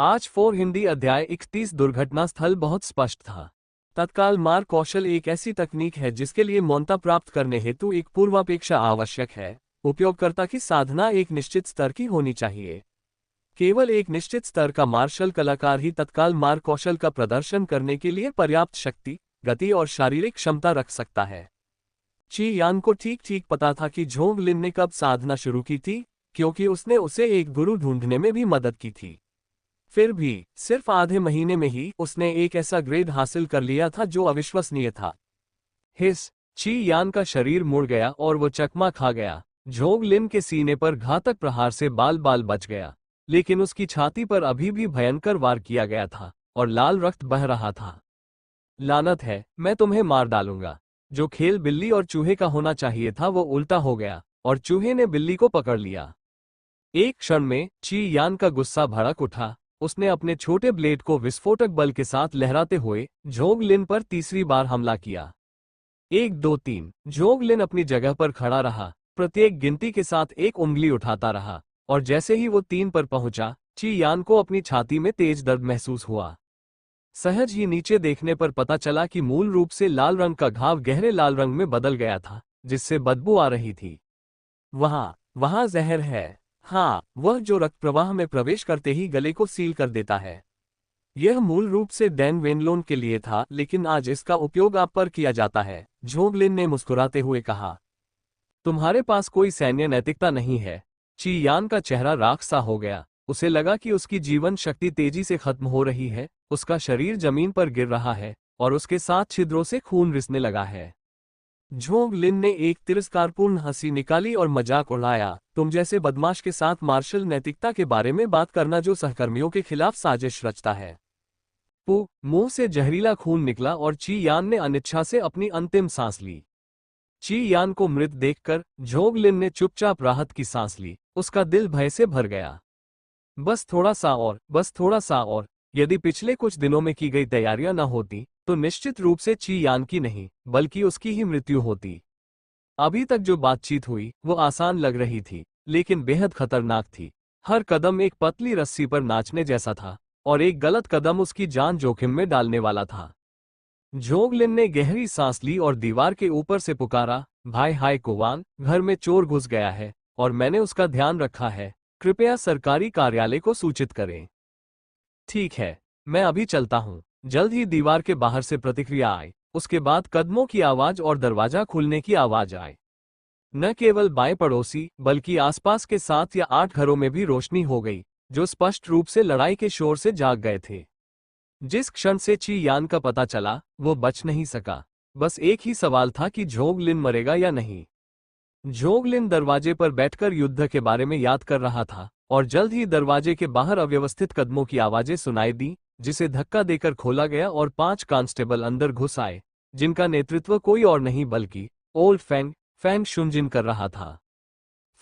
आज 4 हिंदी अध्याय 31 दुर्घटना स्थल बहुत स्पष्ट था। तत्काल मार कौशल एक ऐसी तकनीक है जिसके लिए मौनता प्राप्त करने हेतु एक पूर्वापेक्षा आवश्यक है। उपयोगकर्ता की साधना एक निश्चित स्तर की होनी चाहिए। केवल एक निश्चित स्तर का मार्शल कलाकार ही तत्काल मार कौशल का प्रदर्शन करने के लिए पर्याप्त शक्ति, गति और शारीरिक क्षमता रख सकता है। ची यान को ठीक ठीक पता था कि झोंग लिन ने कब साधना शुरू की थी, क्योंकि उसने उसे एक गुरु ढूंढने में भी मदद की थी। फिर भी सिर्फ आधे महीने में ही उसने एक ऐसा ग्रेड हासिल कर लिया था जो अविश्वसनीय था। हिस ची यान का शरीर मुड़ गया और वो चकमा खा गया। झोंग लिन के सीने पर घातक प्रहार से बाल बाल बच गया, लेकिन उसकी छाती पर अभी भी भयंकर वार किया गया था और लाल रक्त बह रहा था। लानत है, मैं तुम्हें मार डालूंगा। जो खेल बिल्ली और चूहे का होना चाहिए था वो उल्टा हो गया और चूहे ने बिल्ली को पकड़ लिया। एक क्षण में ची यान का गुस्सा भड़क उठा। उसने अपने छोटे ब्लेड को विस्फोटक बल के साथ लहराते हुए झोंग लिन पर तीसरी बार हमला किया। 1 2 3। झोंग लिन अपनी जगह पर खड़ा रहा, प्रत्येक गिनती के साथ एक उंगली उठाता रहा, और जैसे ही वो 3 पर पहुंचा, ची यान को अपनी छाती में तेज दर्द महसूस हुआ। सहज ही नीचे देखने पर पता चला कि मूल रूप से लाल रंग का घाव गहरे लाल रंग में बदल गया था, जिससे बदबू आ रही थी। वहां जहर है। हाँ, वह जो रक्त प्रवाह में प्रवेश करते ही गले को सील कर देता है। यह मूल रूप से डैन वेनलोन के लिए था, लेकिन आज इसका उपयोग आप पर किया जाता है, झोंग लिन ने मुस्कुराते हुए कहा। तुम्हारे पास कोई सैन्य नैतिकता नहीं है। ची यान का चेहरा राख सा हो गया। उसे लगा कि उसकी जीवन शक्ति तेजी से खत्म हो रही है, उसका शरीर जमीन पर गिर रहा है और उसके साथ छिद्रों से खून रिसने लगा है। झोंग लिन ने एक तिरस्कारपूर्ण हंसी निकाली और मजाक उड़ाया। तुम जैसे बदमाश के साथ मार्शल नैतिकता के बारे में बात करना जो सहकर्मियों के खिलाफ साजिश रचता है। मुंह से जहरीला खून निकला और ची यान ने अनिच्छा से अपनी अंतिम सांस ली। ची यान को मृत देखकर झोंग लिन ने चुपचाप राहत की सांस ली। उसका दिल भय से भर गया। बस थोड़ा सा और, बस थोड़ा सा और। यदि पिछले कुछ दिनों में की गई तैयारियां न होती तो निश्चित रूप से ची यान की नहीं बल्कि उसकी ही मृत्यु होती। अभी तक जो बातचीत हुई वो आसान लग रही थी, लेकिन बेहद खतरनाक थी। हर कदम एक पतली रस्सी पर नाचने जैसा था और एक गलत कदम उसकी जान जोखिम में डालने वाला था। झोंग लिन ने गहरी सांस ली और दीवार के ऊपर से पुकारा, भाई हाय कुवान, घर में चोर घुस गया है और मैंने उसका ध्यान रखा है। कृपया सरकारी कार्यालय को सूचित करें। ठीक है, मैं अभी चलता हूँ। जल्द ही दीवार के बाहर से प्रतिक्रिया आई। उसके बाद कदमों की आवाज और दरवाजा खुलने की आवाज आई। न केवल बाएं पड़ोसी बल्कि आसपास के 7 या 8 घरों में भी रोशनी हो गई, जो स्पष्ट रूप से लड़ाई के शोर से जाग गए थे। जिस क्षण से ची यान का पता चला वो बच नहीं सका। बस एक ही सवाल था कि झोंग लिन मरेगा या नहीं। झोंग लिन दरवाजे पर बैठकर युद्ध के बारे में याद कर रहा था और जल्द ही दरवाजे के बाहर अव्यवस्थित कदमों की आवाजें सुनाई दी, जिसे धक्का देकर खोला गया और 5 कांस्टेबल अंदर घुस आए, जिनका नेतृत्व कोई और नहीं बल्कि ओल्ड फैंग शुनजिन कर रहा था।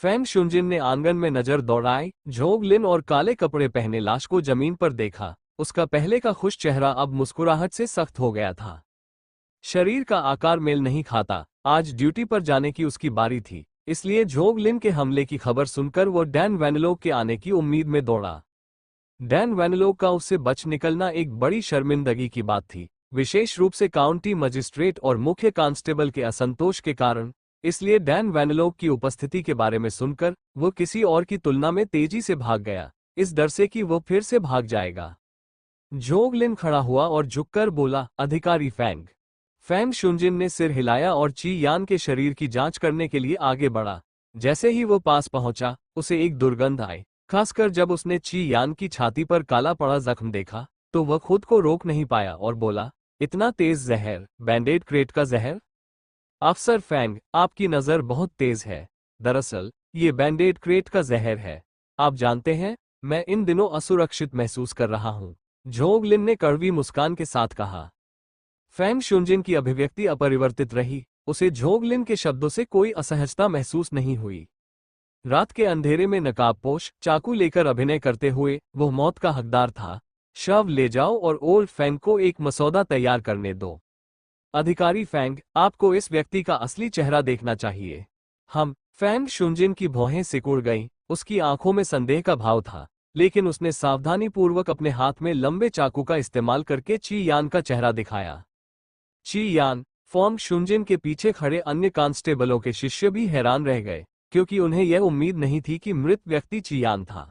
फैंग शुनजिन ने आंगन में नजर दौड़ाई, झोंग लिन और काले कपड़े पहने लाश को जमीन पर देखा। उसका पहले का खुश चेहरा अब मुस्कुराहट से सख्त हो गया था। शरीर का आकार मेल नहीं खाता। आज ड्यूटी पर जाने की उसकी बारी थी, इसलिए झोंग लिन के हमले की खबर सुनकर वो डैन वैनलोक के आने की उम्मीद में दौड़ा। डैन वैनलोक का उससे बच निकलना एक बड़ी शर्मिंदगी की बात थी, विशेष रूप से काउंटी मजिस्ट्रेट और मुख्य कांस्टेबल के असंतोष के कारण। इसलिए डैन वैनलोक की उपस्थिति के बारे में सुनकर वो किसी और की तुलना में तेजी से भाग गया, इस डर से कि वो फिर से भाग जाएगा। झोंग लिन खड़ा हुआ और झुककर बोला, अधिकारी फैंग शुनजिन ने सिर हिलाया और ची यान के शरीर की जांच करने के लिए आगे बढ़ा। जैसे ही वो पास पहुंचा, उसे एक दुर्गंध आई। खासकर जब उसने ची यान की छाती पर काला पड़ा जख्म देखा तो वह खुद को रोक नहीं पाया और बोला, इतना तेज जहर, बैंडेड क्रेट का जहर? अफसर फैंग, आपकी नजर बहुत तेज है। दरअसल ये बैंडेड क्रेट का जहर है। आप जानते हैं, मैं इन दिनों असुरक्षित महसूस कर रहा हूं, झोंग लिन ने कड़वी मुस्कान के साथ कहा। फैंग शुनजिन की अभिव्यक्ति अपरिवर्तित रही। उसे झोंग लिन के शब्दों से कोई असहजता महसूस नहीं हुई। रात के अंधेरे में नकाबपोश चाकू लेकर अभिनय करते हुए वो मौत का हकदार था। शव ले जाओ और ओल्ड फैंग को एक मसौदा तैयार करने दो। अधिकारी फैंग, आपको इस व्यक्ति का असली चेहरा देखना चाहिए। फैंग शुनजिन की भौहें सिकुड़ गईं, उसकी आंखों में संदेह का भाव था। लेकिन उसने सावधानीपूर्वक अपने हाथ में लंबे चाकू का इस्तेमाल करके ची यान का चेहरा दिखाया। ची यान, फॉर्म शुनजिन के पीछे खड़े अन्य कांस्टेबलों के शिष्य भी हैरान रह गए, क्योंकि उन्हें यह उम्मीद नहीं थी कि मृत व्यक्ति ची यान था।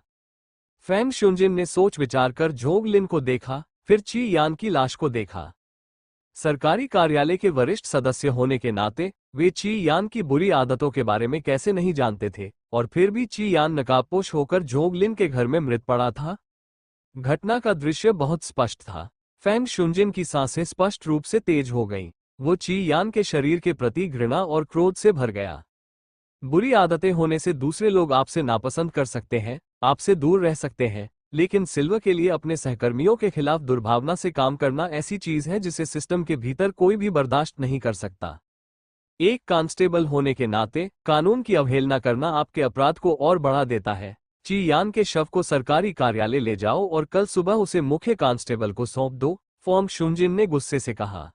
फैंग शुनजिन ने सोच विचार कर झोंग लिन को देखा, फिर ची यान की लाश को देखा। सरकारी कार्यालय के वरिष्ठ सदस्य होने के नाते वे ची यान की बुरी आदतों के बारे में कैसे नहीं जानते थे, और फिर भी ची यान नकाबपोश होकर झोंग लिन के घर में मृत पड़ा था। घटना का दृश्य बहुत स्पष्ट था। फैंग शुनजिन की सांसें स्पष्ट रूप से तेज हो गईं। वो ची यान के शरीर के प्रति घृणा और क्रोध से भर गया। बुरी आदतें होने से दूसरे लोग आपसे नापसंद कर सकते हैं, आपसे दूर रह सकते हैं, लेकिन सिल्वा के लिए अपने सहकर्मियों के खिलाफ दुर्भावना से काम करना ऐसी चीज है जिसे सिस्टम के भीतर कोई भी बर्दाश्त नहीं कर सकता। एक कांस्टेबल होने के नाते कानून की अवहेलना करना आपके अपराध को और बढ़ा देता है। ची यान के शव को सरकारी कार्यालय ले जाओ और कल सुबह उसे मुख्य कांस्टेबल को सौंप दो, फॉर्म शुनजिन ने गुस्से से कहा।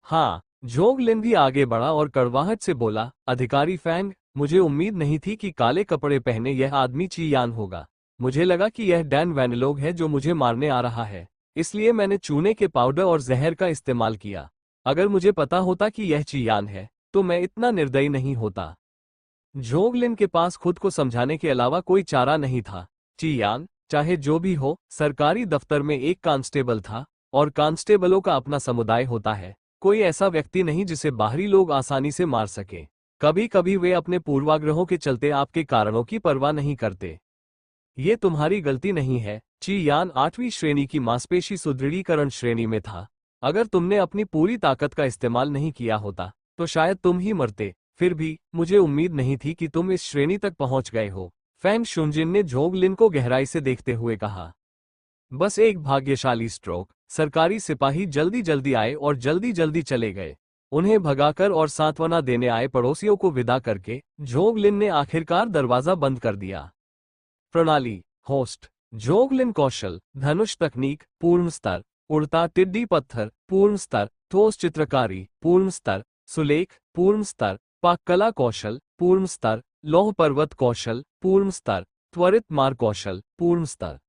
हाँ, झोंग लिन भी आगे बढ़ा और कड़वाहट से बोला, अधिकारी फैंग, मुझे उम्मीद नहीं थी कि काले कपड़े पहने यह आदमी ची यान होगा। मुझे लगा कि यह डैन वैनलोग है जो मुझे मारने आ रहा है, इसलिए मैंने चूने के पाउडर और जहर का इस्तेमाल किया। अगर मुझे पता होता कि यह ची यान है, तो मैं इतना निर्दयी नहीं होता। झोंग लिन के पास खुद को समझाने के अलावा कोई चारा नहीं था। ची यान, चाहे जो भी हो, सरकारी दफ्तर में एक कांस्टेबल था, और कांस्टेबलों का अपना समुदाय होता है। कोई ऐसा व्यक्ति नहीं जिसे बाहरी लोग आसानी से मार सके। कभी कभी वे अपने पूर्वाग्रहों के चलते आपके कारणों की परवाह नहीं करते। ये तुम्हारी गलती नहीं है। ची यान 8वीं श्रेणी की मांसपेशी सुदृढ़ीकरण श्रेणी में था। अगर तुमने अपनी पूरी ताकत का इस्तेमाल नहीं किया होता, तो शायद तुम ही मरते। फिर भी मुझे उम्मीद नहीं थी कि तुम इस श्रेणी तक पहुंच गए हो। फैंग शुनजिन ने झोंग लिन को गहराई से देखते हुए कहा। बस एक भाग्यशाली स्ट्रोक। सरकारी सिपाही जल्दी जल्दी आए और जल्दी जल्दी चले गए। उन्हें भगाकर और सांत्वना देने आए पड़ोसियों को विदा करके झोंग लिन ने आखिरकार दरवाजा बंद कर दिया। प्रणाली, होस्ट, झोंग लिन कौशल, धनुष तकनीक, पूर्ण स्तर, उड़ता टिड्डी पत्थर, पूर्ण स्तर, ठोस चित्रकारी, पूर्ण स्तर, सुलेख, पूर्ण स्तर, पाककला कौशल, पूर्ण स्तर, लौह पर्वत कौशल, पूर्ण स्तर, त्वरित मार कौशल, पूर्ण स्तर।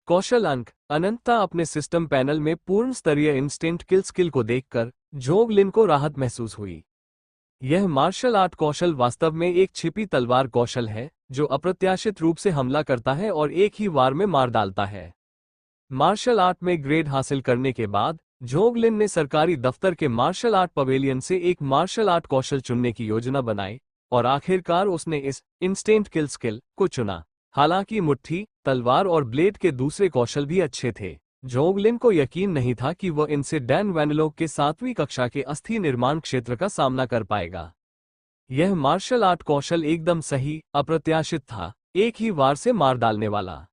कौशल अंक, अनंतता। अपने सिस्टम पैनल में पूर्ण स्तरीय इंस्टेंट किल स्किल को देखकर झोंग लिन को राहत महसूस हुई। यह मार्शल आर्ट कौशल वास्तव में एक छिपी तलवार कौशल है, जो अप्रत्याशित रूप से हमला करता है और एक ही वार में मार डालता है। मार्शल आर्ट में ग्रेड हासिल करने के बाद झोंग लिन ने सरकारी दफ्तर के मार्शल आर्ट पवेलियन से एक मार्शल आर्ट कौशल चुनने की योजना बनाई, और आखिरकार उसने इस इंस्टेंट किल स्किल को चुना। हालांकि मुट्ठी, तलवार और ब्लेड के दूसरे कौशल भी अच्छे थे। झोंग लिन को यकीन नहीं था कि वह इनसे डैन वैनलोग के 7वीं कक्षा के अस्थि निर्माण क्षेत्र का सामना कर पाएगा। यह मार्शल आर्ट कौशल एकदम सही, अप्रत्याशित था, एक ही वार से मार डालने वाला।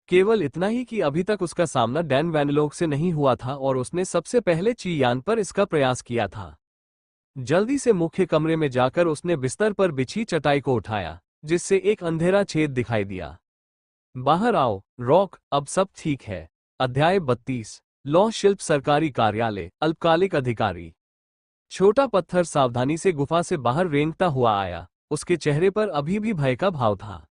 केवल इतना ही कि अभी तक उसका सामना डैन वैनलोग से नहीं हुआ था और उसने सबसे पहले ची यान पर इसका प्रयास किया था। जल्दी से मुख्य कमरे में जाकर उसने बिस्तर पर बिछी चटाई को उठाया, जिससे एक अंधेरा छेद दिखाई दिया। बाहर आओ, रॉक, अब सब ठीक है। अध्याय 32, लौह शिल्प सरकारी कार्यालय, अल्पकालिक अधिकारी। छोटा पत्थर सावधानी से गुफा से बाहर रेंगता हुआ आया। उसके चेहरे पर अभी भी भय का भाव था।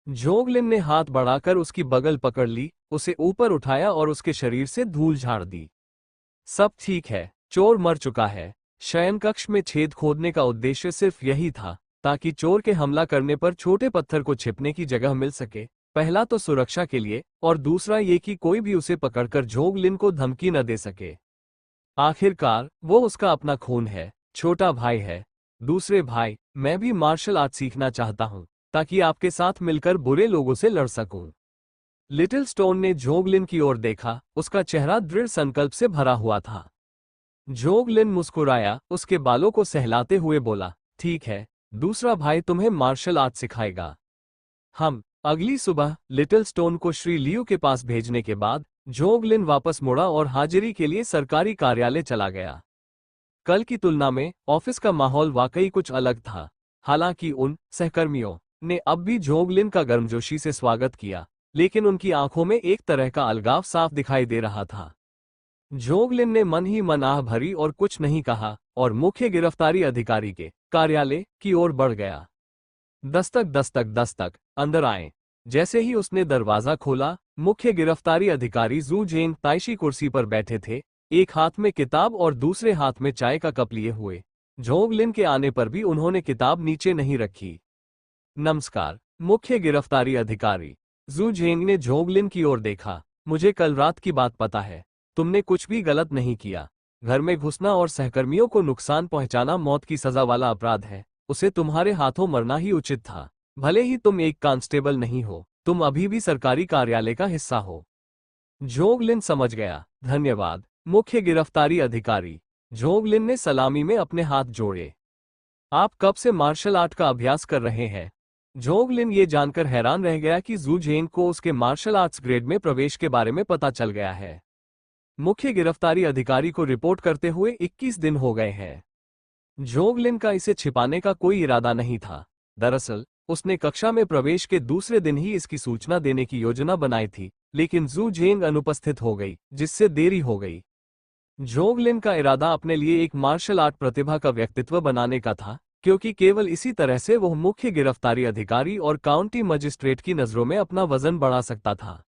झोंग लिन ने हाथ बढ़ाकर उसकी बगल पकड़ ली, उसे ऊपर उठाया और उसके शरीर से धूल झाड़ दी। सब ठीक है, चोर मर चुका है। शयन कक्ष में छेद खोदने का उद्देश्य सिर्फ यही था, ताकि चोर के हमला करने पर छोटे पत्थर को छिपने की जगह मिल सके। पहला तो सुरक्षा के लिए, और दूसरा ये कि कोई भी उसे पकड़कर झोंग लिन को धमकी न दे सके। आखिरकार वो उसका अपना खून है, छोटा भाई है। दूसरे भाई, मैं भी मार्शल आर्ट सीखना चाहता हूँ, ताकि आपके साथ मिलकर बुरे लोगों से लड़ सकूं। लिटिल स्टोन ने झोंग लिन की ओर देखा, उसका चेहरा दृढ़ संकल्प से भरा हुआ था। झोंग लिन मुस्कुराया, उसके बालों को सहलाते हुए बोला, ठीक है, दूसरा भाई तुम्हें मार्शल आर्ट सिखाएगा। हम अगली सुबह लिटिल स्टोन को श्री लियू के पास भेजने के बाद झोंग लिन वापस मुड़ा और हाजिरी के लिए सरकारी कार्यालय चला गया। कल की तुलना में ऑफिस का माहौल वाकई कुछ अलग था। हालांकि उन सहकर्मियों ने अब भी झोंग लिन का गर्मजोशी से स्वागत किया, लेकिन उनकी आंखों में एक तरह का अलगाव साफ दिखाई दे रहा था। झोंग लिन ने मन ही मन आह भरी और कुछ नहीं कहा, और मुख्य गिरफ्तारी अधिकारी के कार्यालय की ओर बढ़ गया। दस्तक दस्तक दस्तक, अंदर आए। जैसे ही उसने दरवाजा खोला, मुख्य गिरफ्तारी अधिकारी जू जेंग ताइशी कुर्सी पर बैठे थे, एक हाथ में किताब और दूसरे हाथ में चाय का कप लिए हुए। जोंग लिन के आने पर भी उन्होंने किताब नीचे नहीं रखी। नमस्कार, मुख्य गिरफ्तारी अधिकारी। जू जेंग ने जोंग लिन की ओर देखा। मुझे कल रात की बात पता है। तुमने कुछ भी गलत नहीं किया। घर में घुसना और सहकर्मियों को नुकसान पहुंचाना मौत की सजा वाला अपराध है। उसे तुम्हारे हाथों मरना ही उचित था। भले ही तुम एक कांस्टेबल नहीं हो, तुम अभी भी सरकारी कार्यालय का हिस्सा हो। जोंग लिन समझ गया। धन्यवाद, मुख्य गिरफ्तारी अधिकारी। जोंग लिन ने सलामी में अपने हाथ जोड़े। आप कब से मार्शल आर्ट का अभ्यास कर रहे हैं? जोंग लिन ये जानकर हैरान रह गया कि जू जेंग को उसके मार्शल आर्ट्स ग्रेड में प्रवेश के बारे में पता चल गया है। मुख्य गिरफ्तारी अधिकारी को रिपोर्ट करते हुए 21 दिन हो गए हैं। जोंग लिन का इसे छिपाने का कोई इरादा नहीं था। दरअसल उसने कक्षा में प्रवेश के दूसरे दिन ही इसकी सूचना देने की योजना बनाई थी, लेकिन जू जेंग अनुपस्थित हो गई, जिससे देरी हो गई। जोंग लिन का इरादा अपने लिए एक मार्शल आर्ट प्रतिभा का व्यक्तित्व बनाने का था, क्योंकि केवल इसी तरह से वह मुख्य गिरफ्तारी अधिकारी और काउंटी मजिस्ट्रेट की नजरों में अपना वजन बढ़ा सकता था।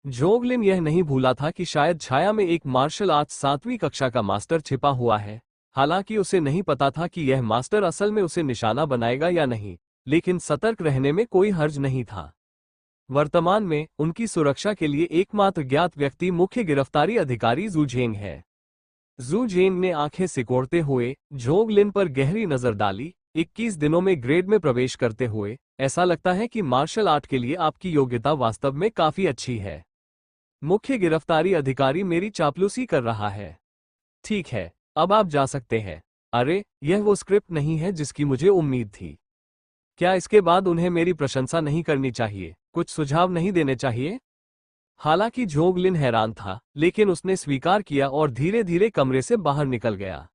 जोंग लिन यह नहीं भूला था कि शायद छाया में एक मार्शल आर्ट्स 7वीं कक्षा का मास्टर छिपा हुआ है। हालांकि उसे नहीं पता था कि यह मास्टर असल में उसे निशाना बनाएगा या नहीं, लेकिन सतर्क रहने में कोई हर्ज नहीं था। वर्तमान में उनकी सुरक्षा के लिए एकमात्र ज्ञात व्यक्ति मुख्य गिरफ्तारी अधिकारी जू जेंग है। जू जेंग ने आंखें सिकोड़ते हुए जोंग लिन पर गहरी नजर डाली। 21 दिनों में ग्रेड में प्रवेश करते हुए ऐसा लगता है कि मार्शल आर्ट के लिए आपकी योग्यता वास्तव में काफी अच्छी है। मुख्य गिरफ्तारी अधिकारी मेरी चापलूसी कर रहा है। ठीक है, अब आप जा सकते हैं। अरे, यह वो स्क्रिप्ट नहीं है जिसकी मुझे उम्मीद थी। क्या इसके बाद उन्हें मेरी प्रशंसा नहीं करनी चाहिए, कुछ सुझाव नहीं देने चाहिए? हालांकि जोंग लिन हैरान था, लेकिन उसने स्वीकार किया और धीरे धीरे कमरे से बाहर निकल गया।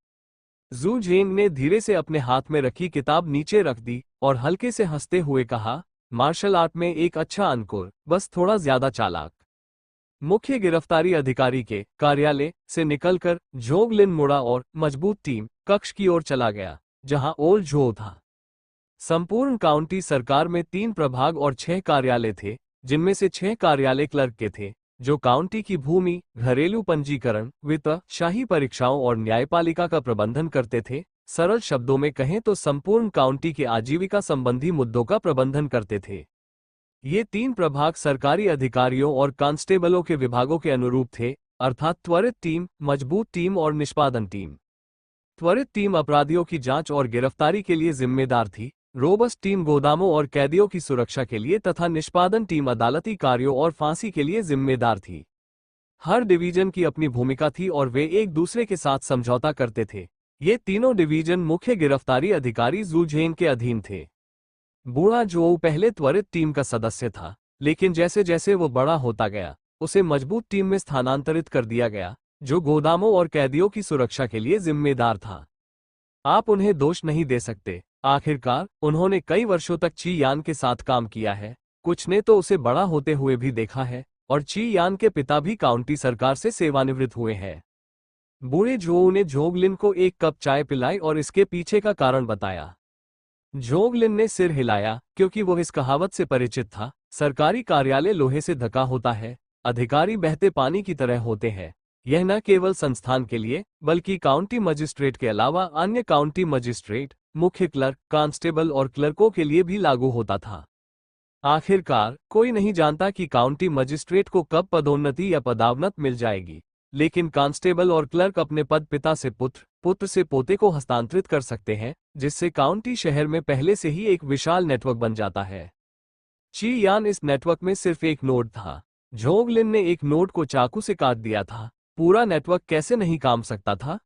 जू जेंग ने धीरे से अपने हाथ में रखी किताब नीचे रख दी और हल्के से हंसते हुए कहा, मार्शल आर्ट में एक अच्छा अंकुर, बस थोड़ा ज्यादा चालाक। मुख्य गिरफ्तारी अधिकारी के कार्यालय से निकलकर जोंग लिन मुड़ा और मजबूत टीम कक्ष की ओर चला गया, जहां ओल जो था। संपूर्ण काउंटी सरकार में 3 प्रभाग और 6 कार्यालय थे, जिनमें से 6 कार्यालय क्लर्क के थे, जो काउंटी की भूमि, घरेलू पंजीकरण, वित्त, शाही परीक्षाओं और न्यायपालिका का प्रबंधन करते थे। सरल शब्दों में कहें तो संपूर्ण काउंटी के आजीविका संबंधी मुद्दों का प्रबंधन करते थे। ये 3 प्रभाग सरकारी अधिकारियों और कांस्टेबलों के विभागों के अनुरूप थे, अर्थात त्वरित टीम, मजबूत टीम और निष्पादन टीम। त्वरित टीम अपराधियों की जांच और गिरफ्तारी के लिए जिम्मेदार थी, रोबस्ट टीम गोदामों और कैदियों की सुरक्षा के लिए तथा निष्पादन टीम अदालती कार्यों और फांसी के लिए जिम्मेदार थी। हर डिवीजन की अपनी भूमिका थी और वे एक दूसरे के साथ समझौता करते थे। ये तीनों डिवीजन मुख्य गिरफ्तारी अधिकारी जू जेंग के अधीन थे। बूढ़ा जो पहले त्वरित टीम का सदस्य था, लेकिन जैसे जैसे वो बड़ा होता गया, उसे मजबूत टीम में स्थानांतरित कर दिया गया, जो गोदामों और कैदियों की सुरक्षा के लिए जिम्मेदार था। आप उन्हें दोष नहीं दे सकते। आखिरकार उन्होंने कई वर्षों तक ची यान के साथ काम किया है, कुछ ने तो उसे बड़ा होते हुए भी देखा है, और ची यान के पिता भी काउंटी सरकार से सेवानिवृत्त हुए हैं। बूढ़े जो ने जोंग लिन को एक कप चाय पिलाई और इसके पीछे का कारण बताया। जोंग लिन ने सिर हिलाया, क्योंकि वो इस कहावत से परिचित था, सरकारी कार्यालय लोहे से ढका होता है, अधिकारी बहते पानी की तरह होते हैं। यह न केवल संस्थान के लिए, बल्कि काउंटी मजिस्ट्रेट के अलावा अन्य काउंटी मजिस्ट्रेट, मुख्य क्लर्क, कांस्टेबल और क्लर्कों के लिए भी लागू होता था। आखिरकार कोई नहीं जानता कि काउंटी मजिस्ट्रेट को कब पदोन्नति या पदावनत मिल जाएगी, लेकिन कांस्टेबल और क्लर्क अपने पद पिता से पुत्र, पुत्र से पोते को हस्तांतरित कर सकते हैं, जिससे काउंटी शहर में पहले से ही एक विशाल नेटवर्क बन जाता है। ची यान इस नेटवर्क में सिर्फ एक नोड था। जोंग लिन ने एक नोड को चाकू से काट दिया था, पूरा नेटवर्क कैसे नहीं काम सकता था?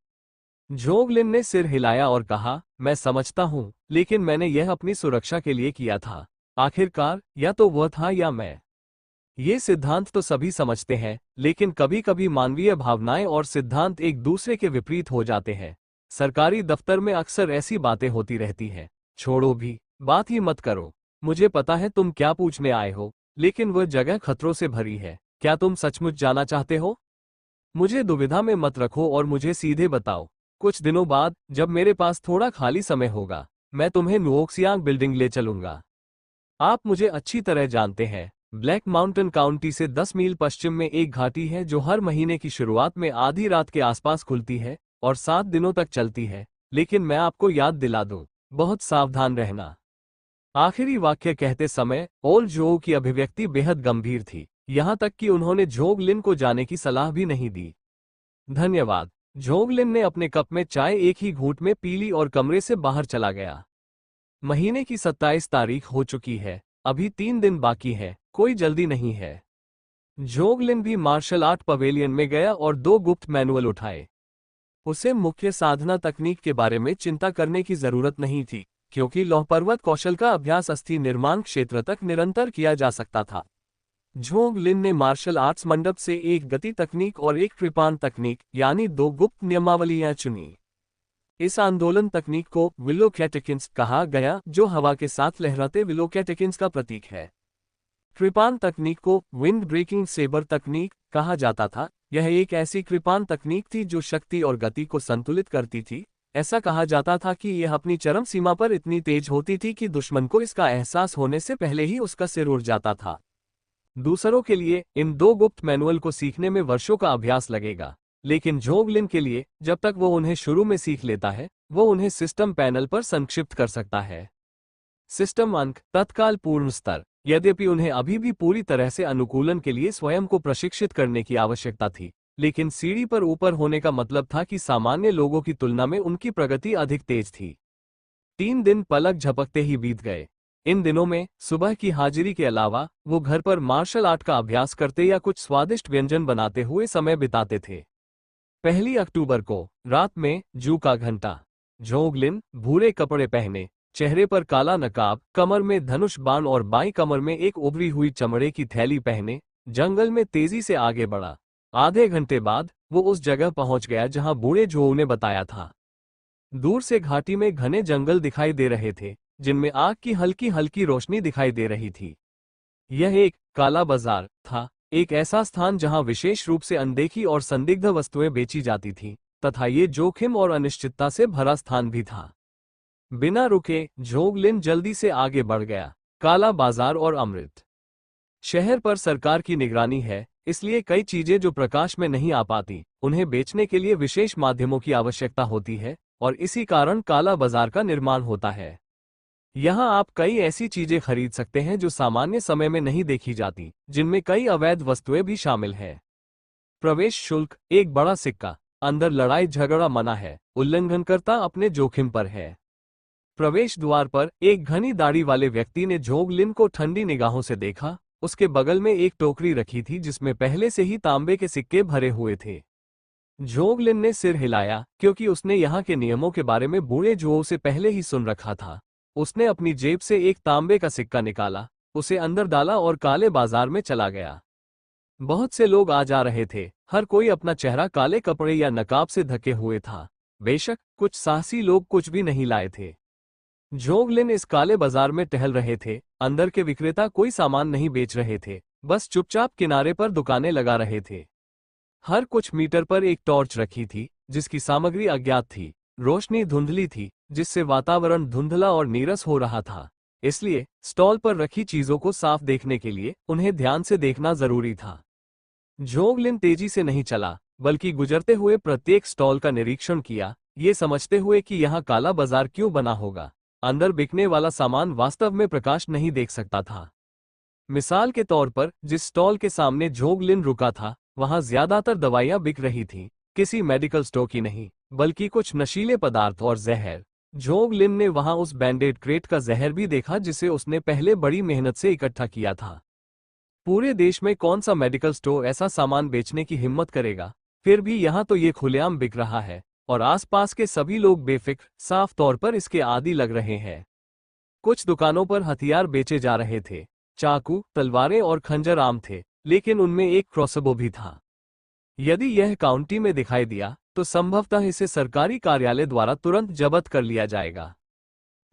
जोंग लिन ने सिर हिलाया और कहा, मैं समझता हूं, लेकिन मैंने यह अपनी सुरक्षा के लिए किया था। आखिरकार या तो वह था या मैं। ये सिद्धांत तो सभी समझते हैं, लेकिन कभी कभी मानवीय भावनाएं और सिद्धांत एक दूसरे के विपरीत हो जाते हैं। सरकारी दफ्तर में अक्सर ऐसी बातें होती रहती हैं। छोड़ो भी, बात ही मत करो। मुझे पता है तुम क्या पूछने आए हो, लेकिन वह जगह खतरों से भरी है। क्या तुम सचमुच जाना चाहते हो? मुझे दुविधा में मत रखो और मुझे सीधे बताओ। कुछ दिनों बाद, जब मेरे पास थोड़ा खाली समय होगा, मैं तुम्हें नुओक्सियांग बिल्डिंग ले चलूंगा। आप मुझे अच्छी तरह जानते हैं। ब्लैक माउंटेन काउंटी से 10 मील पश्चिम में एक घाटी है जो हर महीने की शुरुआत में आधी रात के आसपास खुलती है और 7 दिनों तक चलती है। लेकिन मैं आपको याद दिला दूं, बहुत सावधान रहना। आखिरी वाक्य कहते समय ओल्ड जो की अभिव्यक्ति बेहद गंभीर थी, यहां तक कि उन्होंने जोग लिन को जाने की सलाह भी नहीं दी। धन्यवाद। जोग लिन ने अपने कप में चाय एक ही घूंट में पी ली और कमरे से बाहर चला गया। महीने की 27 तारीख हो चुकी है, अभी 3 दिन बाकी है, कोई जल्दी नहीं है। जोग लिन भी मार्शल आर्ट पवेलियन में गया और 2 गुप्त मैनुअल उठाए। उसे मुख्य साधना तकनीक के बारे में चिंता करने की जरूरत नहीं थी, क्योंकि लौह पर्वत कौशल का अभ्यास अस्थि निर्माण क्षेत्र तक निरंतर किया जा सकता था। जोग लिन ने मार्शल आर्ट्स मंडप से एक गति तकनीक और एक कृपाण तकनीक यानी 2 गुप्त नियमावलियां चुनी। इस आंदोलन तकनीक को विलो कैटेकिन्स कहा गया, जो हवा के साथ लहराते विलो कैटेकिन्स का प्रतीक है। कृपाण तकनीक को विंड ब्रेकिंग सेबर तकनीक कहा जाता था। यह एक ऐसी कृपाण तकनीक थी जो शक्ति और गति को संतुलित करती थी। ऐसा कहा जाता था कि यह अपनी चरम सीमा पर इतनी तेज होती थी कि दुश्मन को इसका एहसास होने से पहले ही उसका सिर उड़ जाता था। दूसरों के लिए इन 2 गुप्त मैनुअल को सीखने में वर्षों का अभ्यास लगेगा, लेकिन जोग लिन के लिए जब तक वो उन्हें शुरू में सीख लेता है, वो उन्हें सिस्टम पैनल पर संक्षिप्त कर सकता है। सिस्टम अंक तत्काल पूर्ण स्तर। यद्यपि उन्हें अभी भी पूरी तरह से अनुकूलन के लिए स्वयं को प्रशिक्षित करने की आवश्यकता थी, लेकिन सीढ़ी पर ऊपर होने का मतलब था कि सामान्य लोगों की तुलना में उनकी प्रगति अधिक तेज थी। 3 दिन पलक झपकते ही बीत गए। इन दिनों में सुबह की हाजिरी के अलावा वो घर पर मार्शल आर्ट का अभ्यास करते या कुछ स्वादिष्ट व्यंजन बनाते हुए समय बिताते थे। 1 अक्टूबर को रात में जू का घंटा। जोग लिन भूरे कपड़े पहने, चेहरे पर काला नकाब, कमर में धनुष बाण और बाईं कमर में एक उभरी हुई चमड़े की थैली पहने जंगल में तेजी से आगे बढ़ा। आधे घंटे बाद वो उस जगह पहुंच गया जहां बूढ़े जो ने बताया था। दूर से घाटी में घने जंगल दिखाई दे रहे थे, जिनमें आग की हल्की हल्की रोशनी दिखाई दे रही थी। यह एक काला बाजार था, एक ऐसा स्थान जहां विशेष रूप से अनदेखी और संदिग्ध वस्तुएं बेची जाती थीं, तथा ये जोखिम और अनिश्चितता से भरा स्थान भी था। बिना रुके जोग लिन जल्दी से आगे बढ़ गया। काला बाजार और अमृत शहर पर सरकार की निगरानी है, इसलिए कई चीजें जो प्रकाश में नहीं आ पाती, उन्हें बेचने के लिए विशेष माध्यमों की आवश्यकता होती है, और इसी कारण काला बाजार का निर्माण होता है। यहाँ आप कई ऐसी चीजें खरीद सकते हैं जो सामान्य समय में नहीं देखी जाती, जिनमें कई अवैध वस्तुएं भी शामिल हैं। प्रवेश शुल्क 1 बड़ा सिक्का। अंदर लड़ाई झगड़ा मना है, उल्लंघनकर्ता अपने जोखिम पर है। प्रवेश द्वार पर एक घनी दाढ़ी वाले व्यक्ति ने जोग लिन को ठंडी निगाहों से देखा। उसके बगल में एक टोकरी रखी थी जिसमें पहले से ही तांबे के सिक्के भरे हुए थे। जोग लिन ने सिर हिलाया, क्योंकि उसने यहाँ के नियमों के बारे में बूढ़े जो से पहले ही सुन रखा था। उसने अपनी जेब से एक तांबे का सिक्का निकाला, उसे अंदर डाला और काले बाजार में चला गया। बहुत से लोग आ जा रहे थे, हर कोई अपना चेहरा काले कपड़े या नकाब से ढके हुए था। बेशक कुछ साहसी लोग कुछ भी नहीं लाए थे। जोग लिन इस काले बाजार में टहल रहे थे। अंदर के विक्रेता कोई सामान नहीं बेच रहे थे, बस चुपचाप किनारे पर दुकानें लगा रहे थे। हर कुछ मीटर पर एक टॉर्च रखी थी, जिसकी सामग्री अज्ञात थी। रोशनी धुंधली थी, जिससे वातावरण धुंधला और नीरस हो रहा था। इसलिए स्टॉल पर रखी चीजों को साफ देखने के लिए उन्हें ध्यान से देखना जरूरी था। जोग लिन तेजी से नहीं चला, बल्कि गुजरते हुए प्रत्येक स्टॉल का निरीक्षण किया, ये समझते हुए कि यहाँ काला बाजार क्यों बना होगा। अंदर बिकने वाला सामान वास्तव में प्रकाश नहीं देख सकता था। मिसाल के तौर पर जिस स्टॉल के सामने जोग लिन रुका था, वहां ज्यादातर दवाइयां बिक रही थीं, किसी मेडिकल स्टोर की नहीं, बल्कि कुछ नशीले पदार्थ और जहर। जोग लिन ने वहां उस बैंडेड क्रेट का जहर भी देखा जिसे उसने पहले बड़ी मेहनत से इकट्ठा किया था। पूरे देश में कौन सा मेडिकल स्टोर ऐसा सामान बेचने की हिम्मत करेगा? फिर भी यहाँ तो ये खुलेआम बिक रहा है, और आसपास के सभी लोग बेफिक्र साफ तौर पर इसके आदी लग रहे हैं। कुछ दुकानों पर हथियार बेचे जा रहे थे। चाकू, तलवारें और खंजर आम थे, लेकिन उनमें एक क्रॉसबो भी था। यदि यह काउंटी में दिखाई दिया तो संभवतः इसे सरकारी कार्यालय द्वारा तुरंत जब्त कर लिया जाएगा।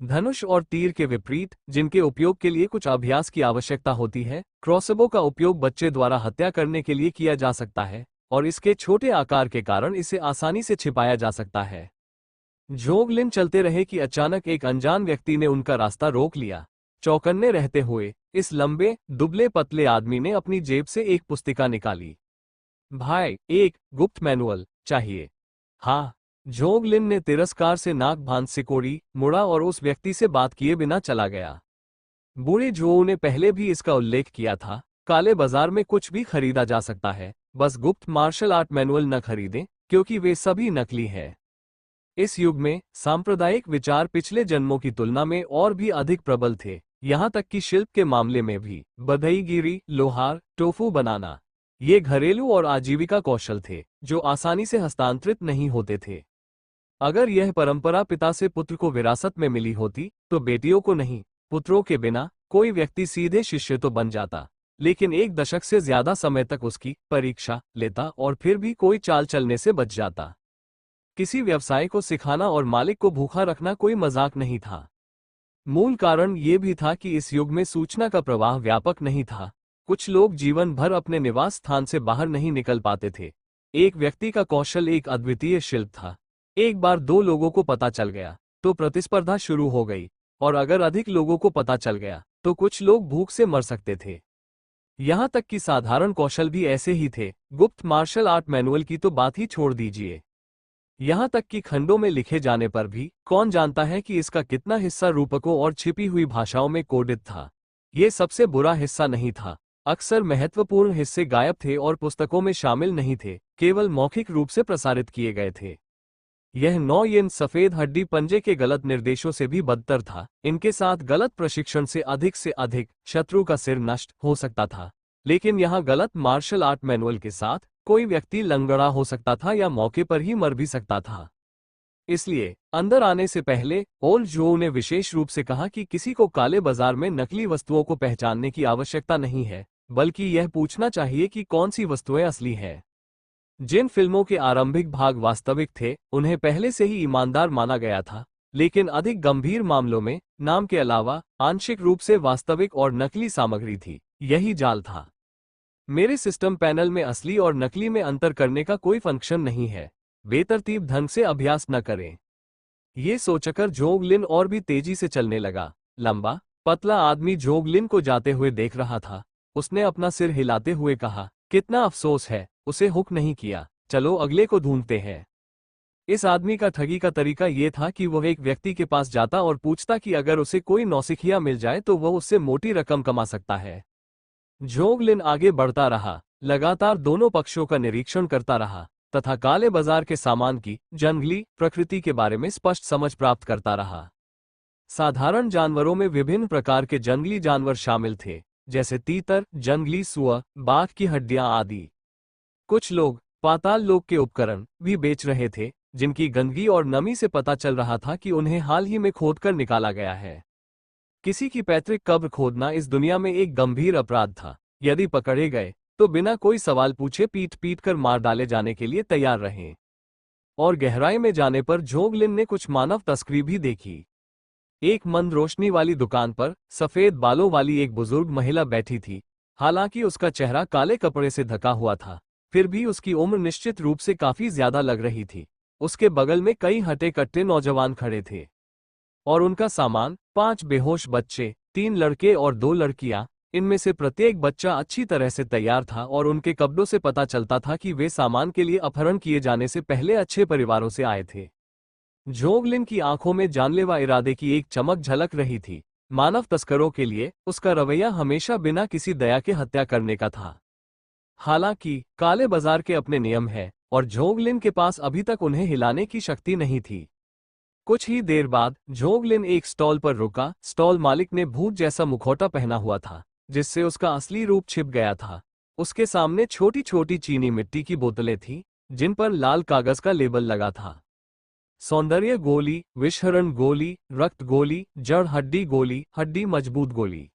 धनुष और तीर के विपरीत, जिनके उपयोग के लिए कुछ अभ्यास की आवश्यकता होती है, क्रॉसबो का उपयोग बच्चे द्वारा हत्या करने के लिए किया जा सकता है, और इसके छोटे आकार के कारण इसे आसानी से छिपाया जा सकता है। जोग लिन चलते रहे कि अचानक एक अनजान व्यक्ति ने उनका रास्ता रोक लिया। चौकन्ने रहते हुए इस लंबे दुबले पतले आदमी ने अपनी जेब से एक पुस्तिका निकाली। भाई, एक गुप्त मैनुअल चाहिए। हाँ। जोग लिन ने तिरस्कार से नाक भांज सिकोड़ी, मुड़ा और उस व्यक्ति से बात किए बिना चला गया। बूढ़े जो ने पहले भी इसका उल्लेख किया था, काले बाजार में कुछ भी खरीदा जा सकता है, बस गुप्त मार्शल आर्ट मैनुअल न खरीदें, क्योंकि वे सभी नकली हैं। इस युग में सांप्रदायिक विचार पिछले जन्मों की तुलना में और भी अधिक प्रबल थे, यहाँ तक कि शिल्प के मामले में भी। बढ़ईगीरी, लोहार, टोफू बनाना, ये घरेलू और आजीविका कौशल थे जो आसानी से हस्तांतरित नहीं होते थे। अगर यह परंपरा पिता से पुत्र को विरासत में मिली होती तो बेटियों को नहीं, पुत्रों के बिना कोई व्यक्ति सीधे शिष्य तो बन जाता, लेकिन एक दशक से ज्यादा समय तक उसकी परीक्षा लेता और फिर भी कोई चाल चलने से बच जाता। किसी व्यवसाय को सिखाना और मालिक को भूखा रखना कोई मजाक नहीं था। मूल कारण ये भी था कि इस युग में सूचना का प्रवाह व्यापक नहीं था। कुछ लोग जीवन भर अपने निवास स्थान से बाहर नहीं निकल पाते थे। एक व्यक्ति का कौशल एक अद्वितीय शिल्प था। एक बार 2 लोगों को पता चल गया तो प्रतिस्पर्धा शुरू हो गई, और अगर अधिक लोगों को पता चल गया तो कुछ लोग भूख से मर सकते थे। यहां तक कि साधारण कौशल भी ऐसे ही थे। गुप्त मार्शल आर्ट मैनुअल की तो बात ही छोड़ दीजिए। यहां तक कि खंडों में लिखे जाने पर भी कौन जानता है कि इसका कितना हिस्सा रूपकों और छिपी हुई भाषाओं में कोडित था। ये सबसे बुरा हिस्सा नहीं था। अक्सर महत्वपूर्ण हिस्से गायब थे और पुस्तकों में शामिल नहीं थे, केवल मौखिक रूप से प्रसारित किए गए थे। यह 9 येन सफेद हड्डी पंजे के गलत निर्देशों से भी बदतर था। इनके साथ गलत प्रशिक्षण से अधिक शत्रु का सिर नष्ट हो सकता था, लेकिन यहाँ गलत मार्शल आर्ट मैनुअल के साथ कोई व्यक्ति लंगड़ा हो सकता था या मौके पर ही मर भी सकता था। इसलिए अंदर आने से पहले ओल्ड जो ने विशेष रूप से कहा कि किसी को काले बाजार में नकली वस्तुओं को पहचानने की आवश्यकता नहीं है, बल्कि यह पूछना चाहिए कि कौन सी वस्तुएं असली हैं। जिन फिल्मों के आरंभिक भाग वास्तविक थे उन्हें पहले से ही ईमानदार माना गया था, लेकिन अधिक गंभीर मामलों में नाम के अलावा आंशिक रूप से वास्तविक और नकली सामग्री थी। यही जाल था। मेरे सिस्टम पैनल में असली और नकली में अंतर करने का कोई फंक्शन नहीं है। बेतरतीब ढंग से अभ्यास न करें। ये सोचकर जोग लिन और भी तेजी से चलने लगा। लंबा पतला आदमी जोग लिन को जाते हुए देख रहा था। उसने अपना सिर हिलाते हुए कहा, कितना अफसोस है उसे हुक नहीं किया। चलो अगले को ढूंढते हैं। इस आदमी का ठगी का तरीका यह था कि वह एक व्यक्ति के पास जाता और पूछता कि अगर उसे कोई नौसिखिया मिल जाए तो वह उससे मोटी रकम कमा सकता है। जोग लिन आगे बढ़ता रहा, लगातार दोनों पक्षों का निरीक्षण करता रहा तथा काले बाजार के सामान की जंगली प्रकृति के बारे में स्पष्ट समझ प्राप्त करता रहा। साधारण जानवरों में विभिन्न प्रकार के जंगली जानवर शामिल थे, जैसे तीतर, जंगली सुअर, बाघ की हड्डियां आदि। कुछ लोग पाताल लोक के उपकरण भी बेच रहे थे, जिनकी गंदगी और नमी से पता चल रहा था कि उन्हें हाल ही में खोदकर निकाला गया है। किसी की पैतृक कब्र खोदना इस दुनिया में एक गंभीर अपराध था। यदि पकड़े गए तो बिना कोई सवाल पूछे पीट कर मार डाले जाने के लिए तैयार रहें। और गहराई में जाने पर जोग लिन ने कुछ मानव तस्करी भी देखी। एक मंद रोशनी वाली दुकान पर सफेद बालों वाली एक बुजुर्ग महिला बैठी थी। हालांकि उसका चेहरा काले कपड़े से ढका हुआ था, फिर भी उसकी उम्र निश्चित रूप से काफी ज्यादा लग रही थी। उसके बगल में कई हटे कट्टे नौजवान खड़े थे और उनका सामान 5 बेहोश बच्चे, 3 लड़के और 2 लड़कियां। इनमें से प्रत्येक बच्चा अच्छी तरह से तैयार था और उनके कपड़ों से पता चलता था कि वे सामान के लिए अपहरण किए जाने से पहले अच्छे परिवारों से आए थे। जोग लिन की आंखों में जानलेवा इरादे की एक चमक झलक रही थी। मानव तस्करों के लिए उसका रवैया हमेशा बिना किसी दया के हत्या करने का था। हालांकि काले बाजार के अपने नियम हैं और जोग लिन के पास अभी तक उन्हें हिलाने की शक्ति नहीं थी। कुछ ही देर बाद जोग लिन एक स्टॉल पर रुका। स्टॉल मालिक ने भूत जैसा मुखौटा पहना हुआ था, जिससे उसका असली रूप छिप गया था। उसके सामने छोटी छोटी चीनी मिट्टी की बोतलें थीं, जिन पर लाल कागज का लेबल लगा था। सौंदर्य गोली, विषहरण गोली, रक्त गोली, जड़ हड्डी गोली, हड्डी मजबूत गोली।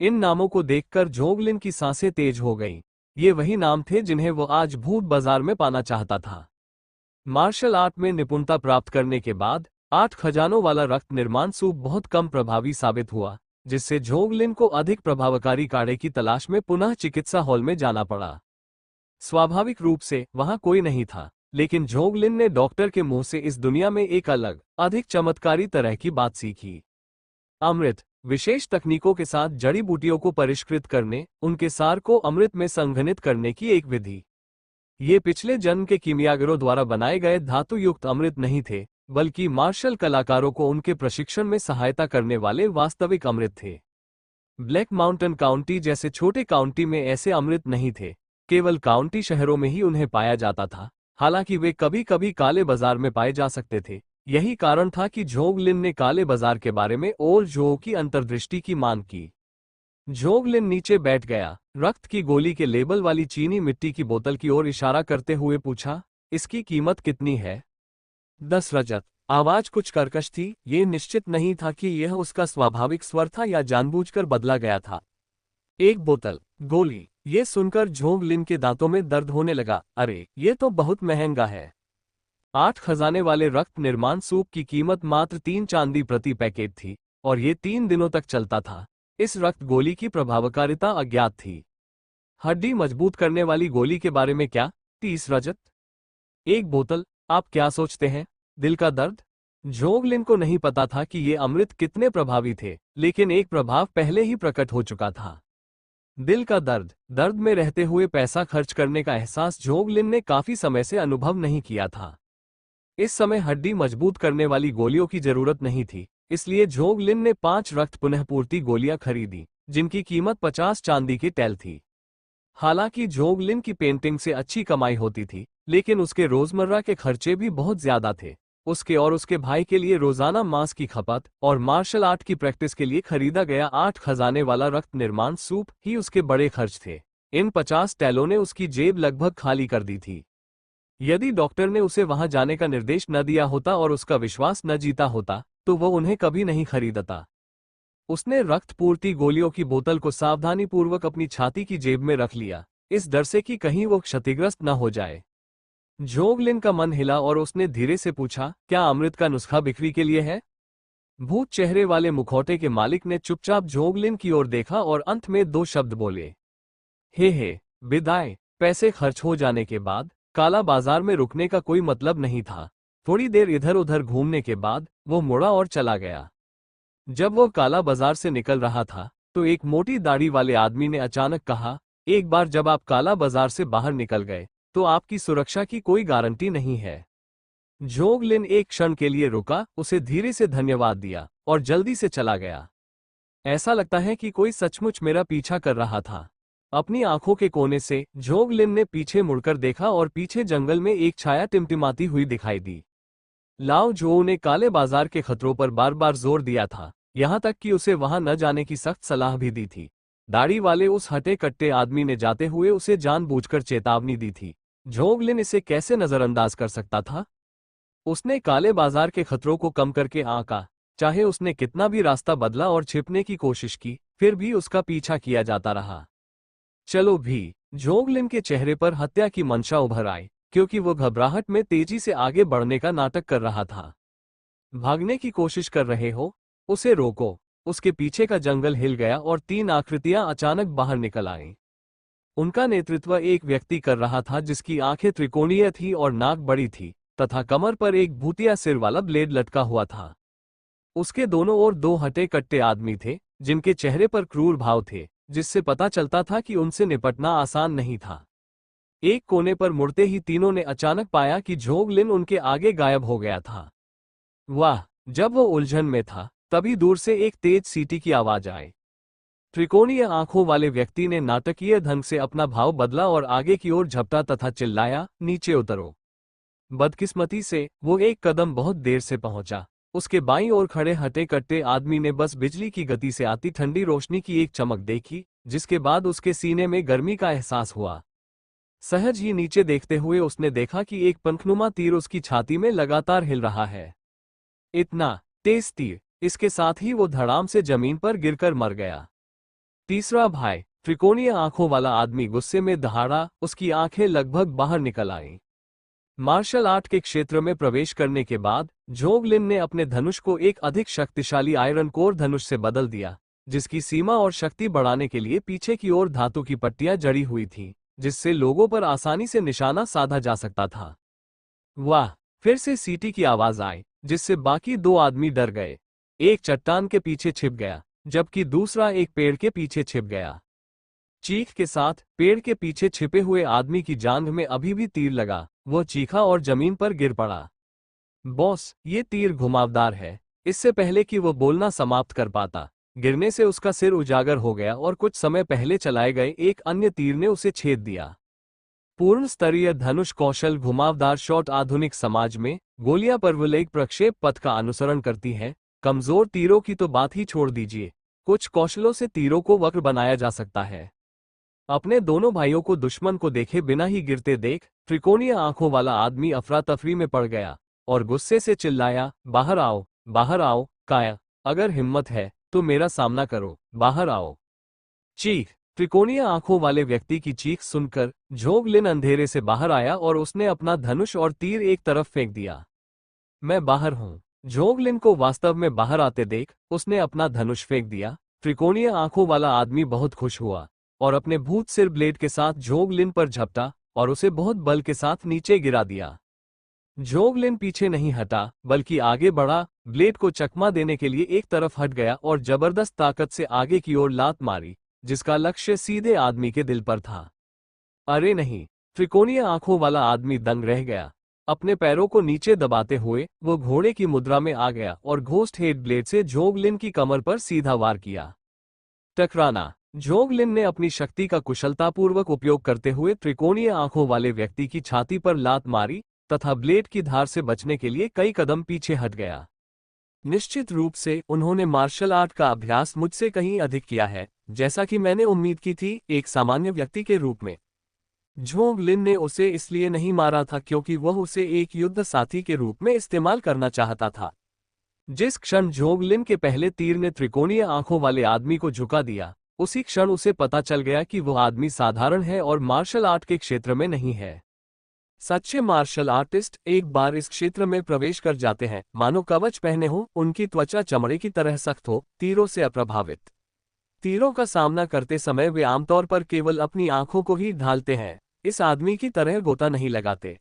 इन नामों को देखकर जोग लिन की सांसें तेज हो गईं। ये वही नाम थे जिन्हें वो आज भूत बाजार में पाना चाहता था। मार्शल आर्ट में निपुणता प्राप्त करने के बाद 8 खजानों वाला रक्त निर्माण सूप बहुत कम प्रभावी साबित हुआ, जिससे जोग लिन को अधिक प्रभावकारी काढ़े की तलाश में पुनः चिकित्सा हॉल में जाना पड़ा। स्वाभाविक रूप से वहां कोई नहीं था, लेकिन जोग लिन ने डॉक्टर के मुंह से इस दुनिया में एक अलग, अधिक चमत्कारी तरह की बात सीखी। अमृत विशेष तकनीकों के साथ जड़ी बूटियों को परिष्कृत करने, उनके सार को अमृत में संघनित करने की एक विधि। ये पिछले जन्म के कीमियागरों द्वारा बनाए गए धातु युक्त अमृत नहीं थे, बल्कि मार्शल कलाकारों को उनके प्रशिक्षण में सहायता करने वाले वास्तविक अमृत थे। ब्लैक माउंटेन काउंटी जैसे छोटे काउंटी में ऐसे अमृत नहीं थे, केवल काउंटी शहरों में ही उन्हें पाया जाता था। हालांकि वे कभी कभी काले बाजार में पाए जा सकते थे। यही कारण था कि झोंगलिन ने काले बाजार के बारे में और जो की अंतर्दृष्टि की मांग की। झोंगलिन नीचे बैठ गया, रक्त की गोली के लेबल वाली चीनी मिट्टी की बोतल की ओर इशारा करते हुए पूछा, इसकी कीमत कितनी है? 10 रजत। आवाज कुछ कर्कश थी, ये निश्चित नहीं था कि यह उसका स्वाभाविक स्वर था या जानबूझकर बदला गया था। एक बोतल गोली। ये सुनकर झोंगलिन के दांतों में दर्द होने लगा। अरे, ये तो बहुत महंगा है। 8 खजाने वाले रक्त निर्माण सूप की कीमत मात्र 3 चांदी प्रति पैकेट थी, और ये 3 दिनों तक चलता था। इस रक्त गोली की प्रभावकारिता अज्ञात थी। हड्डी मजबूत करने वाली गोली के बारे में क्या? 30 रजत। एक बोतल। आप क्या सोचते हैं? दिल का दर्द? झोंगलिन को नहीं पता था कि ये अमृत कितने प्रभावी थे, लेकिन एक प्रभाव पहले ही प्रकट हो चुका था। दिल का दर्द। दर्द में रहते हुए पैसा खर्च करने का एहसास झोंगलिन ने काफी समय से अनुभव नहीं किया था। इस समय हड्डी मजबूत करने वाली गोलियों की जरूरत नहीं थी, इसलिए झोंगलिन ने 5 रक्त पुनःपूर्ति गोलियां खरीदी, जिनकी कीमत 50 चांदी की टैल थी। हालांकि झोंगलिन की पेंटिंग से अच्छी कमाई होती थी, लेकिन उसके रोजमर्रा के खर्चे भी बहुत ज्यादा थे। उसके और उसके भाई के लिए रोजाना मांस की खपत और मार्शल आर्ट की प्रैक्टिस के लिए खरीदा गया 8 खजाने वाला रक्त निर्माण सूप ही उसके बड़े खर्च थे। इन 50 टैलों ने उसकी जेब लगभग खाली कर दी थी। यदि डॉक्टर ने उसे वहां जाने का निर्देश न दिया होता और उसका विश्वास न जीता होता, तो वह उन्हें कभी नहीं खरीदता। उसने रक्त पूर्ति गोलियों की बोतल को सावधानीपूर्वक अपनी छाती की जेब में रख लिया, इस डर से कि कहीं वो क्षतिग्रस्त न हो जाए। झोंगलिन का मन हिला और उसने धीरे से पूछा, क्या अमृत का नुस्खा बिक्री के लिए है? भूत चेहरे वाले मुखौटे के मालिक ने चुपचाप झोंगलिन की ओर देखा और अंत में 2 शब्द बोले, हे विदाई। पैसे खर्च हो जाने के बाद काला बाजार में रुकने का कोई मतलब नहीं था। थोड़ी देर इधर उधर घूमने के बाद वो मुड़ा और चला गया। जब वो काला बाजार से निकल रहा था, तो एक मोटी दाढ़ी वाले आदमी ने अचानक कहा, एक बार जब आप काला बाजार से बाहर निकल गए, तो आपकी सुरक्षा की कोई गारंटी नहीं है। झोंगलिन एक क्षण के लिए रुका, उसे धीरे से धन्यवाद दिया और जल्दी से चला गया। ऐसा लगता है कि कोई सचमुच मेरा पीछा कर रहा था। अपनी आंखों के कोने से झोंगलिन ने पीछे मुड़कर देखा और पीछे जंगल में एक छाया टिमटिमाती हुई दिखाई दी। लाओ जोऊ ने काले बाजार के खतरों पर बार बार जोर दिया था, यहाँ तक कि उसे वहां न जाने की सख्त सलाह भी दी थी। दाढ़ी वाले उस हटे कट्टे आदमी ने जाते हुए उसे जानबूझकर चेतावनी दी थी। झोंगलिन इसे कैसे नजरअंदाज कर सकता था? उसने काले बाजार के खतरों को कम करके आंका। चाहे उसने कितना भी रास्ता बदला और छिपने की कोशिश की, फिर भी उसका पीछा किया जाता रहा। चलो भी। झोंगलिन के चेहरे पर हत्या की मंशा उभर आई, क्योंकि वो घबराहट में तेजी से आगे बढ़ने का नाटक कर रहा था। भागने की कोशिश कर रहे हो? उसे रोको। उसके पीछे का जंगल हिल गया और 3 आकृतियां अचानक बाहर निकल आईं। उनका नेतृत्व एक व्यक्ति कर रहा था जिसकी आंखें त्रिकोणीय थी और नाक बड़ी थी, तथा कमर पर एक भूतिया सिर वाला ब्लेड लटका हुआ था। उसके दोनों ओर 2 हटे कट्टे आदमी थे, जिनके चेहरे पर क्रूर भाव थे, जिससे पता चलता था कि उनसे निपटना आसान नहीं था। एक कोने पर मुड़ते ही तीनों ने अचानक पाया कि झोंगलिन उनके आगे गायब हो गया था। वाह! जब वो उलझन में था, तभी दूर से एक तेज सीटी की आवाज आई। त्रिकोणीय आंखों वाले व्यक्ति ने नाटकीय ढंग से अपना भाव बदला और आगे की ओर झपटा तथा चिल्लाया, नीचे उतरो। बदकिस्मती से वो एक कदम बहुत देर से पहुंचा। उसके बाईं ओर खड़े हटे कट्टे आदमी ने बस बिजली की गति से आती ठंडी रोशनी की एक चमक देखी, जिसके बाद उसके सीने में गर्मी का एहसास हुआ। सहज ही नीचे देखते हुए उसने देखा कि एक पंखनुमा तीर उसकी छाती में लगातार हिल रहा है। इतना तेज तीर! इसके साथ ही वो धड़ाम से जमीन पर गिरकर मर गया। तीसरा भाई, त्रिकोणीय आंखों वाला आदमी गुस्से में दहाड़ा, उसकी आंखें लगभग बाहर निकल आईं। मार्शल आर्ट के क्षेत्र में प्रवेश करने के बाद झोंगलिन ने अपने धनुष को एक अधिक शक्तिशाली आयरन कोर धनुष से बदल दिया, जिसकी सीमा और शक्ति बढ़ाने के लिए पीछे की ओर धातु की पट्टियां जड़ी हुई थीं, जिससे लोगों पर आसानी से निशाना साधा जा सकता था। वाह! फिर से सीटी की आवाज आई, जिससे बाकी 2 आदमी डर गए। एक चट्टान के पीछे छिप गया, जबकि दूसरा एक पेड़ के पीछे छिप गया। चीख के साथ पेड़ के पीछे छिपे हुए आदमी की जांघ में अभी भी तीर लगा। वह चीखा और जमीन पर गिर पड़ा। बॉस, ये तीर घुमावदार है। इससे पहले कि वो बोलना समाप्त कर पाता, गिरने से उसका सिर उजागर हो गया और कुछ समय पहले चलाए गए एक अन्य तीर ने उसे छेद दिया। पूर्ण स्तरीय धनुष कौशल घुमावदार शॉट आधुनिक समाज में गोलियां परवलयिक प्रक्षेप पथ का अनुसरण करती हैं। कमजोर तीरों की तो बात ही छोड़ दीजिए, कुछ कौशलों से तीरों को वक्र बनाया जा सकता है। अपने दोनों भाइयों को दुश्मन को देखे बिना ही गिरते देख त्रिकोणीय आंखों वाला आदमी अफरा तफरी में पड़ गया और गुस्से से चिल्लाया, बाहर आओ, काया, अगर हिम्मत है तो मेरा सामना करो, बाहर आओ। चीख। त्रिकोणीय आंखों वाले व्यक्ति की चीख सुनकर झोंग लिन अंधेरे से बाहर आया और उसने अपना धनुष और तीर एक तरफ फेंक दिया। मैं बाहर हूं। झोंग लिन को वास्तव में बाहर आते देख उसने अपना धनुष फेंक दिया। त्रिकोणीय आंखों वाला आदमी बहुत खुश हुआ और अपने भूत सिर ब्लेड के साथ झोंग लिन पर झपटा और उसे बहुत बल के साथ नीचे गिरा दिया। झोंग लिन पीछे नहीं हटा बल्कि आगे बढ़ा, ब्लेड को चकमा देने के लिए एक तरफ हट गया और जबरदस्त ताकत से आगे की ओर लात मारी, जिसका लक्ष्य सीधे आदमी के दिल पर था। अरे नहीं! त्रिकोणीय आंखों वाला आदमी दंग रह गया। अपने पैरों को नीचे दबाते हुए वो घोड़े की मुद्रा में आ गया और घोस्ट हेड ब्लेड से झोंग लिन की कमर पर सीधा वार किया। टकराना। झोंग लिन ने अपनी शक्ति का कुशलतापूर्वक उपयोग करते हुए त्रिकोणीय आंखों वाले व्यक्ति की छाती पर लात मारी तथा ब्लेड की धार से बचने के लिए कई कदम पीछे हट गया। निश्चित रूप से उन्होंने मार्शल आर्ट का अभ्यास मुझसे कहीं अधिक किया है, जैसा कि मैंने उम्मीद की थी, एक सामान्य व्यक्ति के रूप में। झोंग लिन ने उसे इसलिए नहीं मारा था क्योंकि वह उसे एक युद्ध साथी के रूप में इस्तेमाल करना चाहता था। जिस क्षण झोंग लिन के पहले तीर ने त्रिकोणीय आंखों वाले आदमी को झुका दिया, उसी क्षण उसे पता चल गया कि वह आदमी साधारण है और मार्शल आर्ट के क्षेत्र में नहीं है। सच्चे मार्शल आर्टिस्ट एक बार इस क्षेत्र में प्रवेश कर जाते हैं, मानो कवच पहने हो, उनकी त्वचा चमड़े की तरह सख्त हो, तीरों से अप्रभावित। तीरों का सामना करते समय वे आमतौर पर केवल अपनी आंखों को ही ढालते हैं, इस आदमी की तरह गोता नहीं लगाते।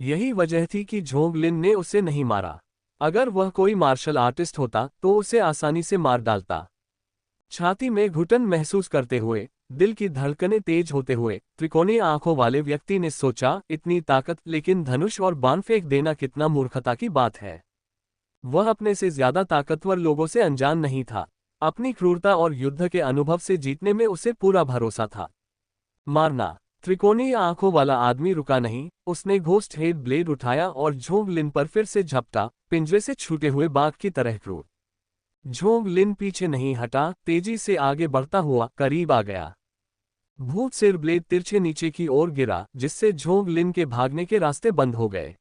यही वजह थी कि झोंग लिन ने उसे नहीं मारा। अगर वह कोई मार्शल आर्टिस्ट होता तो उसे आसानी से मार डालता। छाती में घुटन महसूस करते हुए, दिल की धड़कनें तेज होते हुए, त्रिकोणीय आंखों वाले व्यक्ति ने सोचा, इतनी ताकत, लेकिन धनुष और बाण फेंक देना कितना मूर्खता की बात है। वह अपने से ज्यादा ताकतवर लोगों से अनजान नहीं था। अपनी क्रूरता और युद्ध के अनुभव से जीतने में उसे पूरा भरोसा था। मारना। त्रिकोणीय आंखों वाला आदमी रुका नहीं, उसने घोस्ट हेड ब्लेड उठाया और झोंग लिन पर फिर से झपटा, पिंजरे से छूटे हुए बाघ की तरह क्रूर। झोंग लिन पीछे नहीं हटा, तेजी से आगे बढ़ता हुआ करीब आ गया। भूत सिर ब्लेड तिरछे नीचे की ओर गिरा, जिससे झोंग लिन के भागने के रास्ते बंद हो गए।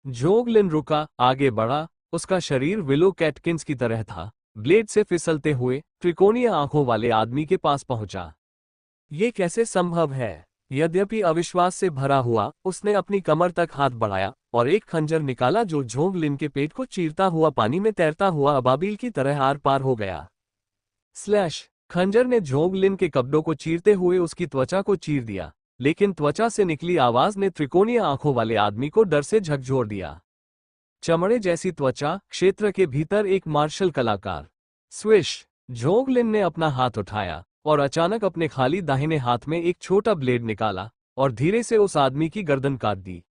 झोंग लिन रुका, आगे बढ़ा, उसका शरीर विलो कैटकिंस की तरह था। ब्लेड से फिसलते हुए त्रिकोणीय आंखों वाले आदमी के पास पहुंचा। ये कैसे संभव है? यद्यपि अविश्वास से भरा हुआ, उसने अपनी कमर तक हाथ बढ़ाया और एक खंजर निकाला जो झोंग लिन के पेट को चीरता हुआ पानी में तैरता हुआ अबाबिल की तरह आर पार हो गया। स्लैश। खंजर ने झोंग लिन के कपड़ों को चीरते हुए उसकी त्वचा को चीर दिया, लेकिन त्वचा से निकली आवाज ने त्रिकोणीय आंखों वाले आदमी को डर से झकझोर दिया। चमड़े जैसी त्वचा, क्षेत्र के भीतर एक मार्शल कलाकार। स्विश। झोंग लिन ने अपना हाथ उठाया और अचानक अपने खाली दाहिने हाथ में एक छोटा ब्लेड निकाला और धीरे से उस आदमी की गर्दन काट दी।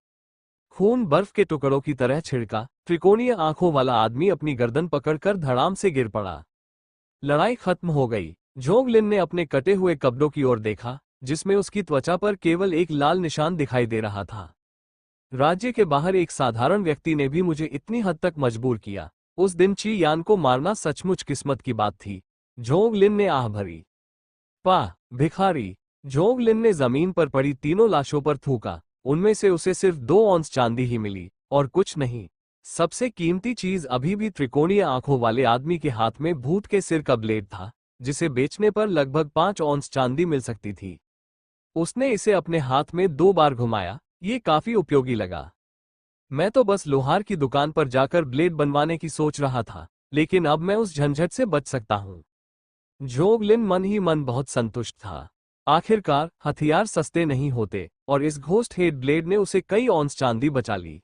खून बर्फ के टुकड़ों की तरह छिड़का। त्रिकोणीय आंखों वाला आदमी अपनी गर्दन पकड़कर धड़ाम से गिर पड़ा। लड़ाई खत्म हो गई। झोंग लिन ने अपने कटे हुए कपड़ों की ओर देखा, जिसमें उसकी त्वचा पर केवल एक लाल निशान दिखाई दे रहा था। राज्य के बाहर एक साधारण व्यक्ति ने भी मुझे इतनी हद तक मजबूर किया। उस दिन ची यान को मारना सचमुच किस्मत की बात थी। झोंग लिन ने आह भरी। पा, भिखारी। झोंग लिन ने जमीन पर पड़ी तीनों लाशों पर थूका। उनमें से उसे सिर्फ 2 औंस चांदी ही मिली और कुछ नहीं। सबसे कीमती चीज अभी भी त्रिकोणीय आंखों वाले आदमी के हाथ में भूत के सिर का ब्लेड था, जिसे बेचने पर लगभग 5 औंस चांदी मिल सकती थी। उसने इसे अपने हाथ में 2 बार घुमाया। ये काफी उपयोगी लगा। मैं तो बस लोहार की दुकान पर जाकर ब्लेड बनवाने की सोच रहा था, लेकिन अब मैं उस झंझट से बच सकता हूं। झोंग लिन मन ही मन बहुत संतुष्ट था। आखिरकार हथियार सस्ते नहीं होते और इस घोस्ट हेड ब्लेड ने उसे कई औंस चांदी बचा ली।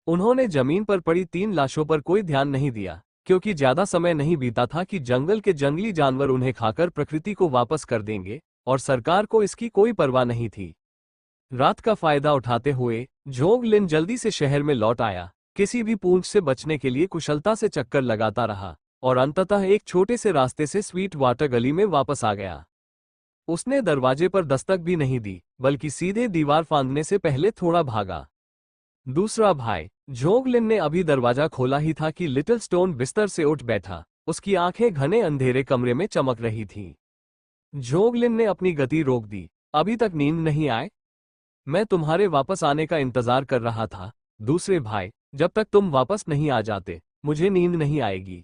उन्होंने जमीन पर पड़ी 3 लाशों पर कोई ध्यान नहीं दिया, क्योंकि ज्यादा समय नहीं बीता था कि जंगल के जंगली जानवर उन्हें खाकर प्रकृति को वापस कर देंगे, और सरकार को इसकी कोई परवाह नहीं थी। रात का फायदा उठाते हुए जोग लिन जल्दी से शहर में लौट आया, किसी भी पूंछ से बचने के लिए कुशलता से चक्कर लगाता रहा, और अंततः एक छोटे से रास्ते से स्वीट वाटर गली में वापस आ गया। उसने दरवाजे पर दस्तक भी नहीं दी, बल्कि सीधे दीवार फांदने से पहले थोड़ा भागा। दूसरा भाई जोग लिन ने अभी दरवाजा खोला ही था कि लिटिल स्टोन बिस्तर से उठ बैठा, उसकी आंखें घने अंधेरे कमरे में चमक रही थीं। जोग लिन ने अपनी गति रोक दी। अभी तक नींद नहीं आए? मैं तुम्हारे वापस आने का इंतजार कर रहा था। दूसरे भाई, जब तक तुम वापस नहीं आ जाते मुझे नींद नहीं आएगी।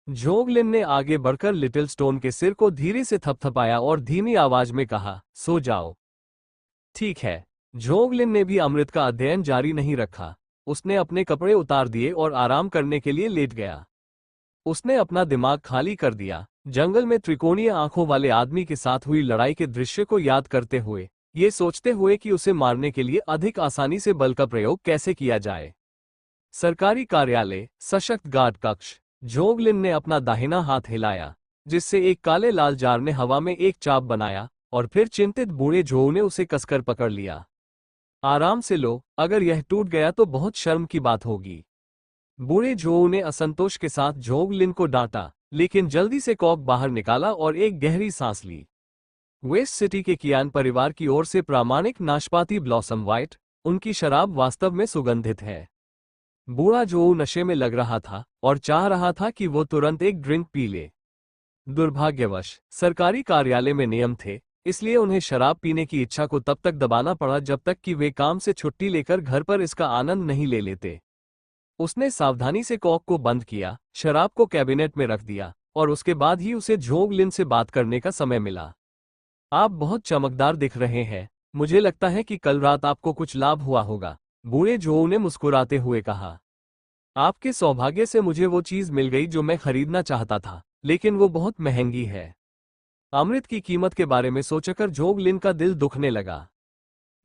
जोग लिन ने आगे बढ़कर लिटिल स्टोन के सिर को धीरे से थपथपाया और धीमी आवाज में कहा, सो जाओ। ठीक है। जोग लिन ने भी अमृत का अध्ययन जारी नहीं रखा। उसने अपने कपड़े उतार दिए और आराम करने के लिए लेट गया। उसने अपना दिमाग खाली कर दिया, जंगल में त्रिकोणीय आंखों वाले आदमी के साथ हुई लड़ाई के दृश्य को याद करते हुए, ये सोचते हुए कि उसे मारने के लिए अधिक आसानी से बल का प्रयोग कैसे किया जाए। सरकारी कार्यालय, सशक्त गार्ड कक्ष। जोग लिन ने अपना दाहिना हाथ हिलाया, जिससे एक काले लाल जार ने हवा में एक चाप बनाया, और फिर चिंतित बूढ़े जोग ने उसे कसकर पकड़ लिया। आराम से लो, अगर यह टूट गया तो बहुत शर्म की बात होगी। बूढ़े जोग ने असंतोष के साथ जोग लिन को डांटा, लेकिन जल्दी से कॉक बाहर निकाला और एक गहरी सांस ली। वेस्ट सिटी के कियान परिवार की ओर से प्रामाणिक नाशपाती ब्लॉसम व्हाइट, उनकी शराब वास्तव में सुगंधित है। बूढ़ा जोग नशे में लग रहा था और चाह रहा था कि वो तुरंत एक ड्रिंक पी ले। दुर्भाग्यवश सरकारी कार्यालय में नियम थे, इसलिए उन्हें शराब पीने की इच्छा को तब तक दबाना पड़ा जब तक कि वे काम से छुट्टी लेकर घर पर इसका आनंद नहीं ले लेते। उसने सावधानी से कॉक को बंद किया, शराब को कैबिनेट में रख दिया, और उसके बाद ही उसे जोग लिन से बात करने का समय मिला। आप बहुत चमकदार दिख रहे हैं, मुझे लगता है कि कल रात आपको कुछ लाभ हुआ होगा, बूढ़े जोग ने मुस्कुराते हुए कहा। आपके सौभाग्य से मुझे वो चीज मिल गई जो मैं खरीदना चाहता था, लेकिन वो बहुत महंगी है। अमृत की कीमत के बारे में सोचकर जोग लिन का दिल दुखने लगा।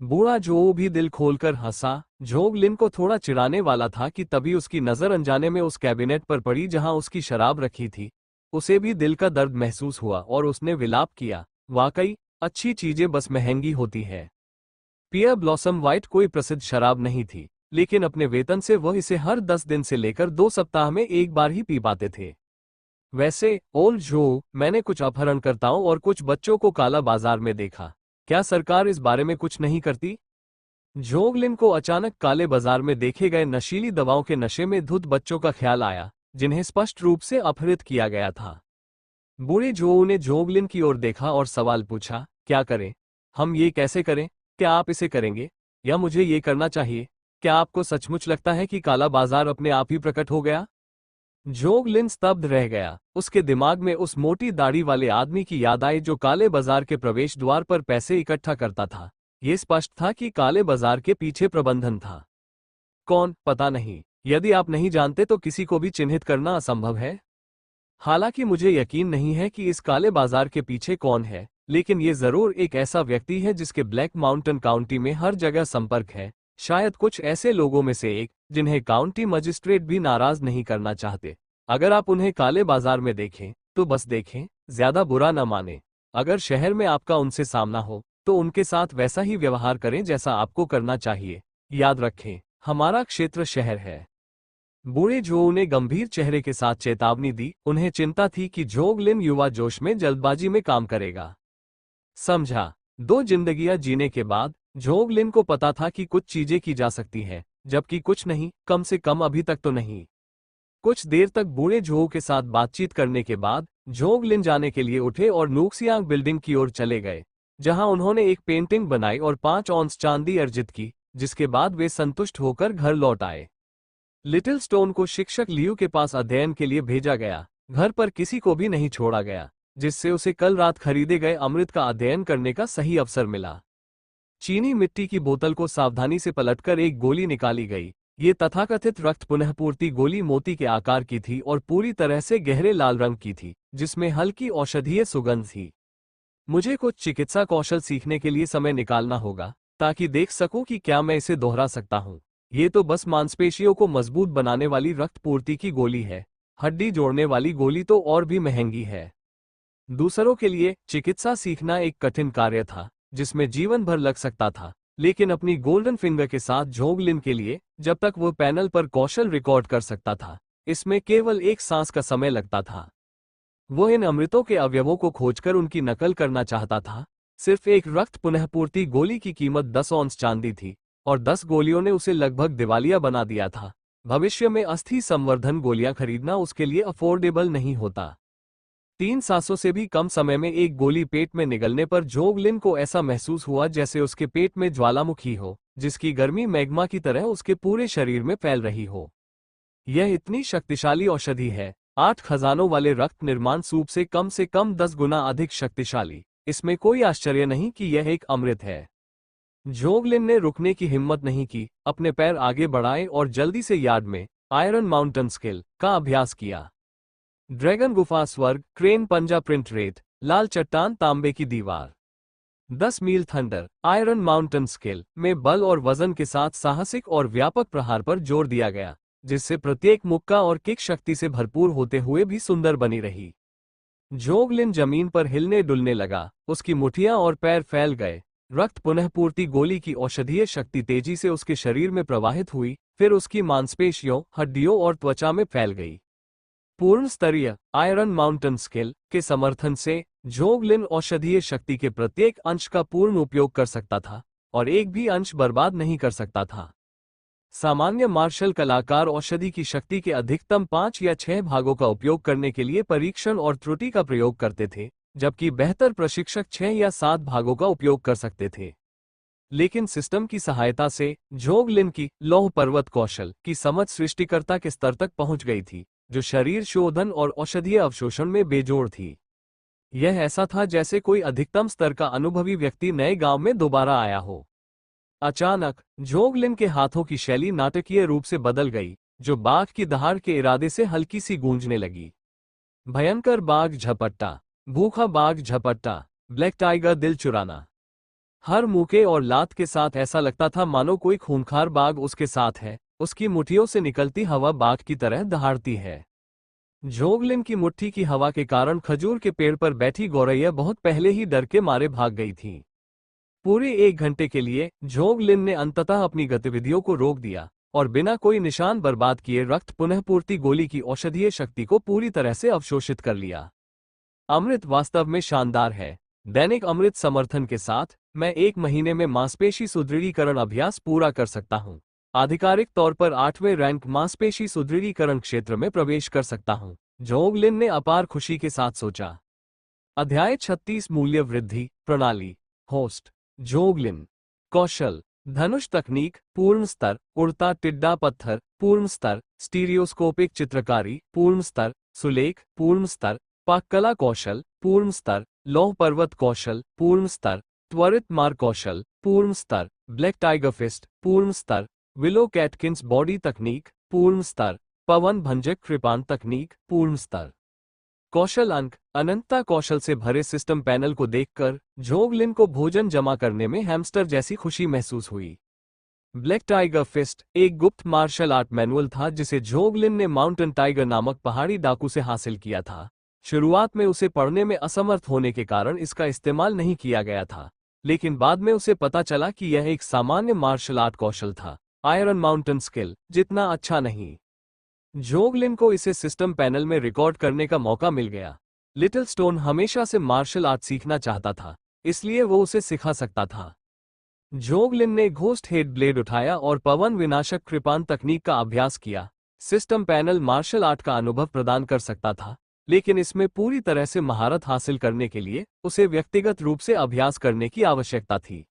बूढ़ा जोग भी दिल खोलकर हंसा। जोग लिन को थोड़ा चिढ़ाने वाला था कि तभी उसकी नजर अनजाने में उस कैबिनेट पर पड़ी जहां उसकी शराब रखी थी। उसे भी दिल का दर्द महसूस हुआ और उसने विलाप किया, वाकई अच्छी चीजें बस महंगी होती है। पियर ब्लॉसम व्हाइट कोई प्रसिद्ध शराब नहीं थी, लेकिन अपने वेतन से वह इसे हर 10 दिन से लेकर 2 सप्ताह में एक बार ही पी पाते थे। वैसे ओल्ड जो, मैंने कुछ अपहरणकर्ताओं और कुछ बच्चों को काला बाजार में देखा। क्या सरकार इस बारे में कुछ नहीं करती? जोग लिन को अचानक काले बाजार में देखे गए नशीली दवाओं के नशे में धुत बच्चों का ख्याल आया, जिन्हें स्पष्ट रूप से अपहृत किया गया था। बूढ़े जोग ने जोग लिन की ओर देखा और सवाल पूछा, क्या करें? हम ये कैसे करें? क्या आप इसे करेंगे या मुझे ये करना चाहिए? क्या आपको सचमुच लगता है कि काला बाजार अपने आप ही प्रकट हो गया? जोग लिन स्तब्ध रह गया। उसके दिमाग में उस मोटी दाढ़ी वाले आदमी की याद आई जो काले बाजार के प्रवेश द्वार पर पैसे इकट्ठा करता था। ये स्पष्ट था कि काले बाजार के पीछे प्रबंधन था। कौन, पता नहीं। यदि आप नहीं जानते तो किसी को भी चिन्हित करना असंभव है। हालांकि मुझे यकीन नहीं है कि इस काले बाजार के पीछे कौन है, लेकिन ये जरूर एक ऐसा व्यक्ति है जिसके ब्लैक माउंटेन काउंटी में हर जगह संपर्क है। शायद कुछ ऐसे लोगों में से एक जिन्हें काउंटी मजिस्ट्रेट भी नाराज नहीं करना चाहते। अगर आप उन्हें काले बाजार में देखें तो बस देखें, ज्यादा बुरा न माने। अगर शहर में आपका उनसे सामना हो तो उनके साथ वैसा ही व्यवहार करें जैसा आपको करना चाहिए। याद रखें, हमारा क्षेत्र शहर है। बूढ़े जोग ने गंभीर चेहरे के साथ चेतावनी दी। उन्हें चिंता थी कि जोग लिन युवा जोश में जल्दबाजी में काम करेगा। समझा। 2 जिंदगियां जीने के बाद जोग लिन को पता था कि कुछ चीजें की जा सकती हैं, जबकि कुछ नहीं, कम से कम अभी तक तो नहीं। कुछ देर तक बूढ़े जोग के साथ बातचीत करने के बाद जोग लिन जाने के लिए उठे और नूक्सियांग बिल्डिंग की ओर चले गए, जहां उन्होंने एक पेंटिंग बनाई और 5 औंस चांदी अर्जित की, जिसके बाद वे संतुष्ट होकर घर लौट आए। लिटिल स्टोन को शिक्षक लियू के पास अध्ययन के लिए भेजा गया। घर पर किसी को भी नहीं छोड़ा गया, जिससे उसे कल रात खरीदे गए अमृत का अध्ययन करने का सही अवसर मिला। चीनी मिट्टी की बोतल को सावधानी से पलटकर एक गोली निकाली गई। ये तथाकथित रक्त पुनःपूर्ति गोली मोती के आकार की थी और पूरी तरह से गहरे लाल रंग की थी, जिसमें हल्की औषधीय सुगंध थी। मुझे कुछ चिकित्सा कौशल सीखने के लिए समय निकालना होगा, ताकि देख सकूं कि क्या मैं इसे दोहरा सकता हूं। ये तो बस मांसपेशियों को मजबूत बनाने वाली रक्त पूर्ति की गोली है। हड्डी जोड़ने वाली गोली तो और भी महंगी है। दूसरों के लिए चिकित्सा सीखना एक कठिन कार्य था जिसमें जीवन भर लग सकता था, लेकिन अपनी गोल्डन फिंगर के साथ झोंग लिन के लिए, जब तक वो पैनल पर कौशल रिकॉर्ड कर सकता था, इसमें केवल एक सांस का समय लगता था। वो इन अमृतों के अवयवों को खोजकर उनकी नकल करना चाहता था। सिर्फ एक रक्त पुनःपूर्ति गोली की कीमत 10 औंस चांदी थी और 10 गोलियों ने उसे लगभग दिवालिया बना दिया था। भविष्य में अस्थि संवर्धन गोलियां खरीदना उसके लिए अफोर्डेबल नहीं होता। 3 सांसों से भी कम समय में एक गोली पेट में निगलने पर झोंग लिन को ऐसा महसूस हुआ जैसे उसके पेट में ज्वालामुखी हो, जिसकी गर्मी मैग्मा की तरह उसके पूरे शरीर में फैल रही हो। यह इतनी शक्तिशाली औषधि है, 8 खजानों वाले रक्त निर्माण सूप से कम 10 गुना अधिक शक्तिशाली। इसमें कोई आश्चर्य नहीं कि यह एक अमृत है। झोंग लिन ने रुकने की हिम्मत नहीं की, अपने पैर आगे बढ़ाए और जल्दी से यार्ड में आयरन माउंटेन स्किल का अभ्यास किया। ड्रैगन गुफा स्वर्ग, क्रेन पंजा प्रिंट रेत, लाल चट्टान तांबे की दीवार। 10 मील थंडर, आयरन माउंटेन स्किल में बल और वजन के साथ साहसिक और व्यापक प्रहार पर जोर दिया गया, जिससे प्रत्येक मुक्का और किक शक्ति से भरपूर होते हुए भी सुंदर बनी रही। झोंग लिन जमीन पर हिलने डुलने लगा, उसकी मुठियां और पैर फैल गए। रक्त पुनःपूर्ति गोली की औषधीय शक्ति तेजी से उसके शरीर में प्रवाहित हुई, फिर उसकी मांसपेशियों, हड्डियों और त्वचा में फैल गई। पूर्ण स्तरीय आयरन माउंटेन स्किल के समर्थन से झोंग लिन औषधीय शक्ति के प्रत्येक अंश का पूर्ण उपयोग कर सकता था और एक भी अंश बर्बाद नहीं कर सकता था। सामान्य मार्शल कलाकार औषधि की शक्ति के अधिकतम 5 या 6 भागों का उपयोग करने के लिए परीक्षण और त्रुटि का प्रयोग करते थे, जबकि बेहतर प्रशिक्षक 6 या 7 भागों का उपयोग कर सकते थे। लेकिन सिस्टम की सहायता से झोंग लिन की लौह पर्वत कौशल की समझ सृष्टिकर्ता के स्तर तक पहुंच गई थी, जो शरीर शोधन और औषधीय अवशोषण में बेजोड़ थी। यह ऐसा था जैसे कोई अधिकतम स्तर का अनुभवी व्यक्ति नए गांव में दोबारा आया हो। अचानक झोंग लिन के हाथों की शैली नाटकीय रूप से बदल गई, जो बाघ की दहाड़ के इरादे से हल्की सी गूंजने लगी। भयंकर बाघ झपट्टा, भूखा बाघ झपट्टा, ब्लैक टाइगर दिल चुराना। हर मुक्के और लात के साथ ऐसा लगता था मानो कोई खूंखार बाघ उसके साथ है। उसकी मुट्ठियों से निकलती हवा बाघ की तरह दहाड़ती है। झोंग लिन की मुट्ठी की हवा के कारण खजूर के पेड़ पर बैठी गौरैया बहुत पहले ही डर के मारे भाग गई थी। पूरे 1 घंटे के लिए झोंग लिन ने अंततः अपनी गतिविधियों को रोक दिया और बिना कोई निशान बर्बाद किए रक्त पुनःपूर्ति गोली की औषधीय शक्ति को पूरी तरह से अवशोषित कर लिया। अमृत वास्तव में शानदार है। दैनिक अमृत समर्थन के साथ मैं 1 महीने में मांसपेशी सुदृढ़ीकरण अभ्यास पूरा कर सकता हूँ। आधिकारिक तौर पर 8वें रैंक मांसपेशी सुदृढ़ीकरण क्षेत्र में प्रवेश कर सकता हूँ, झोंग लिन ने अपार खुशी के साथ सोचा। अध्याय 36 मूल्य वृद्धि प्रणाली। होस्ट झोंग लिन। कौशल धनुष तकनीक पूर्ण स्तर, उड़ता टिड्डा पत्थर पूर्ण स्तर, स्टीरियोस्कोपिक चित्रकारी पूर्ण स्तर, सुलेख पूर्ण स्तर, पाककला कौशल पूर्ण स्तर, लौह पर्वत कौशल पूर्ण स्तर, त्वरित मार कौशल पूर्ण स्तर, ब्लैक टाइगर फिस्ट पूर्ण स्तर, विलो कैटकिंस बॉडी तकनीक पूर्ण स्तर, पवन भंजक कृपाण तकनीक पूर्ण स्तर। कौशल अंक अनंतता। कौशल से भरे सिस्टम पैनल को देखकर झोंग लिन को भोजन जमा करने में हैमस्टर जैसी खुशी महसूस हुई। ब्लैक टाइगर फिस्ट एक गुप्त मार्शल आर्ट मैनुअल था जिसे झोंग लिन ने माउंटेन टाइगर नामक पहाड़ी डाकू से हासिल किया था। शुरुआत में उसे पढ़ने में असमर्थ होने के कारण इसका इस्तेमाल नहीं किया गया था, लेकिन बाद में उसे पता चला कि यह एक सामान्य मार्शल आर्ट कौशल था, आयरन माउंटेन स्किल जितना अच्छा नहीं। झोंग लिन को इसे सिस्टम पैनल में रिकॉर्ड करने का मौका मिल गया। लिटिल स्टोन हमेशा से मार्शल आर्ट सीखना चाहता था, इसलिए वो उसे सिखा सकता था। झोंग लिन ने घोस्ट हेड ब्लेड उठाया और पवन विनाशक कृपाण तकनीक का अभ्यास किया। सिस्टम पैनल मार्शल आर्ट का अनुभव प्रदान कर सकता था, लेकिन इसमें पूरी तरह से महारत हासिल करने के लिए उसे व्यक्तिगत रूप से अभ्यास करने की आवश्यकता थी।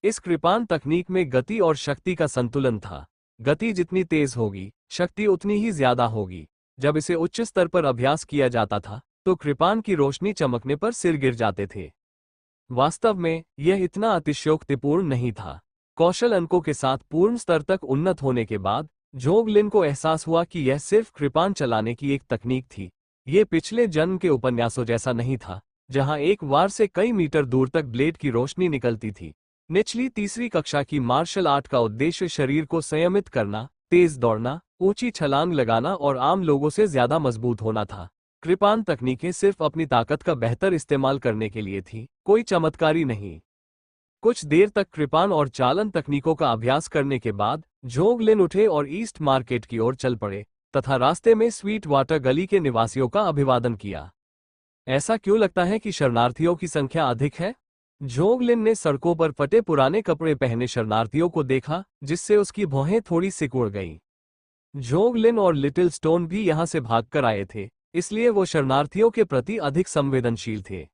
इस कृपाण तकनीक में गति और शक्ति का संतुलन था। गति जितनी तेज होगी, शक्ति उतनी ही ज्यादा होगी। जब इसे उच्च स्तर पर अभ्यास किया जाता था, तो कृपाण की रोशनी चमकने पर सिर गिर जाते थे। वास्तव में यह इतना अतिशयोक्तिपूर्ण नहीं था। कौशल अंकों के साथ पूर्ण स्तर तक उन्नत होने के बाद झोंग लिन को एहसास हुआ कि यह सिर्फ कृपाण चलाने की एक तकनीक थी। ये पिछले जन्म के उपन्यासों जैसा नहीं था, जहां एक वार से कई मीटर दूर तक ब्लेड की रोशनी निकलती थी। निचली तीसरी कक्षा की मार्शल आर्ट का उद्देश्य शरीर को संयमित करना, तेज दौड़ना, ऊंची छलांग लगाना और आम लोगों से ज्यादा मजबूत होना था। कृपान तकनीकें सिर्फ अपनी ताकत का बेहतर इस्तेमाल करने के लिए थी, कोई चमत्कारी नहीं। कुछ देर तक कृपान और चालन तकनीकों का अभ्यास करने के बाद जोगलिन उठे और ईस्ट मार्केट की ओर चल पड़े तथा रास्ते में स्वीट वाटर गली के निवासियों का अभिवादन किया। ऐसा क्यों लगता है कि शरणार्थियों की संख्या अधिक है? जोगलिन ने सड़कों पर फटे पुराने कपड़े पहने शरणार्थियों को देखा, जिससे उसकी भौहें थोड़ी सिकुड़ गईं। जोगलिन और लिटिल स्टोन भी यहां से भागकर आए थे, इसलिए वो शरणार्थियों के प्रति अधिक संवेदनशील थे।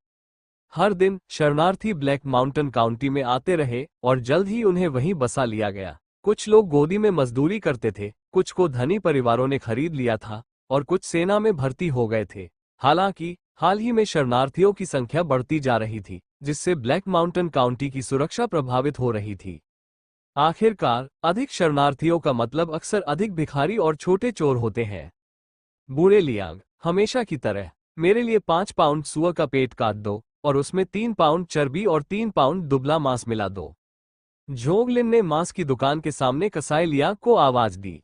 हर दिन शरणार्थी ब्लैक माउंटेन काउंटी में आते रहे और जल्द ही उन्हें वहीं बसा लिया गया। कुछ लोग गोदी में मजदूरी करते थे, कुछ को धनी परिवारों ने खरीद लिया था और कुछ सेना में भर्ती हो गए थे। हालांकि हाल ही में शरणार्थियों की संख्या बढ़ती जा रही थी, जिससे ब्लैक माउंटेन काउंटी की सुरक्षा प्रभावित हो रही थी। आखिरकार अधिक शरणार्थियों का मतलब अक्सर अधिक भिखारी और छोटे चोर होते हैं। बूढ़े लियांग, हमेशा की तरह मेरे लिए 5 पाउंड सुअर का पेट काट दो और उसमें 3 पाउंड चर्बी और 3 पाउंड दुबला मांस मिला दो। जोगलिन ने मांस की दुकान के सामने कसाई लियांग को आवाज दी।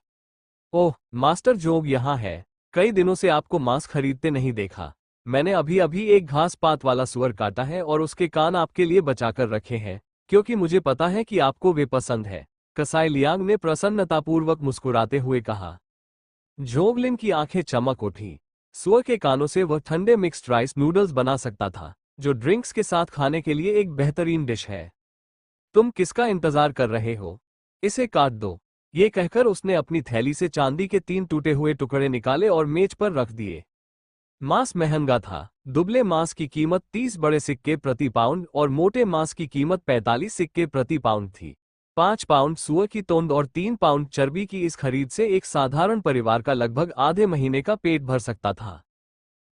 ओह, मास्टर जोग यहाँ है। कई दिनों से आपको मांस खरीदते नहीं देखा। मैंने अभी अभी एक घास पात वाला सुअर काटा है और उसके कान आपके लिए बचाकर रखे हैं, क्योंकि मुझे पता है कि आपको वे पसंद है। कसाई लियांग ने प्रसन्नतापूर्वक मुस्कुराते हुए कहा। जोगलिन की आंखें चमक उठी। सुअर के कानों से वह ठंडे मिक्स्ड राइस नूडल्स बना सकता था, जो ड्रिंक्स के साथ खाने के लिए एक बेहतरीन डिश है। तुम किसका इंतजार कर रहे हो? इसे काट दो। ये कहकर उसने अपनी थैली से चांदी के 3 टूटे हुए टुकड़े निकाले और मेज पर रख दिए। मांस महंगा था। दुबले मांस की कीमत 30 बड़े सिक्के प्रति पाउंड और मोटे मांस की कीमत 45 सिक्के प्रति पाउंड थी। 5 पाउंड सुअर की तोंद और 3 पाउंड चर्बी की इस खरीद से एक साधारण परिवार का लगभग आधे महीने का पेट भर सकता था।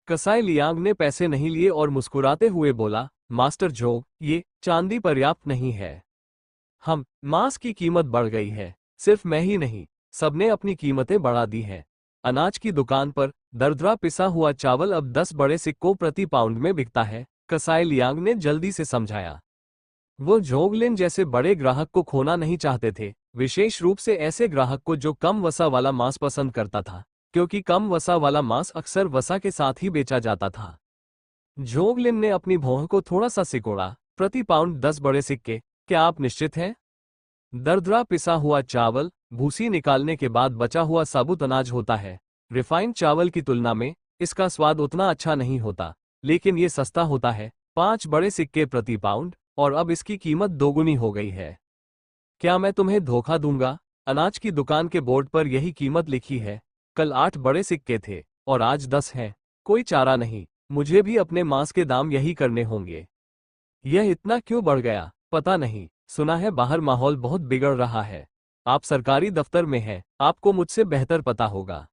कसाई लियांग ने पैसे नहीं लिए और मुस्कुराते हुए बोला, मास्टर जोग, ये चांदी पर्याप्त नहीं है। मांस की कीमत बढ़ गई है। सिर्फ मैं ही नहीं, सबने अपनी कीमतें बढ़ा दी हैं। अनाज की दुकान पर दरदरा पिसा हुआ चावल अब 10 बड़े सिक्कों प्रति पाउंड में बिकता है, कसाई लियांग ने जल्दी से समझाया। वो जोगलिन जैसे बड़े ग्राहक को खोना नहीं चाहते थे, विशेष रूप से ऐसे ग्राहक को जो कम वसा वाला मांस पसंद करता था, क्योंकि कम वसा वाला मांस अक्सर वसा के साथ ही बेचा जाता था। जोगलिन ने अपनी भौं को थोड़ा सा सिकोड़ा। प्रति पाउंड 10 बड़े सिक्के, क्या आप निश्चित हैं? दरदरा पिसा हुआ चावल भूसी निकालने के बाद बचा हुआ साबुत अनाज होता है। रिफाइंड चावल की तुलना में इसका स्वाद उतना अच्छा नहीं होता, लेकिन ये सस्ता होता है। 5 बड़े सिक्के प्रति पाउंड, और अब इसकी कीमत दोगुनी हो गई है। क्या मैं तुम्हें धोखा दूंगा? अनाज की दुकान के बोर्ड पर यही कीमत लिखी है। कल 8 बड़े सिक्के थे और आज 10 हैं। कोई चारा नहीं, मुझे भी अपने मांस के दाम यही करने होंगे। यह इतना क्यों बढ़ गया? पता नहीं। सुना है बाहर माहौल बहुत बिगड़ रहा है। आप सरकारी दफ्तर में हैं, आपको मुझसे बेहतर पता होगा।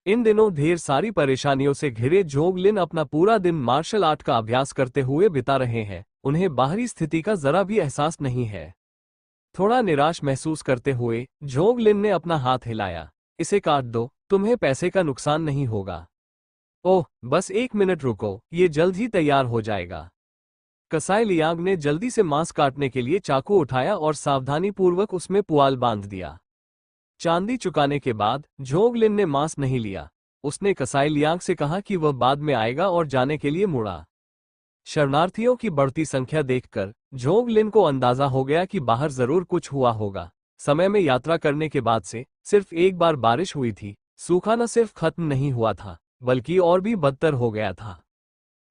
इन दिनों ढेर सारी परेशानियों से घिरे जोगलिन अपना पूरा दिन मार्शल आर्ट का अभ्यास करते हुए बिता रहे हैं। उन्हें बाहरी स्थिति का जरा भी एहसास नहीं है। थोड़ा निराश महसूस करते हुए जोगलिन ने अपना हाथ हिलाया। इसे काट दो, तुम्हें पैसे का नुकसान नहीं होगा। ओह, बस 1 मिनट रुको, ये जल्द ही तैयार हो जाएगा। कसाई लियांग ने जल्दी से मांस काटने के लिए चाकू उठाया और सावधानीपूर्वक उसमें पुआल बांध दिया। चांदी चुकाने के बाद जोगलिन ने मांस नहीं लिया। उसने कसाई लियांग से कहा कि वह बाद में आएगा और जाने के लिए मुड़ा। शरणार्थियों की बढ़ती संख्या देखकर जोगलिन को अंदाजा हो गया कि बाहर जरूर कुछ हुआ होगा। समय में यात्रा करने के बाद से सिर्फ एक बार बारिश हुई थी। सूखा न सिर्फ खत्म नहीं हुआ था, बल्कि और भी बदतर हो गया था।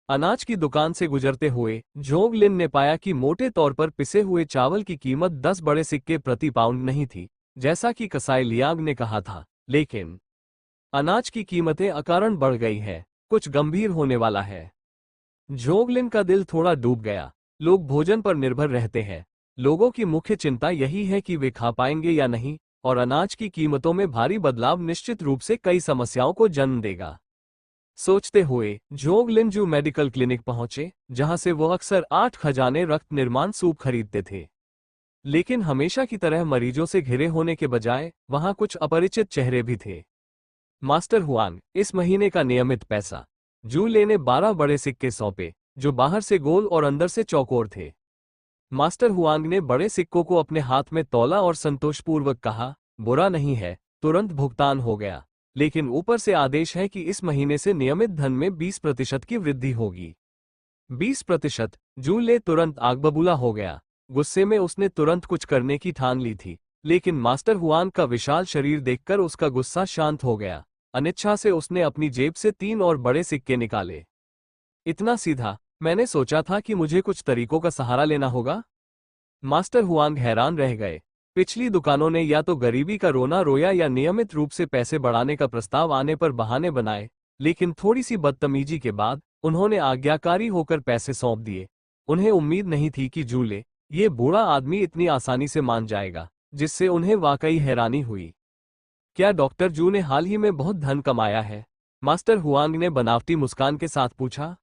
अनाज की दुकान से गुजरते हुए जोगलिन ने पाया कि मोटे तौर पर पिसे हुए चावल की कीमत 10 बड़े सिक्के प्रति पाउंड नहीं थी, जैसा कि कसाई लियांग ने कहा था, लेकिन अनाज की कीमतें अकारण बढ़ गई हैं। कुछ गंभीर होने वाला है। जोगलिन का दिल थोड़ा डूब गया। लोग भोजन पर निर्भर रहते हैं। लोगों की मुख्य चिंता यही है कि वे खा पाएंगे या नहीं, और अनाज की कीमतों में भारी बदलाव निश्चित रूप से कई समस्याओं को जन्म देगा। सोचते हुए जोगलिन जू मेडिकल क्लिनिक पहुंचे, जहां से वो अक्सर 8 खजाने रक्त निर्माण सूप खरीदते थे। लेकिन हमेशा की तरह मरीजों से घिरे होने के बजाय वहां कुछ अपरिचित चेहरे भी थे। मास्टर हुआंग, इस महीने का नियमित पैसा। जू ले ने 12 बड़े सिक्के सौंपे, जो बाहर से गोल और अंदर से चौकोर थे। मास्टर हुआंग ने बड़े सिक्कों को अपने हाथ में तौला और संतोषपूर्वक कहा, बुरा नहीं है, तुरंत भुगतान हो गया, लेकिन ऊपर से आदेश है कि इस महीने से नियमित धन में 20% की वृद्धि होगी। 20%। जूले तुरंत आग बबूला हो गया। गुस्से में उसने तुरंत कुछ करने की ठान ली थी, लेकिन मास्टर हुआन का विशाल शरीर देखकर उसका गुस्सा शांत हो गया। अनिच्छा से उसने अपनी जेब से 3 और बड़े सिक्के निकाले। इतना सीधा, मैंने सोचा था कि मुझे कुछ तरीकों का सहारा लेना होगा। मास्टर हुआंग हैरान रह गए। पिछली दुकानों ने या तो गरीबी का रोना रोया या नियमित रूप से पैसे बढ़ाने का प्रस्ताव आने पर बहाने बनाए, लेकिन थोड़ी सी बदतमीजी के बाद उन्होंने आज्ञाकारी होकर पैसे सौंप दिए। उन्हें उम्मीद नहीं थी कि जूले, ये बूढ़ा आदमी इतनी आसानी से मान जाएगा, जिससे उन्हें वाकई हैरानी हुई। क्या डॉक्टर जू ने हाल ही में बहुत धन कमाया है? मास्टर हुआंग ने बनावटी मुस्कान के साथ पूछा।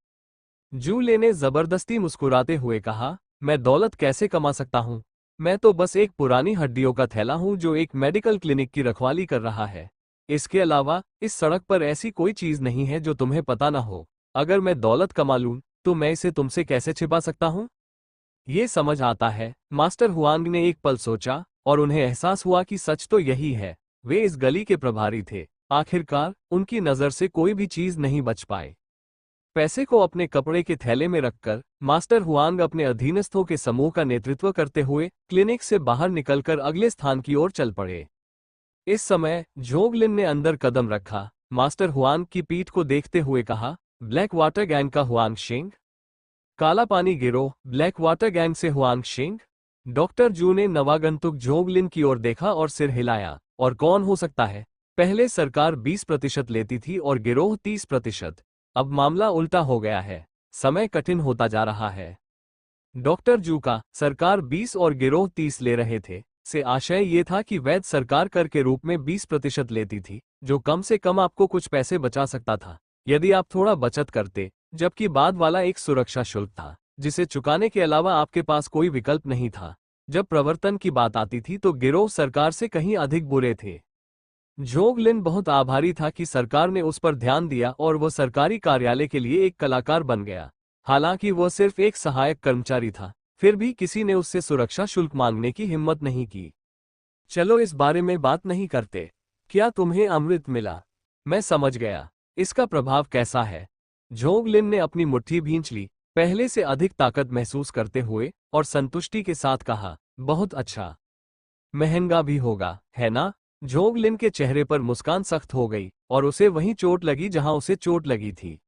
जूले ने जबरदस्ती मुस्कुराते हुए कहा, मैं दौलत कैसे कमा सकता हूँ? मैं तो बस एक पुरानी हड्डियों का थैला हूँ जो एक मेडिकल क्लिनिक की रखवाली कर रहा है। इसके अलावा इस सड़क पर ऐसी कोई चीज नहीं है जो तुम्हें पता ना हो। अगर मैं दौलत कमा लूं, तो मैं इसे तुमसे कैसे छिपा सकता हूँ? ये समझ आता है। मास्टर हुआंग ने एक पल सोचा, और उन्हें एहसास हुआ कि सच तो यही है। वे इस गली के प्रभारी थे। आखिरकार उनकी नजर से कोई भी चीज नहीं बच पाए। पैसे को अपने कपड़े के थैले में रखकर मास्टर हुआंग अपने अधीनस्थों के समूह का नेतृत्व करते हुए क्लिनिक से बाहर निकलकर अगले स्थान की ओर चल पड़े। इस समय जोगलिन ने अंदर कदम रखा। मास्टर हुआंग की पीठ को देखते हुए कहा, ब्लैक वाटर गैंग का हुआंग शिंग? काला पानी गिरोह ब्लैक वाटर गैंग से हुआंग शिंग? डॉक्टर जू ने नवागंतुक जोगलिन की ओर देखा और सिर हिलाया। और कौन हो सकता है? पहले सरकार 20% लेती थी और गिरोह 30%। अब मामला उल्टा हो गया है। समय कठिन होता जा रहा है। डॉक्टर जू का सरकार 20 और गिरोह 30 ले रहे थे से आशय ये था कि वैध सरकार कर के रूप में 20% लेती थी, जो कम से कम आपको कुछ पैसे बचा सकता था यदि आप थोड़ा बचत करते, जबकि बाद वाला एक सुरक्षा शुल्क था जिसे चुकाने के अलावा आपके पास कोई विकल्प नहीं था। जब प्रवर्तन की बात आती थी तो गिरोह सरकार से कहीं अधिक बुरे थे। जोगलिन बहुत आभारी था कि सरकार ने उस पर ध्यान दिया और वह सरकारी कार्यालय के लिए एक कलाकार बन गया। हालांकि वह सिर्फ एक सहायक कर्मचारी था, फिर भी किसी ने उससे सुरक्षा शुल्क मांगने की हिम्मत नहीं की। चलो इस बारे में बात नहीं करते। क्या तुम्हें अमृत मिला? मैं समझ गया। इसका प्रभाव कैसा है? जोगलिन ने अपनी मुट्ठी भींच ली, पहले से अधिक ताकत महसूस करते हुए, और संतुष्टि के साथ कहा, बहुत अच्छा। महंगा भी होगा, है ना? जोगलिन के चेहरे पर मुस्कान सख्त हो गई, और उसे वहीं चोट लगी जहां उसे चोट लगी थी।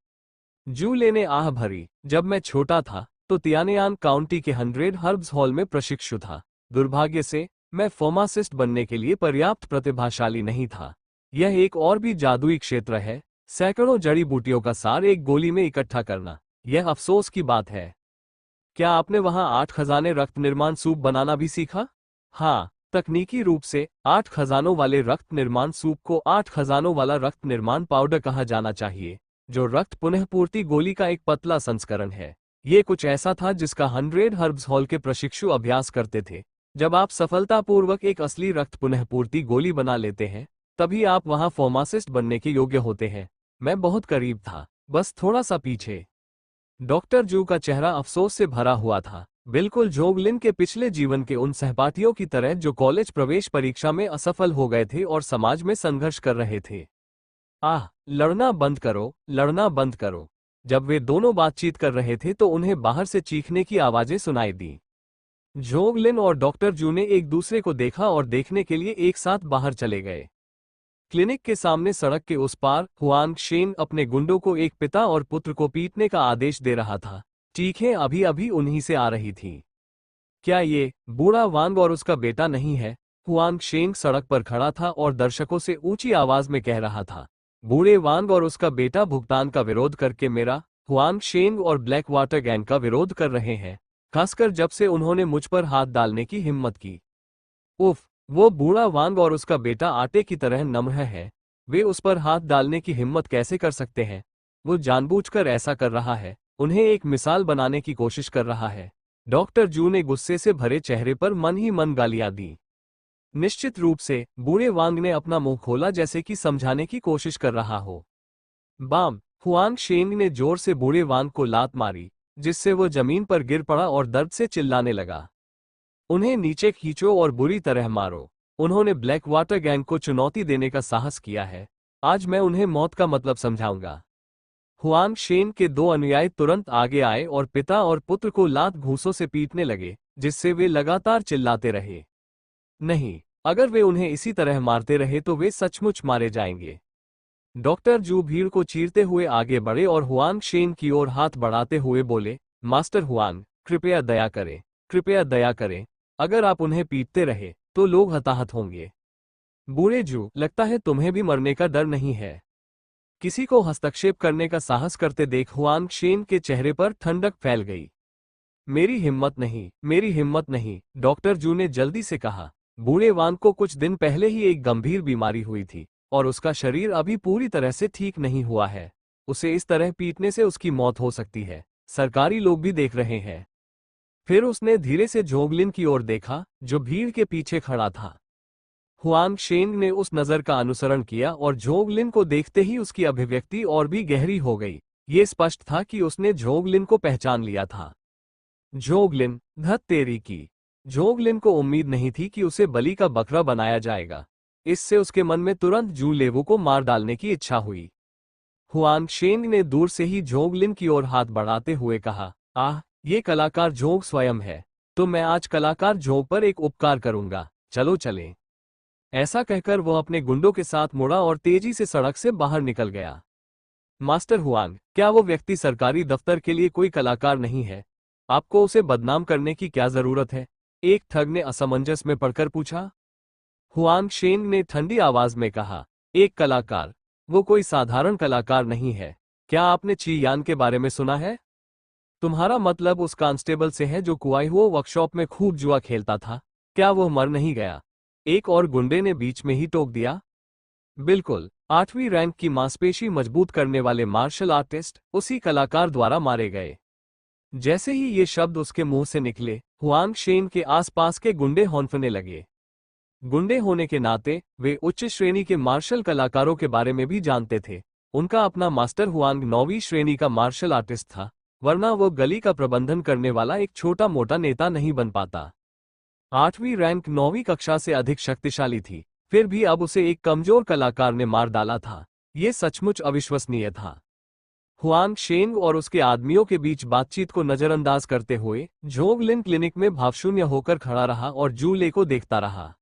जूले ने आह भरी, जब मैं छोटा था तो तियानेयान काउंटी के 100 हर्ब्स हॉल में प्रशिक्षु था। दुर्भाग्य से मैं फार्मासिस्ट बनने के लिए पर्याप्त प्रतिभाशाली नहीं था। यह एक और भी जादुई क्षेत्र है, सैकड़ों जड़ी बूटियों का सार एक गोली में इकट्ठा करना। यह अफसोस की बात है। क्या आपने वहां 8 खजाने रक्त निर्माण सूप बनाना भी सीखा? हाँ, तकनीकी रूप से 8 खजानों वाले रक्त निर्माण सूप को 8 खजानों वाला रक्त निर्माण पाउडर कहा जाना चाहिए, जो रक्त पुनःपूर्ति गोली का एक पतला संस्करण है। ये कुछ ऐसा था जिसका 100 हर्ब्स हॉल के प्रशिक्षु अभ्यास करते थे। जब आप सफलतापूर्वक एक असली रक्त पुनःपूर्ति गोली बना लेते हैं, तभी आप वहां फार्मासिस्ट बनने के योग्य होते हैं। मैं बहुत करीब था, बस थोड़ा सा पीछे। डॉक्टर जू का चेहरा अफसोस से भरा हुआ था, बिल्कुल जोगलिन के पिछले जीवन के उन सहपाठियों की तरह जो कॉलेज प्रवेश परीक्षा में असफल हो गए थे और समाज में संघर्ष कर रहे थे। आह, लड़ना बंद करो, लड़ना बंद करो। जब वे दोनों बातचीत कर रहे थे तो उन्हें बाहर से चीखने की आवाजें सुनाई दी। जोगलिन और डॉक्टर जू ने एक दूसरे को देखा और देखने के लिए एक साथ बाहर चले गए। क्लिनिक के सामने सड़क के उस पार हुआंग शेन अपने गुंडों को एक पिता और पुत्र को पीटने का आदेश दे रहा था। चीखें अभी अभी उन्हीं से आ रही थीं। क्या ये बूढ़ा वांग और उसका बेटा नहीं है? हुआंग शेंग सड़क पर खड़ा था और दर्शकों से ऊंची आवाज में कह रहा था, बूढ़े वांग और उसका बेटा भुगतान का विरोध करके मेरा, हुआंग शेंग और ब्लैक वाटर गैंग का विरोध कर रहे हैं, खासकर जब से उन्होंने मुझ पर हाथ डालने की हिम्मत की। उफ, वो बूढ़ा वांग और उसका बेटा आटे की तरह नम्र है। वे उस पर हाथ डालने की हिम्मत कैसे कर सकते हैं? वो जानबूझकर ऐसा कर रहा है, उन्हें एक मिसाल बनाने की कोशिश कर रहा है। डॉक्टर जू ने गुस्से से भरे चेहरे पर मन ही मन गालियां दी। निश्चित रूप से बूढ़े वांग ने अपना मुंह खोला जैसे कि समझाने की कोशिश कर रहा हो। बाम! हुआंग शेंग ने जोर से बूढ़े वांग को लात मारी, जिससे वो जमीन पर गिर पड़ा और दर्द से चिल्लाने लगा। उन्हें नीचे खींचो और बुरी तरह मारो। उन्होंने ब्लैक वाटर गैंग को चुनौती देने का साहस किया है। आज मैं उन्हें मौत का मतलब समझाऊंगा। हुआंग शेन के दो अनुयायी तुरंत आगे आए और पिता और पुत्र को लात घूंसों से पीटने लगे, जिससे वे लगातार चिल्लाते रहे। नहीं, अगर वे उन्हें इसी तरह मारते रहे तो वे सचमुच मारे जाएंगे। डॉक्टर जू भीड़ को चीरते हुए आगे बढ़े और हुआंग शेन की ओर हाथ बढ़ाते हुए बोले, मास्टर हुआंग, कृपया दया करें, कृपया दया करें। अगर आप उन्हें पीटते रहे तो लोग हताहत होंगे। बूढ़े जू, लगता है तुम्हें भी मरने का डर नहीं है। किसी को हस्तक्षेप करने का साहस करते देख हुआंग शेन के चेहरे पर ठंडक फैल गई। मेरी हिम्मत नहीं, मेरी हिम्मत नहीं, डॉक्टर जू ने जल्दी से कहा। बूढ़े वांग को कुछ दिन पहले ही एक गंभीर बीमारी हुई थी और उसका शरीर अभी पूरी तरह से ठीक नहीं हुआ है। उसे इस तरह पीटने से उसकी मौत हो सकती है। सरकारी लोग भी देख रहे हैं। फिर उसने धीरे से जोगलिन की ओर देखा, जो भीड़ के पीछे खड़ा था। हुआंग शेंग ने उस नजर का अनुसरण किया और जोगलिन को देखते ही उसकी अभिव्यक्ति और भी गहरी हो गई। ये स्पष्ट था कि उसने जोगलिन को पहचान लिया था। जोगलिन, धत तेरी की। जोगलिन को उम्मीद नहीं थी कि उसे बलि का बकरा बनाया जाएगा। इससे उसके मन में तुरंत जू लेवू को मार डालने की इच्छा हुई। हुआंग शेंग ने दूर से ही जोगलिन की ओर हाथ बढ़ाते हुए कहा, आह, ये कलाकार जोग स्वयं है। तो मैं आज कलाकार जोग पर एक उपकार करूंगा, चलो चलें। ऐसा कहकर वह अपने गुंडों के साथ मुड़ा और तेजी से सड़क से बाहर निकल गया। मास्टर हुआंग, क्या वो व्यक्ति सरकारी दफ्तर के लिए कोई कलाकार नहीं है? आपको उसे बदनाम करने की क्या जरूरत है? एक ठग ने असमंजस में पड़कर पूछा। हुआंग शेंग ने ठंडी आवाज में कहा, एक कलाकार? वो कोई साधारण कलाकार नहीं है। क्या आपने ची यान के बारे में सुना है? तुम्हारा मतलब उस कांस्टेबल से है जो कुआईहुओ वर्कशॉप में खूब जुआ खेलता था? क्या वो मर नहीं गया? एक और गुंडे ने बीच में ही टोक दिया। बिल्कुल, 8वीं रैंक की मांसपेशी मजबूत करने वाले मार्शल आर्टिस्ट उसी कलाकार द्वारा मारे गए। जैसे ही ये शब्द उसके मुंह से निकले, हुआंग शेन के आसपास के गुंडे हौंफने लगे। गुंडे होने के नाते वे उच्च श्रेणी के मार्शल कलाकारों के बारे में भी जानते थे। उनका अपना मास्टर हुआंग 9वीं श्रेणी का मार्शल आर्टिस्ट था, वरना वो गली का प्रबंधन करने वाला एक छोटा मोटा नेता नहीं बन पाता। 8वीं रैंक 9वीं कक्षा से अधिक शक्तिशाली थी, फिर भी अब उसे एक कमजोर कलाकार ने मार डाला था। ये सचमुच अविश्वसनीय था। हुआंग शेंग और उसके आदमियों के बीच बातचीत को नजरअंदाज करते हुए जोगलिन क्लिनिक में भावशून्य होकर खड़ा रहा और जू ले को देखता रहा।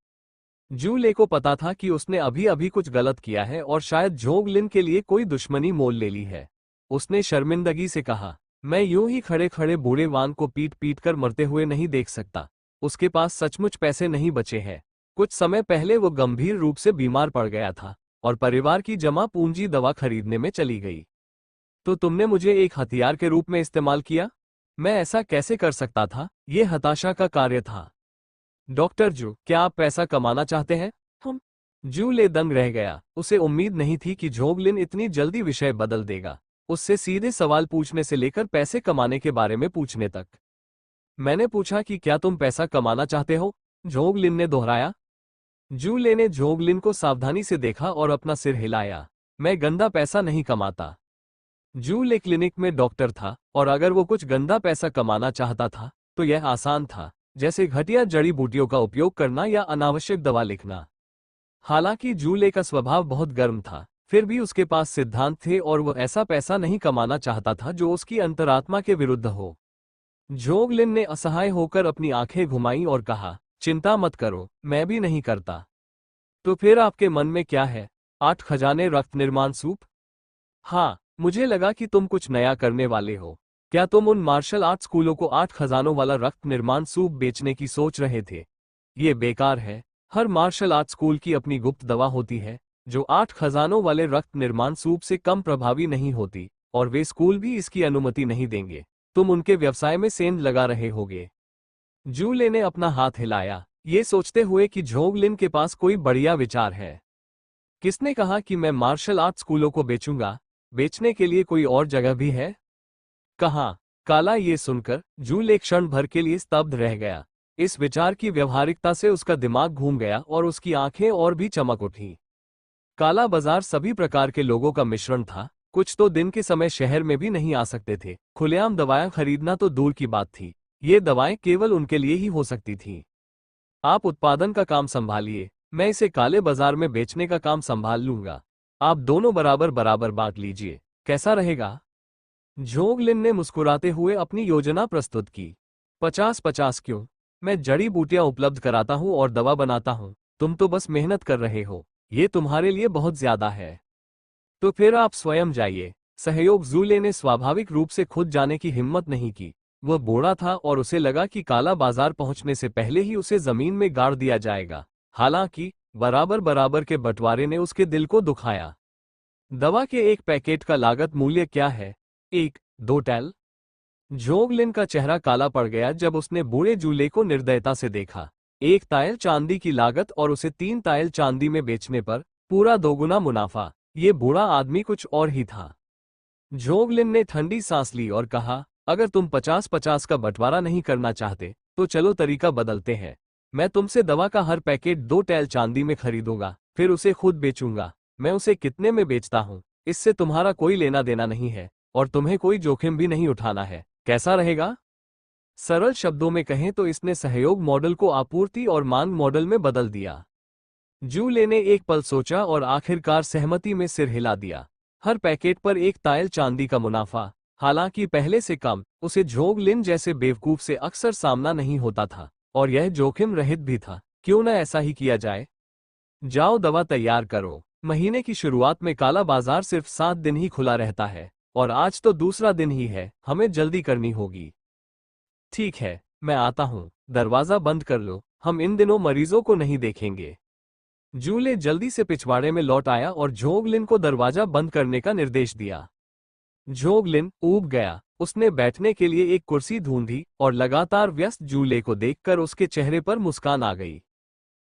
जू ले को पता था कि उसने अभी अभी कुछ गलत किया है और शायद जोगलिन के लिए कोई दुश्मनी मोल ले ली है। उसने शर्मिंदगी से कहा, मैं यूं ही खड़े खड़े बूढ़े वांग को पीट पीट कर मरते हुए नहीं देख सकता। उसके पास सचमुच पैसे नहीं बचे हैं। कुछ समय पहले वो गंभीर रूप से बीमार पड़ गया था और परिवार की जमा पूंजी दवा खरीदने में चली गई। तो तुमने मुझे एक हथियार के रूप में इस्तेमाल किया? मैं ऐसा कैसे कर सकता था? ये हताशा का कार्य था। डॉक्टर जू, क्या आप पैसा कमाना चाहते हैं? हम जू ले दंग रह गया। उसे उम्मीद नहीं थी कि जोगलिन इतनी जल्दी विषय बदल देगा। उससे सीधे सवाल पूछने से लेकर पैसे कमाने के बारे में पूछने तक। मैंने पूछा कि क्या तुम पैसा कमाना चाहते हो? जोगलिन ने दोहराया। जू ले ने जोगलिन को सावधानी से देखा और अपना सिर हिलाया। मैं गंदा पैसा नहीं कमाता। जू ले क्लिनिक में डॉक्टर था और अगर वो कुछ गंदा पैसा कमाना चाहता था तो यह आसान था, जैसे घटिया जड़ी बूटियों का उपयोग करना या अनावश्यक दवा लिखना। हालांकि जू ले का स्वभाव बहुत गर्म था, फिर भी उसके पास सिद्धांत थे और वह ऐसा पैसा नहीं कमाना चाहता था जो उसकी अंतरात्मा के विरुद्ध हो। जोगलिन ने असहाय होकर अपनी आंखें घुमाई और कहा, चिंता मत करो, मैं भी नहीं करता। तो फिर आपके मन में क्या है? 8 खजाने रक्त निर्माण सूप? हाँ, मुझे लगा कि तुम कुछ नया करने वाले हो। क्या तुम उन मार्शल आर्ट स्कूलों को 8 खजानों वाला रक्त निर्माण सूप बेचने की सोच रहे थे? ये बेकार है। हर मार्शल आर्ट स्कूल की अपनी गुप्त दवा होती है, जो 8 खजानों वाले रक्त निर्माण सूप से कम प्रभावी नहीं होती, और वे स्कूल भी इसकी अनुमति नहीं देंगे। तुम उनके व्यवसाय में सेंध लगा रहे होगे। जू ले ने अपना हाथ हिलाया, ये सोचते हुए कि जोगलिन के पास कोई बढ़िया विचार है। किसने कहा कि मैं मार्शल आर्ट स्कूलों को बेचूंगा? बेचने के लिए कोई और जगह भी है? कहाँ? काला ये सुनकर जूल एक क्षण भर के लिए स्तब्ध रह गया। इस विचार की व्यवहारिकता से उसका दिमाग घूम गया और उसकी आंखें और भी चमक उठी। काला बाजार सभी प्रकार के लोगों का मिश्रण था। कुछ तो दिन के समय शहर में भी नहीं आ सकते थे। खुलेआम दवाएं खरीदना तो दूर की बात थी, ये दवाएं केवल उनके लिए ही हो सकती थीं। आप उत्पादन का काम संभालिए, मैं इसे काले बाजार में बेचने का काम संभाल लूंगा। आप दोनों बराबर बराबर बांट लीजिए, कैसा रहेगा? झोंगलिन ने मुस्कुराते हुए अपनी योजना प्रस्तुत की। 50-50 क्यों? मैं जड़ी बूटियां उपलब्ध कराता हूं और दवा बनाता हूं, तुम तो बस मेहनत कर रहे हो, ये तुम्हारे लिए बहुत ज्यादा है। तो फिर आप स्वयं जाइए। सहयोग जूले ने स्वाभाविक रूप से खुद जाने की हिम्मत नहीं की। वह बूढ़ा था और उसे लगा कि काला बाजार पहुंचने से पहले ही उसे जमीन में गाड़ दिया जाएगा। हालांकि बराबर बराबर के बंटवारे ने उसके दिल को दुखाया। दवा के एक पैकेट का लागत मूल्य क्या है? 1-2 टैल। झोंगलिन का चेहरा काला पड़ गया जब उसने बूढ़े जूले को निर्दयता से देखा। 1 तायल चांदी की लागत और उसे 3 तायल चांदी में बेचने पर पूरा दोगुना मुनाफा। ये बूढ़ा आदमी कुछ और ही था। झोंगलिन ने ठंडी सांस ली और कहा, अगर तुम 50-50 का बंटवारा नहीं करना चाहते तो चलो तरीका बदलते हैं। मैं तुमसे दवा का हर पैकेट 2 टैल चांदी में खरीदूंगा, फिर उसे खुद बेचूंगा। मैं उसे कितने में बेचता हूं, इससे तुम्हारा कोई लेना देना नहीं है और तुम्हें कोई जोखिम भी नहीं उठाना है। कैसा रहेगा? सरल शब्दों में कहें तो इसने सहयोग मॉडल को आपूर्ति और मांग मॉडल में बदल दिया। जूले ने एक पल सोचा और आखिरकार सहमति में सिर हिला दिया। हर पैकेट पर 1 तायल चांदी का मुनाफा, हालांकि पहले से कम, उसे झोंगलिन जैसे बेवकूफ से अक्सर सामना नहीं होता था और यह जोखिम रहित भी था। क्यों न ऐसा ही किया जाए? जाओ दवा तैयार करो। महीने की शुरुआत में काला बाजार सिर्फ 7 दिन ही खुला रहता है और आज तो दूसरा दिन ही है, हमें जल्दी करनी होगी। ठीक है, मैं आता हूँ। दरवाजा बंद कर लो, हम इन दिनों मरीजों को नहीं देखेंगे। जूले जल्दी से पिछवाड़े में लौट आया और झोंगलिन को दरवाजा बंद करने का निर्देश दिया। झोंगलिन ऊब गया। उसने बैठने के लिए एक कुर्सी ढूंढी और लगातार व्यस्त जूले को देखकर उसके चेहरे पर मुस्कान आ गई।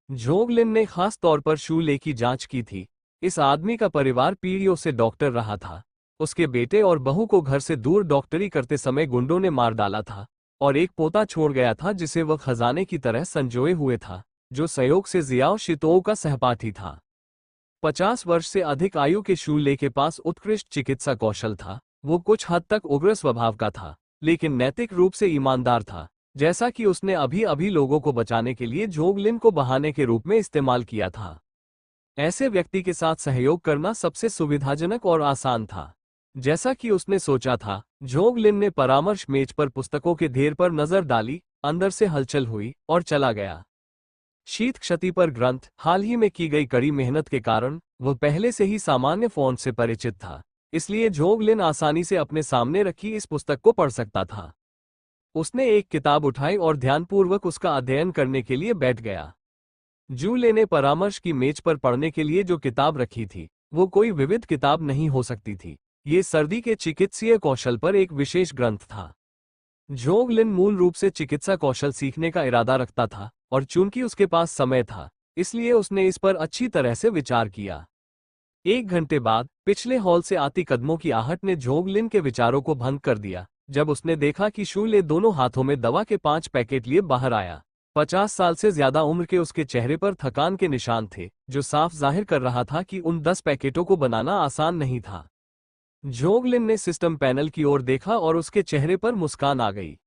झोंगलिन ने खास तौर पर शूले की जांच की थी। इस आदमी का परिवार पीढ़ियों से डॉक्टर रहा था। उसके बेटे और बहू को घर से दूर डॉक्टरी करते समय गुंडों ने मार डाला था और एक पोता छोड़ गया था जिसे वह खजाने की तरह संजोए हुए था, जो संयोग से जियाओ शितोओ का सहपाठी था। 50 वर्ष से अधिक आयु के शूले के पास उत्कृष्ट चिकित्सा कौशल था। वो कुछ हद तक उग्र स्वभाव का था, लेकिन नैतिक रूप से ईमानदार था, जैसा कि उसने अभी अभी लोगों को बचाने के लिए झोंगलिन को बहाने के रूप में इस्तेमाल किया था। ऐसे व्यक्ति के साथ सहयोग करना सबसे सुविधाजनक और आसान था। जैसा कि उसने सोचा था, झोंगलिन ने परामर्श मेज पर पुस्तकों के ढेर पर नजर डाली, अंदर से हलचल हुई और चला गया। शीत क्षति पर ग्रंथ, हाल ही में की गई कड़ी मेहनत के कारण वह पहले से ही सामान्य फ़ॉन्ट से परिचित था, इसलिए झोंगलिन आसानी से अपने सामने रखी इस पुस्तक को पढ़ सकता था। उसने एक किताब उठाई और ध्यानपूर्वक उसका अध्ययन करने के लिए बैठ गया। जूले ने परामर्श की मेज पर पढ़ने के लिए जो किताब रखी थी, वो कोई विविध किताब नहीं हो सकती थी। ये सर्दी के चिकित्सीय कौशल पर एक विशेष ग्रंथ था। झोंगलिन मूल रूप से चिकित्सा कौशल सीखने का इरादा रखता था और चूंकि उसके पास समय था, इसलिए उसने इस पर अच्छी तरह से विचार किया। 1 घंटे बाद पिछले हॉल से आती कदमों की आहट ने झोंगलिन के विचारों को भंग कर दिया जब उसने देखा कि शूले दोनों हाथों में दवा के 5 पैकेट लिए बाहर आया। 50 साल से ज्यादा उम्र के उसके चेहरे पर थकान के निशान थे, जो साफ जाहिर कर रहा था कि उन 10 पैकेटों को बनाना आसान नहीं था। झोंगलिन ने सिस्टम पैनल की ओर देखा और उसके चेहरे पर मुस्कान आ गई।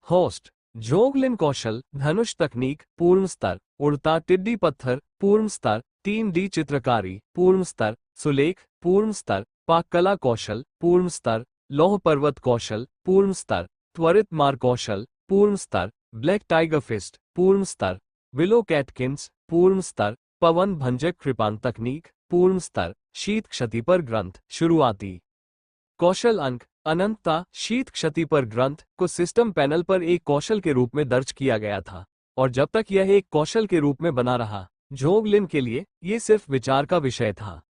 होस्ट झोंगलिन कौशल, धनुष तकनीक पूर्ण स्तर, उड़ता टिड्डी पत्थर पूर्ण स्तर, 3D चित्रकारी पूर्ण स्तर, सुलेख पूर्ण स्तर, पाककला कौशल पूर्ण स्तर, लौह पर्वत कौशल पूर्ण स्तर, त्वरित मार कौशल पूर्ण स्तर, ब्लैक टाइगर फिस्ट पूर्ण स्तर, विलो कैटकिंस पूर्ण स्तर, पवन भंजक कृपाण तकनीक पूर्ण स्तर, शीत क्षति पर ग्रंथ शुरुआती कौशल अंक अनंतता। शीत क्षति पर ग्रंथ को सिस्टम पैनल पर एक कौशल के रूप में दर्ज किया गया था और जब तक यह एक कौशल के रूप में बना रहा, झोंगलिन के लिए यह सिर्फ विचार का विषय था।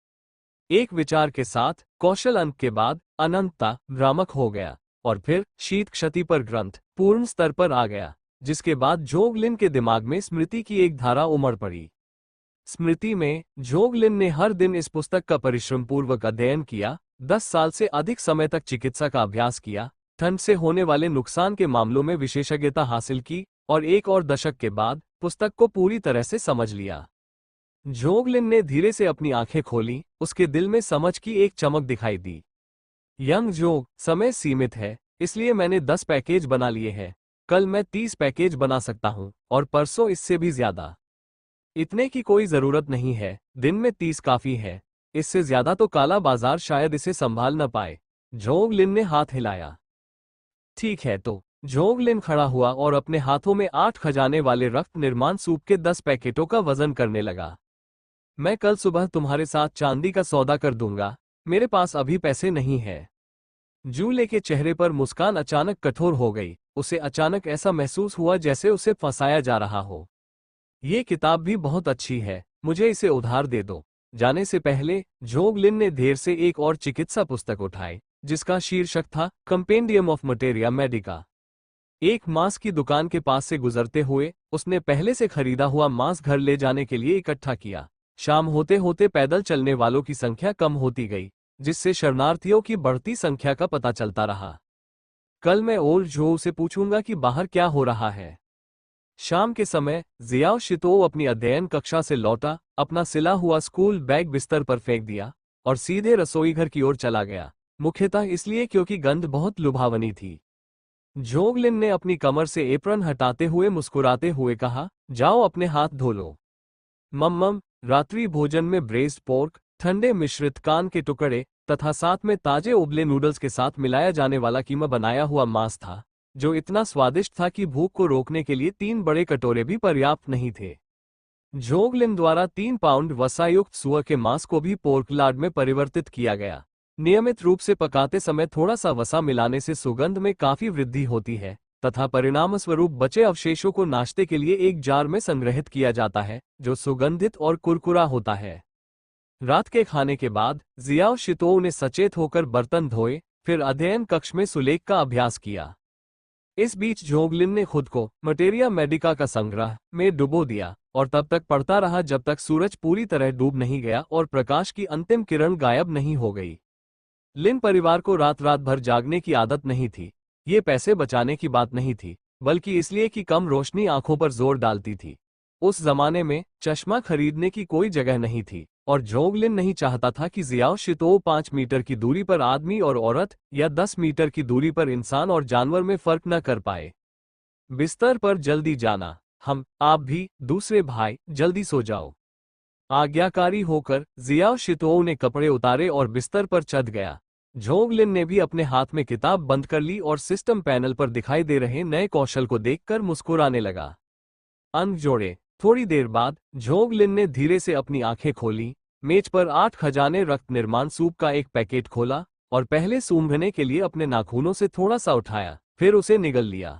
एक विचार के साथ कौशल अंक के बाद अनंतता भ्रामक हो गया और फिर शीत क्षति पर ग्रंथ पूर्ण स्तर पर आ गया, जिसके बाद झोंगलिन के दिमाग में स्मृति की एक धारा उमड़ पड़ी। स्मृति में झोंगलिन ने हर दिन इस पुस्तक का परिश्रमपूर्वक अध्ययन किया, 10 साल से अधिक समय तक चिकित्सा का अभ्यास किया, ठंड से होने वाले नुकसान के मामलों में विशेषज्ञता हासिल की और 1 और दशक के बाद पुस्तक को पूरी तरह से समझ लिया। झोंगलिन ने धीरे से अपनी आंखें खोली, उसके दिल में समझ की एक चमक दिखाई दी। यंग जोग, समय सीमित है, इसलिए मैंने 10 पैकेज बना लिए हैं। कल मैं 30 पैकेज बना सकता हूं और परसों इससे भी ज्यादा। इतने की कोई जरूरत नहीं है, दिन में 30 काफी है। इससे ज्यादा तो काला बाजार शायद इसे संभाल न पाए। झोंग लिन ने हाथ हिलाया। ठीक है तो। झोंग लिन खड़ा हुआ और अपने हाथों में 8 खजाने वाले रक्त निर्माण सूप के 10 पैकेटों का वजन करने लगा। मैं कल सुबह तुम्हारे साथ चांदी का सौदा कर दूंगा, मेरे पास अभी पैसे नहीं है। जूले के चेहरे पर मुस्कान अचानक कठोर हो गई। उसे अचानक ऐसा महसूस हुआ जैसे उसे फंसाया जा रहा हो। ये किताब भी बहुत अच्छी है, मुझे इसे उधार दे दो। जाने से पहले झोंग लिन ने देर से एक और चिकित्सा पुस्तक उठाई, जिसका शीर्षक था कंपेंडियम ऑफ मटेरिया मेडिका। एक मांस की दुकान के पास से गुजरते हुए उसने पहले से खरीदा हुआ मांस घर ले जाने के लिए इकट्ठा किया। शाम होते होते पैदल चलने वालों की संख्या कम होती गई, जिससे शरणार्थियों की बढ़ती संख्या का पता चलता रहा। कल मैं ओल्ड जो से पूछूंगा कि बाहर क्या हो रहा है। शाम के समय जियाओ शितो अपनी अध्ययन कक्षा से लौटा, अपना सिला हुआ स्कूल बैग बिस्तर पर फेंक दिया और सीधे रसोईघर की ओर चला गया, मुख्यतः इसलिए क्योंकि गंध बहुत लुभावनी थी। झोंग लिन ने अपनी कमर से एप्रन हटाते हुए मुस्कुराते हुए कहा, जाओ अपने हाथ धो लो। मम्मम, रात्रि भोजन में ब्रेस्ड पोर्क, ठंडे मिश्रित कान के टुकड़े तथा साथ में ताजे उबले नूडल्स के साथ मिलाया जाने वाला कीमा बनाया हुआ मांस था, जो इतना स्वादिष्ट था कि भूख को रोकने के लिए 3 बड़े कटोरे भी पर्याप्त नहीं थे। झोंग लिन द्वारा 3 पाउंड वसायुक्त सुअर के मांस को भी पोर्क लार्ड में परिवर्तित किया गया। नियमित रूप से पकाते समय थोड़ा सा वसा मिलाने से सुगंध में काफी वृद्धि होती है तथा परिणामस्वरूप बचे अवशेषों को नाश्ते के लिए एक जार में संग्रहित किया जाता है, जो सुगंधित और कुरकुरा होता है। रात के खाने के बाद जियाओ शितो ने सचेत होकर बर्तन धोए, फिर अध्ययन कक्ष में सुलेख का अभ्यास किया। इस बीच झोंग लिन ने खुद को मटेरिया मेडिका का संग्रह में डुबो दिया और तब तक पढ़ता रहा जब तक सूरज पूरी तरह डूब नहीं गया और प्रकाश की अंतिम किरण गायब नहीं हो गई। लिन परिवार को रात रात भर जागने की आदत नहीं थी। ये पैसे बचाने की बात नहीं थी, बल्कि इसलिए कि कम रोशनी आंखों पर जोर डालती थी। उस जमाने में चश्मा खरीदने की कोई जगह नहीं थी और झोंग लिन नहीं चाहता था कि जियाओ शितो 5 मीटर की दूरी पर आदमी और औरत या 10 मीटर की दूरी पर इंसान और जानवर में फर्क न कर पाए। बिस्तर पर जल्दी जाना। आप भी, दूसरे भाई, जल्दी सो जाओ। आज्ञाकारी होकर जियाओ शितो ने कपड़े उतारे और बिस्तर पर चढ़ गया। झोंग लिन ने भी अपने हाथ में किताब बंद कर ली और सिस्टम पैनल पर दिखाई दे रहे नए कौशल को देखकर मुस्कुराने लगा। अंक जोड़े। थोड़ी देर बाद झोंग लिन ने धीरे से अपनी आंखें खोली, मेज पर 8 खजाने रक्त निर्माण सूप का एक पैकेट खोला और पहले सूंघने के लिए अपने नाखूनों से थोड़ा सा उठाया, फिर उसे निगल लिया।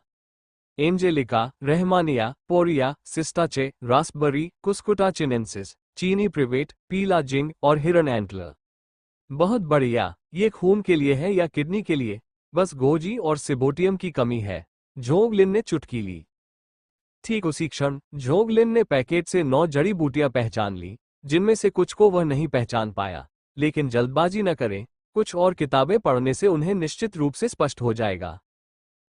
एंजेलिका, रहमानिया, पोरिया, सिस्टाचे, रास्पबेरी, कुस्कुटा चिनेंसिस, चीनी प्रिवेट, पीला जिंग और हिरन एंटलर। बहुत बढ़िया। ये खून के लिए है या किडनी के लिए? बस गोजी और सिबोटियम की कमी है। झोंग लिन ने चुटकी ली। ठीक उसी क्षण झोंग लिन ने पैकेट से 9 जड़ी बूटियां पहचान ली, जिनमें से कुछ को वह नहीं पहचान पाया। लेकिन जल्दबाजी न करें, कुछ और किताबें पढ़ने से उन्हें निश्चित रूप से स्पष्ट हो जाएगा।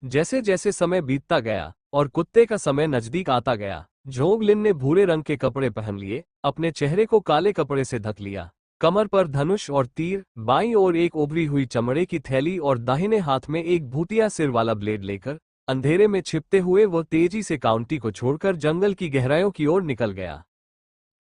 जैसे जैसे समय बीतता गया और कुत्ते का समय नजदीक आता गया, झोंग लिन ने भूरे रंग के कपड़े पहन लिए, अपने चेहरे को काले कपड़े से ढक लिया, कमर पर धनुष और तीर, बाईं ओर एक उभरी हुई चमड़े की थैली और दाहिने हाथ में एक भूतिया सिर वाला ब्लेड लेकर अंधेरे में छिपते हुए वो तेजी से काउंटी को छोड़कर जंगल की गहराइयों की ओर निकल गया।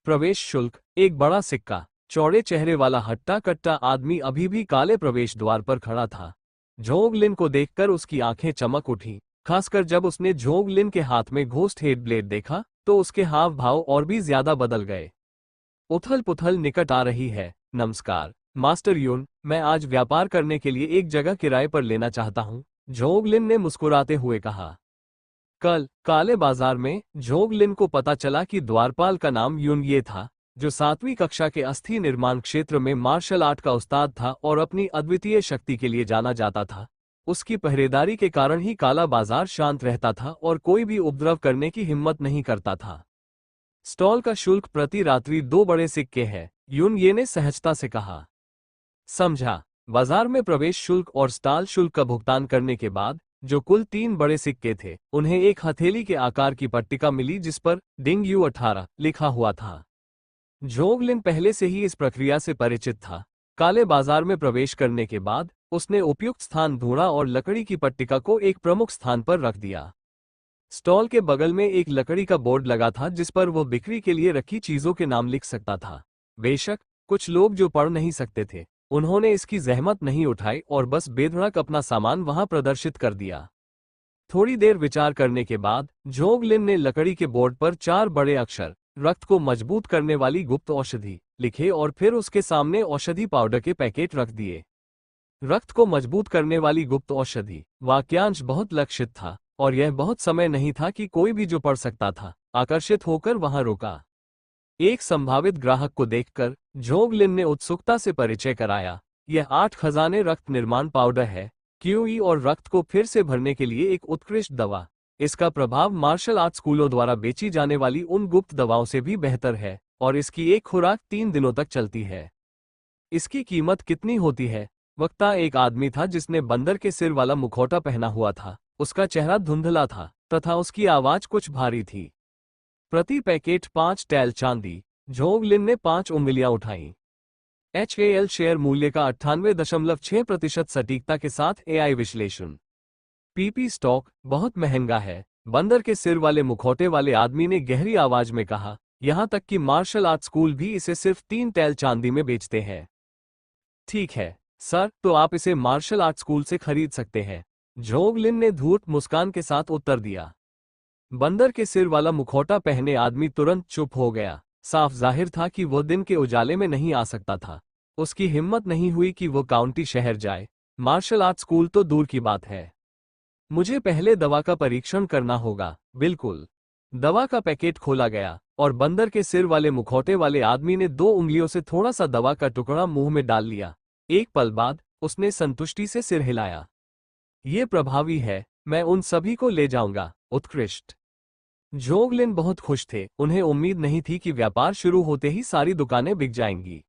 प्रवेश शुल्क। एक बड़ा सिक्का। चौड़े चेहरे वाला हट्टा कट्टा आदमी अभी भी काले प्रवेश द्वार पर खड़ा था। झोंग लिन को देखकर उसकी आंखें चमक उठी, खासकर जब उसने झोंग लिन के हाथ में घोस्ट हेड ब्लेड देखा तो उसके हाव भाव और भी ज्यादा बदल गए। उथल पुथल निकट आ रही है। नमस्कार मास्टर यून, मैं आज व्यापार करने के लिए एक जगह किराए पर लेना चाहता हूँ, झोंग लिन ने मुस्कुराते हुए कहा। कल काले बाजार में झोंग लिन को पता चला कि द्वारपाल का नाम यून ये था, जो 7वीं कक्षा के अस्थि निर्माण क्षेत्र में मार्शल आर्ट का उस्ताद था और अपनी अद्वितीय शक्ति के लिए जाना जाता था। उसकी पहरेदारी के कारण ही काला बाजार शांत रहता था और कोई भी उपद्रव करने की हिम्मत नहीं करता था। स्टॉल का शुल्क प्रति रात्रि 2 बड़े सिक्के है, यून ये ने सहजता से कहा। समझा। बाजार में प्रवेश शुल्क और स्टॉल शुल्क का भुगतान करने के बाद, जो कुल 3 बड़े सिक्के थे, उन्हें एक हथेली के आकार की पट्टिका मिली जिस पर डिंग यू 18 लिखा हुआ था। झोंग लिन पहले से ही इस प्रक्रिया से परिचित था। काले बाजार में प्रवेश करने के बाद उसने उपयुक्त स्थान ढूंढा और लकड़ी की पट्टिका को एक प्रमुख स्थान पर रख दिया। स्टॉल के बगल में एक लकड़ी का बोर्ड लगा था जिस पर वो बिक्री के लिए रखी चीजों के नाम लिख सकता था। बेशक कुछ लोग जो पढ़ नहीं सकते थे, उन्होंने इसकी जहमत नहीं उठाई और बस बेधड़क अपना सामान वहां प्रदर्शित कर दिया। थोड़ी देर विचार करने के बाद जोग लिन ने लकड़ी के बोर्ड पर 4 बड़े अक्षर रक्त को मजबूत करने वाली गुप्त औषधि लिखे और फिर उसके सामने औषधि पाउडर के पैकेट रख दिए। रक्त को मजबूत करने वाली गुप्त औषधि वाक्यांश बहुत लक्षित था और यह बहुत समय नहीं था कि कोई भी जो पढ़ सकता था आकर्षित होकर वहां रुका। एक संभावित ग्राहक को देखकर जोग लिन ने उत्सुकता से परिचय कराया। यह 8 खजाने रक्त निर्माण पाउडर है, क्यूई और रक्त को फिर से भरने के लिए एक उत्कृष्ट दवा। इसका प्रभाव मार्शल आर्ट स्कूलों द्वारा बेची जाने वाली उन गुप्त दवाओं से भी बेहतर है और इसकी एक खुराक 3 दिनों तक चलती है। इसकी कीमत कितनी होती है? वक्ता एक आदमी था जिसने बंदर के सिर वाला मुखौटा पहना हुआ था। उसका चेहरा धुंधला था तथा उसकी आवाज कुछ भारी थी। प्रति पैकेट 5 टैल चांदी। जोग लिन ने 5 उंगलियां उठाईं। HAL शेयर मूल्य का 98.6% सटीकता के साथ AI विश्लेषण। PP स्टॉक बहुत महंगा है, बंदर के सिर वाले मुखौटे वाले आदमी ने गहरी आवाज में कहा। यहां तक कि मार्शल आर्ट स्कूल भी इसे सिर्फ 3 टैल चांदी में बेचते हैं। ठीक है सर, तो आप इसे मार्शल आर्ट स्कूल से खरीद सकते हैं, जोग लिन ने धूर्त मुस्कान के साथ उत्तर दिया। बंदर के सिर वाला मुखौटा पहने आदमी तुरंत चुप हो गया। साफ जाहिर था कि वो दिन के उजाले में नहीं आ सकता था। उसकी हिम्मत नहीं हुई कि वो काउंटी शहर जाए। मार्शल आर्ट स्कूल तो दूर की बात है। मुझे पहले दवा का परीक्षण करना होगा। बिल्कुल। दवा का पैकेट खोला गया और बंदर के सिर वाले मुखौटे वाले आदमी ने 2 उंगलियों से थोड़ा सा दवा का टुकड़ा मुंह में डाल लिया। एक पल बाद उसने संतुष्टि से सिर हिलाया। ये प्रभावी है, मैं उन सभी को ले जाऊंगा। उत्कृष्ट। जोग लिन बहुत खुश थे। उन्हें उम्मीद नहीं थी कि व्यापार शुरू होते ही सारी दुकानें बिक जाएंगी।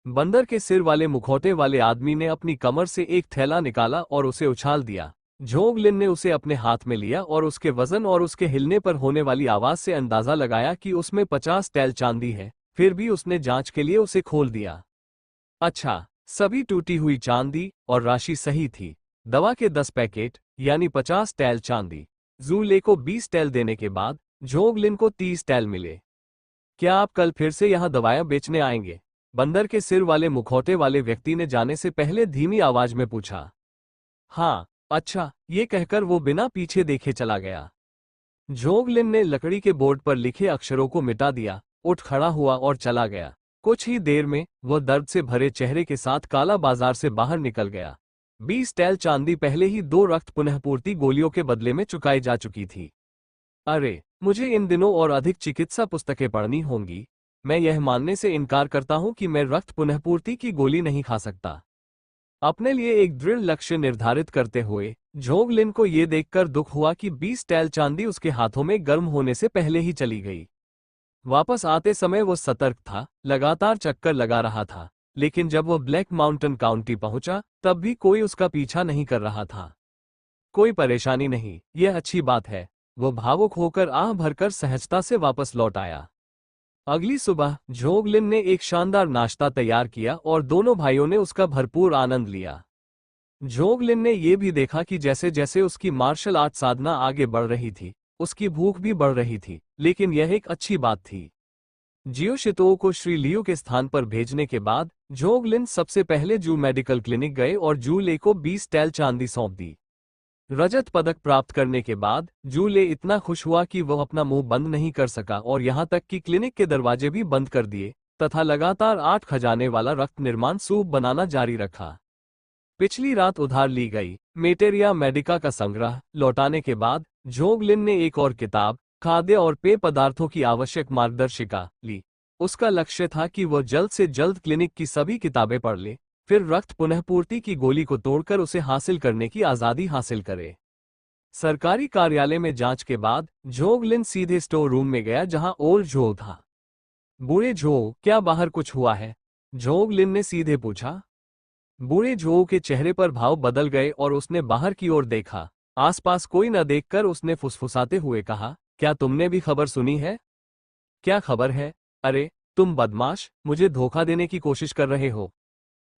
बंदर के सिर वाले मुखौटे वाले आदमी ने अपनी कमर से एक थैला निकाला और उसे उछाल दिया। जोग लिन ने उसे अपने हाथ में लिया और उसके वजन और उसके हिलने पर होने वाली आवाज से अंदाजा लगाया कि उसमें 50 टैल चांदी है। फिर भी उसने जांच के लिए उसे खोल दिया। अच्छा, सभी टूटी हुई चांदी और राशि सही थी। दवा के 10 पैकेट यानी 50 टैल चांदी। जूले को 20 टैल देने के बाद जोग लिन को 30 टैल मिले। क्या आप कल फिर से यहां दवाएं बेचने आएंगे? बंदर के सिर वाले मुखौटे वाले व्यक्ति ने जाने से पहले धीमी आवाज में पूछा। हाँ। अच्छा, ये कहकर वो बिना पीछे देखे चला गया। जोग लिन ने लकड़ी के बोर्ड पर लिखे अक्षरों को मिटा दिया, उठ खड़ा हुआ और चला गया। कुछ ही देर में वह दर्द से भरे चेहरे के साथ काला बाजार से बाहर निकल गया। 20 टैल चांदी पहले ही 2 रक्त पुनःपूर्ति गोलियों के बदले में चुकाई जा चुकी थी। अरे, मुझे इन दिनों और अधिक चिकित्सा पुस्तकें पढ़नी होंगी। मैं यह मानने से इनकार करता हूं कि मैं रक्त पुनःपूर्ति की गोली नहीं खा सकता। अपने लिए एक दृढ़ लक्ष्य निर्धारित करते हुए जोग लिन को यह देखकर दुख हुआ कि 20 टैल चांदी उसके हाथों में गर्म होने से पहले ही चली गई। वापस आते समय वो सतर्क था, लगातार चक्कर लगा रहा था, लेकिन जब वो ब्लैक माउंटेन काउंटी पहुंचा तब भी कोई उसका पीछा नहीं कर रहा था। कोई परेशानी नहीं, यह अच्छी बात है। वो भावुक होकर आह भरकर सहजता से वापस लौट आया। अगली सुबह जोग लिन ने एक शानदार नाश्ता तैयार किया और दोनों भाइयों ने उसका भरपूर आनंद लिया। जोग लिन ने यह भी देखा कि जैसे जैसे उसकी मार्शल आर्ट साधना आगे बढ़ रही थी, उसकी भूख भी बढ़ रही थी, लेकिन यह एक अच्छी बात थी। जियो शितो को श्री लियू के स्थान पर भेजने के बाद जोग लिन सबसे पहले जू मेडिकल क्लिनिक गए और जू ले को 20 टैल चांदी सौंप दी। रजत पदक प्राप्त करने के बाद जू ले इतना खुश हुआ कि वह अपना मुंह बंद नहीं कर सका और यहां तक कि क्लिनिक के दरवाजे भी बंद कर दिए तथा लगातार 8 खजाने वाला रक्त निर्माण सूप बनाना जारी रखा। पिछली रात उधार ली गई मेटेरिया मेडिका का संग्रह लौटाने के बाद जोग लिन ने एक और किताब, खाद्य और पेय पदार्थों की आवश्यक मार्गदर्शिका, ली। उसका लक्ष्य था कि वह जल्द से जल्द क्लिनिक की सभी किताबें पढ़ ले, फिर रक्त पुनःपूर्ति की गोली को तोड़कर उसे हासिल करने की आज़ादी हासिल करे। सरकारी कार्यालय में जांच के बाद जोग लिन सीधे स्टोर रूम में गया जहां ओल्ड जो था। बूढ़े जो, क्या बाहर कुछ हुआ है? जोग लिन ने सीधे पूछा। बूढ़े जो के चेहरे पर भाव बदल गए और उसने बाहर की ओर देखा। आसपास कोई न देखकर उसने फुसफुसाते हुए कहा, क्या तुमने भी खबर सुनी है? क्या खबर है? अरे, तुम बदमाश, मुझे धोखा देने की कोशिश कर रहे हो।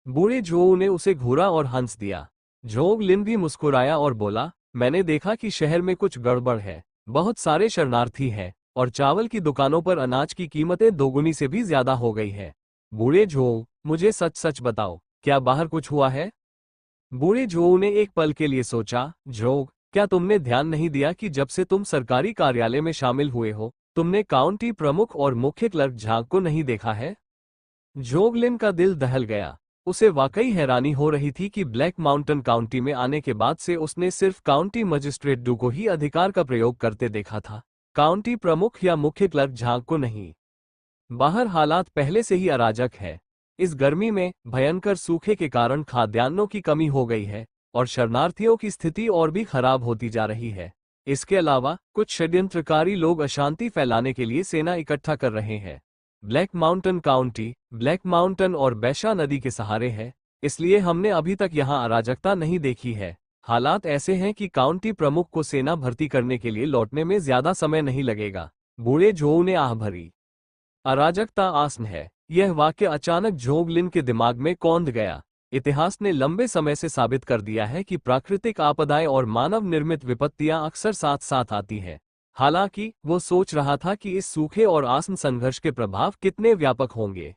बूढ़े जो ने उसे घूरा और हंस दिया। जोग लिन भी मुस्कुराया और बोला, मैंने देखा कि शहर में कुछ गड़बड़ है। बहुत सारे शरणार्थी हैं और चावल की दुकानों पर अनाज की कीमतें दोगुनी से भी ज्यादा हो गई है। बूढ़े झोऊ, मुझे सच सच बताओ, क्या बाहर कुछ हुआ है? बूढ़े झोऊ ने एक पल के लिए सोचा। झोग, क्या तुमने ध्यान नहीं दिया कि जब से तुम सरकारी कार्यालय में शामिल हुए हो, तुमने काउंटी प्रमुख और मुख्य क्लर्क झाग को नहीं देखा है? जोगलिन का दिल दहल गया। उसे वाकई हैरानी हो रही थी कि ब्लैक माउंटेन काउंटी में आने के बाद से उसने सिर्फ काउंटी मजिस्ट्रेट डू को ही अधिकार का प्रयोग करते देखा था, काउंटी प्रमुख या मुख्य क्लर्क झाग को नहीं। बाहर हालात पहले से ही अराजक है। इस गर्मी में भयंकर सूखे के कारण खाद्यान्नों की कमी हो गई है और शरणार्थियों की स्थिति और भी खराब होती जा रही है। इसके अलावा कुछ षड्यंत्रकारी लोग अशांति फैलाने के लिए सेना इकट्ठा कर रहे हैं। Black mountain county black mountain और बैशा नदी के सहारे है, इसलिए हमने अभी तक यहाँ अराजकता नहीं देखी है। हालात ऐसे हैं कि काउंटी प्रमुख को सेना भर्ती करने के लिए लौटने में ज्यादा समय नहीं लगेगा। बूढ़े झोऊ ने आह भरी। अराजकता आसन है। यह वाक्य अचानक जोगलिन के दिमाग में कौंध गया। इतिहास ने लंबे समय से साबित कर दिया है कि प्राकृतिक आपदाएं और मानव निर्मित विपत्तियां अक्सर साथ साथ आती हैं। हालांकि वो सोच रहा था कि इस सूखे और आसन संघर्ष के प्रभाव कितने व्यापक होंगे।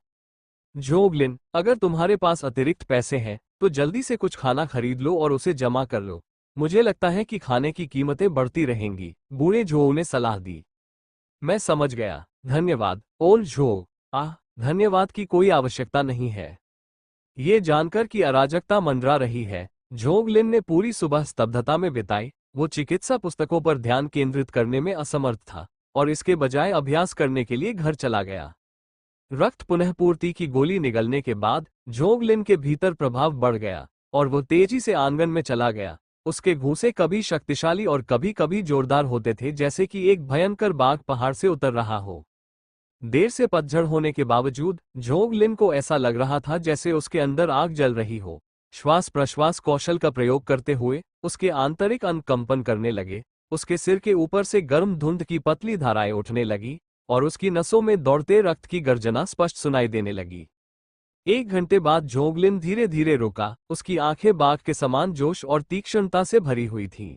जोगलिन, अगर तुम्हारे पास अतिरिक्त पैसे हैं तो जल्दी से कुछ खाना खरीद लो और उसे जमा कर लो। मुझे लगता है कि खाने की कीमतें बढ़ती रहेंगी, बूढ़े झोऊ ने सलाह दी। मैं समझ गया, धन्यवाद ओल्ड झोऊ। धन्यवाद की कोई आवश्यकता नहीं है। ये जानकर कि अराजकता मंडरा रही है, जोगलिन ने पूरी सुबह स्तब्धता में बिताई। वो चिकित्सा पुस्तकों पर ध्यान केंद्रित करने में असमर्थ था और इसके बजाय अभ्यास करने के लिए घर चला गया। रक्त पुनःपूर्ति की गोली निगलने के बाद जोगलिन के भीतर प्रभाव बढ़ गया और वो तेजी से आंगन में चला गया। उसके घूंसे कभी शक्तिशाली और कभी कभी जोरदार होते थे, जैसे कि एक भयंकर बाघ पहाड़ से उतर रहा हो। देर से पतझड़ होने के बावजूद जोगलिन को ऐसा लग रहा था जैसे उसके अंदर आग जल रही हो। श्वास प्रश्वास कौशल का प्रयोग करते हुए उसके आंतरिक अंग कंपन करने लगे। उसके सिर के ऊपर से गर्म धुंध की पतली धाराएं उठने लगी और उसकी नसों में दौड़ते रक्त की गर्जना स्पष्ट सुनाई देने लगी। 1 घंटे बाद जोगलिन धीरे धीरे रुका। उसकी आंखें बाघ के समान जोश और तीक्ष्णता से भरी हुई थीं।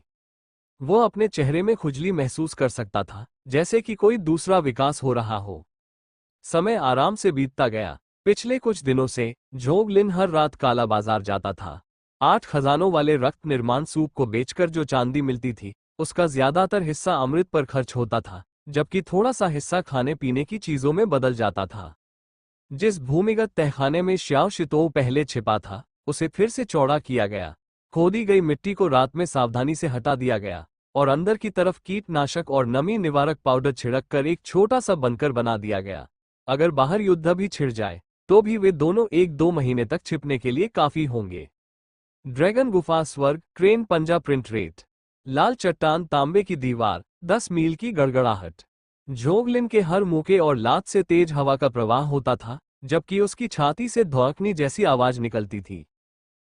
वो अपने चेहरे में खुजली महसूस कर सकता था, जैसे कि कोई दूसरा विकास हो रहा हो। समय आराम से बीतता गया। पिछले कुछ दिनों से जोगलिन हर रात काला बाजार जाता था। 8 खजानों वाले रक्त निर्माण सूप को बेचकर जो चांदी मिलती थी, उसका ज्यादातर हिस्सा अमृत पर खर्च होता था, जबकि थोड़ा सा हिस्सा खाने पीने की चीजों में बदल जाता था। जिस भूमिगत तहखाने में श्याओ शितोव पहले छिपा था, उसे फिर से चौड़ा किया गया। खोदी गई मिट्टी को रात में सावधानी से हटा दिया गया और अंदर की तरफ कीटनाशक और नमी निवारक पाउडर छिड़क कर एक छोटा सा बंकर बना दिया गया। अगर बाहर युद्ध भी छिड़ जाए तो भी वे दोनों 1-2 महीने तक छिपने के लिए काफी होंगे। ड्रैगन गुफा स्वर्ग क्रेन पंजा प्रिंट रेट। लाल चट्टान तांबे की दीवार 10 मील की गड़गड़ाहट। जोगलिन के हर मुके और लात से तेज हवा का प्रवाह होता था, जबकि उसकी छाती से धौंकनी जैसी आवाज निकलती थी।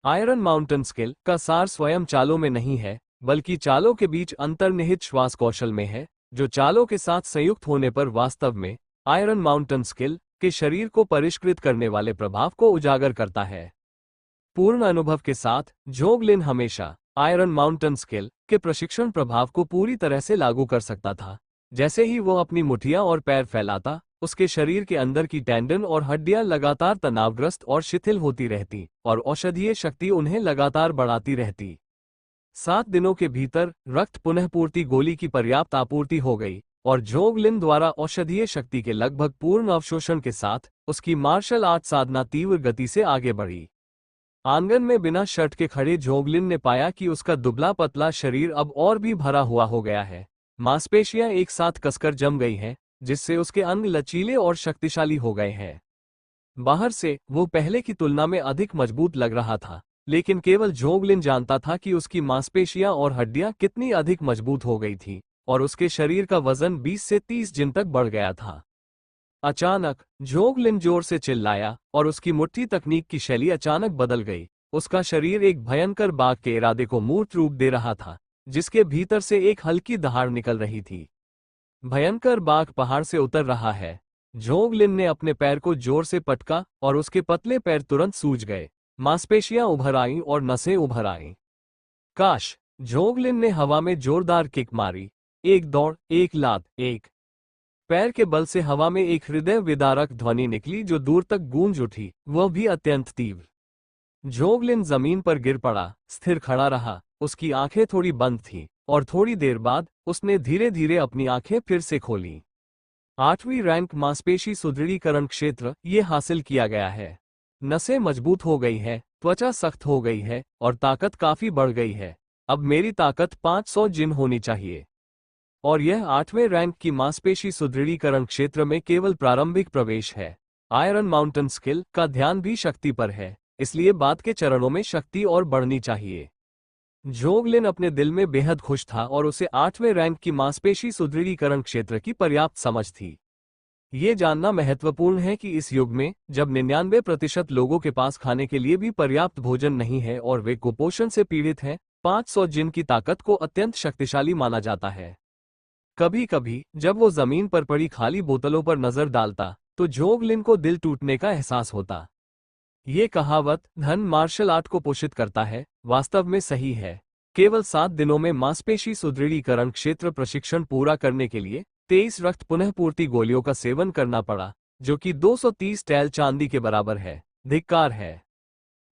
आयरन माउंटेन स्किल का सार स्वयं चालों में नहीं है, बल्कि चालों के बीच अंतर्निहित श्वास कौशल में है, जो चालों के साथ संयुक्त होने पर वास्तव में आयरन माउंटेन स्किल के शरीर को परिष्कृत करने वाले प्रभाव को उजागर करता है। पूर्ण अनुभव के साथ जोगलिन हमेशा आयरन माउंटेन स्किल के प्रशिक्षण प्रभाव को पूरी तरह से लागू कर सकता था। जैसे ही वो अपनी मुठियां और पैर फैलाता, उसके शरीर के अंदर की टेंडन और हड्डियां लगातार तनावग्रस्त और शिथिल होती रहती और औषधीय शक्ति उन्हें लगातार बढ़ाती रहती। 7 दिनों के भीतर रक्त पुनःपूर्ति गोली की पर्याप्त आपूर्ति हो गई और जोगलिन द्वारा औषधीय शक्ति के लगभग पूर्ण अवशोषण के साथ उसकी मार्शल आर्ट साधना तीव्र गति से आगे बढ़ी। आंगन में बिना शर्ट के खड़े जोगलिन ने पाया कि उसका दुबला पतला शरीर अब और भी भरा हुआ हो गया है। मांसपेशियां एक साथ कसकर जम गई हैं, जिससे उसके अंग लचीले और शक्तिशाली हो गए हैं। बाहर से वो पहले की तुलना में अधिक मजबूत लग रहा था, लेकिन केवल जोगलिन जानता था कि उसकी मांसपेशियां और हड्डियां कितनी अधिक मजबूत हो गई थी और उसके शरीर का वजन 20 से 30 जिन तक बढ़ गया था। अचानक जोगलिन जोर से चिल्लाया और उसकी मुट्ठी तकनीक की शैली अचानक बदल गई। उसका शरीर एक भयंकर बाघ के इरादे को मूर्त रूप दे रहा था, जिसके भीतर से एक हल्की दहाड़ निकल रही थी। भयंकर बाघ पहाड़ से उतर रहा है। जोगलिन ने अपने पैर को जोर से पटका और उसके पतले पैर तुरंत सूज गए। मांसपेशियां उभर आईं और नसें उभर आईं। काश! जोगलिन ने हवा में जोरदार किक मारी। एक दौड़, एक लात, एक पैर के बल से हवा में एक हृदय विदारक ध्वनि निकली जो दूर तक गूंज उठी, वह भी अत्यंत तीव्र। जोगलिन जमीन पर गिर पड़ा, स्थिर खड़ा रहा। उसकी आंखें थोड़ी बंद थीं, और थोड़ी देर बाद उसने धीरे धीरे अपनी आंखें फिर से खोलीं। 8वीं रैंक मांसपेशी सुदृढ़ीकरण क्षेत्र ये हासिल किया गया है। नसें मजबूत हो गई है, त्वचा सख्त हो गई है और ताकत काफी बढ़ गई है। अब मेरी ताकत 500 जिन होनी चाहिए। और यह 8वें रैंक की मांसपेशी सुदृढ़ीकरण क्षेत्र में केवल प्रारंभिक प्रवेश है। आयरन माउंटेन स्किल का ध्यान भी शक्ति पर है, इसलिए बाद के चरणों में शक्ति और बढ़नी चाहिए। जोगलिन अपने दिल में बेहद खुश था और उसे 8वें रैंक की मांसपेशी सुदृढ़ीकरण क्षेत्र की पर्याप्त समझ थी। ये जानना महत्वपूर्ण है कि इस युग में, जब 99% लोगों के पास खाने के लिए भी पर्याप्त भोजन नहीं है और वे कुपोषण से पीड़ित हैं, 500 जिन की ताकत को अत्यंत शक्तिशाली माना जाता है। कभी कभी जब वो जमीन पर पड़ी खाली बोतलों पर नजर डालता तो जोगलिन को दिल टूटने का एहसास होता। ये कहावत धन मार्शल आर्ट को पोषित करता है, वास्तव में सही है। केवल 7 दिनों में मांसपेशी सुदृढ़ीकरण क्षेत्र प्रशिक्षण पूरा करने के लिए 23 रक्त पुनःपूर्ति गोलियों का सेवन करना पड़ा, जो कि 230 टैल चांदी के बराबर है। धिक्कार है।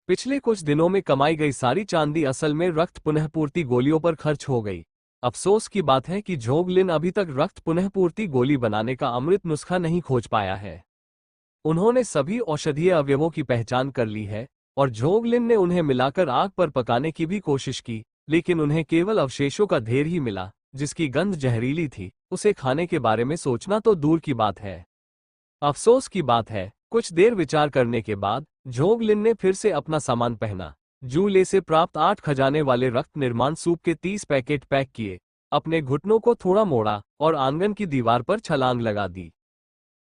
पिछले कुछ दिनों में कमाई गई सारी चांदी असल में रक्त पुनःपूर्ति गोलियों पर खर्च हो गई। अफसोस की बात है कि जोगलिन अभी तक रक्त पुनःपूर्ति गोली बनाने का अमृत नुस्खा नहीं खोज पाया है। उन्होंने सभी औषधीय अवयवों की पहचान कर ली है और जोगलिन ने उन्हें मिलाकर आग पर पकाने की भी कोशिश की, लेकिन उन्हें केवल अवशेषों का ढेर ही मिला, जिसकी गंध जहरीली थी। उसे खाने के बारे में सोचना तो दूर की बात है। अफसोस की बात है, कुछ देर विचार करने के बाद जोगलिन ने फिर से अपना सामान पहना। जूले से प्राप्त 8 खजाने वाले रक्त निर्माण सूप के 30 पैकेट पैक किए, अपने घुटनों को थोड़ा मोड़ा और आंगन की दीवार पर छलांग लगा दी।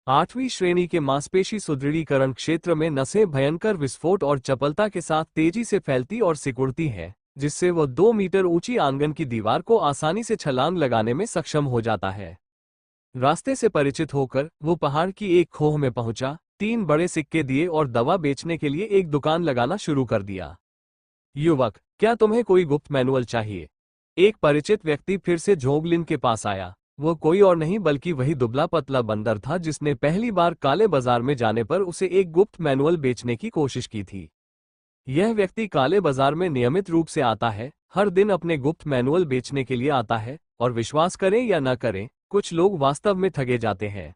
8वीं श्रेणी के मांसपेशी सुदृढ़ीकरण क्षेत्र में नसें भयंकर विस्फोट और चपलता के साथ तेजी से फैलती और सिकुड़ती हैं, जिससे वह 2 मीटर ऊंची आंगन की दीवार को आसानी से छलांग लगाने में सक्षम हो जाता है। रास्ते से परिचित होकर वो पहाड़ की एक खोह में पहुंचा, 3 बड़े सिक्के दिए और दवा बेचने के लिए एक दुकान लगाना शुरू कर दिया। युवक, क्या तुम्हें कोई गुप्त मैनुअल चाहिए? एक परिचित व्यक्ति फिर से जोगलिन के पास आया। वो कोई और नहीं बल्कि वही दुबला पतला बंदर था जिसने पहली बार काले बाजार में जाने पर उसे एक गुप्त मैनुअल बेचने की कोशिश की थी। यह व्यक्ति काले बाजार में नियमित रूप से आता है, हर दिन अपने गुप्त मैनुअल बेचने के लिए आता है, और विश्वास करें या न करें, कुछ लोग वास्तव में ठगे जाते हैं।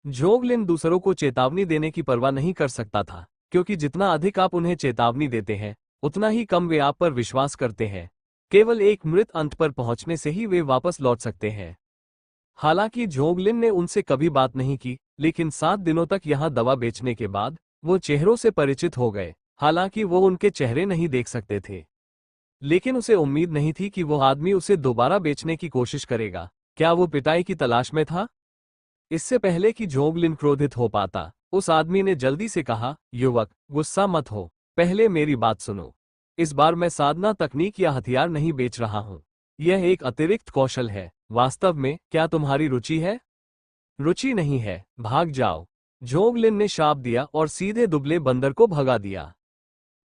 जोगलिन दूसरों को चेतावनी देने की परवाह नहीं कर सकता था, क्योंकि जितना अधिक आप उन्हें चेतावनी देते हैं, उतना ही कम वे आप पर विश्वास करते हैं। केवल एक मृत अंत पर पहुंचने से ही वे वापस लौट सकते हैं। हालांकि जोगलिन ने उनसे कभी बात नहीं की, लेकिन 7 दिनों तक यहां दवा बेचने के बाद वो चेहरों से परिचित हो गए। हालांकि वो उनके चेहरे नहीं देख सकते थे, लेकिन उसे उम्मीद नहीं थी कि वो आदमी उसे दोबारा बेचने की कोशिश करेगा। क्या वो पिटाई की तलाश में था? इससे पहले कि जोगलिन क्रोधित हो पाता, उस आदमी ने जल्दी से कहा, युवक, गुस्सा मत हो, पहले मेरी बात सुनो। इस बार मैं साधना तकनीक या हथियार नहीं बेच रहा हूं। यह एक अतिरिक्त कौशल है। वास्तव में क्या तुम्हारी रुचि है? रुचि नहीं है, भाग जाओ। जोगलिन ने शाप दिया और सीधे दुबले बंदर को भगा दिया।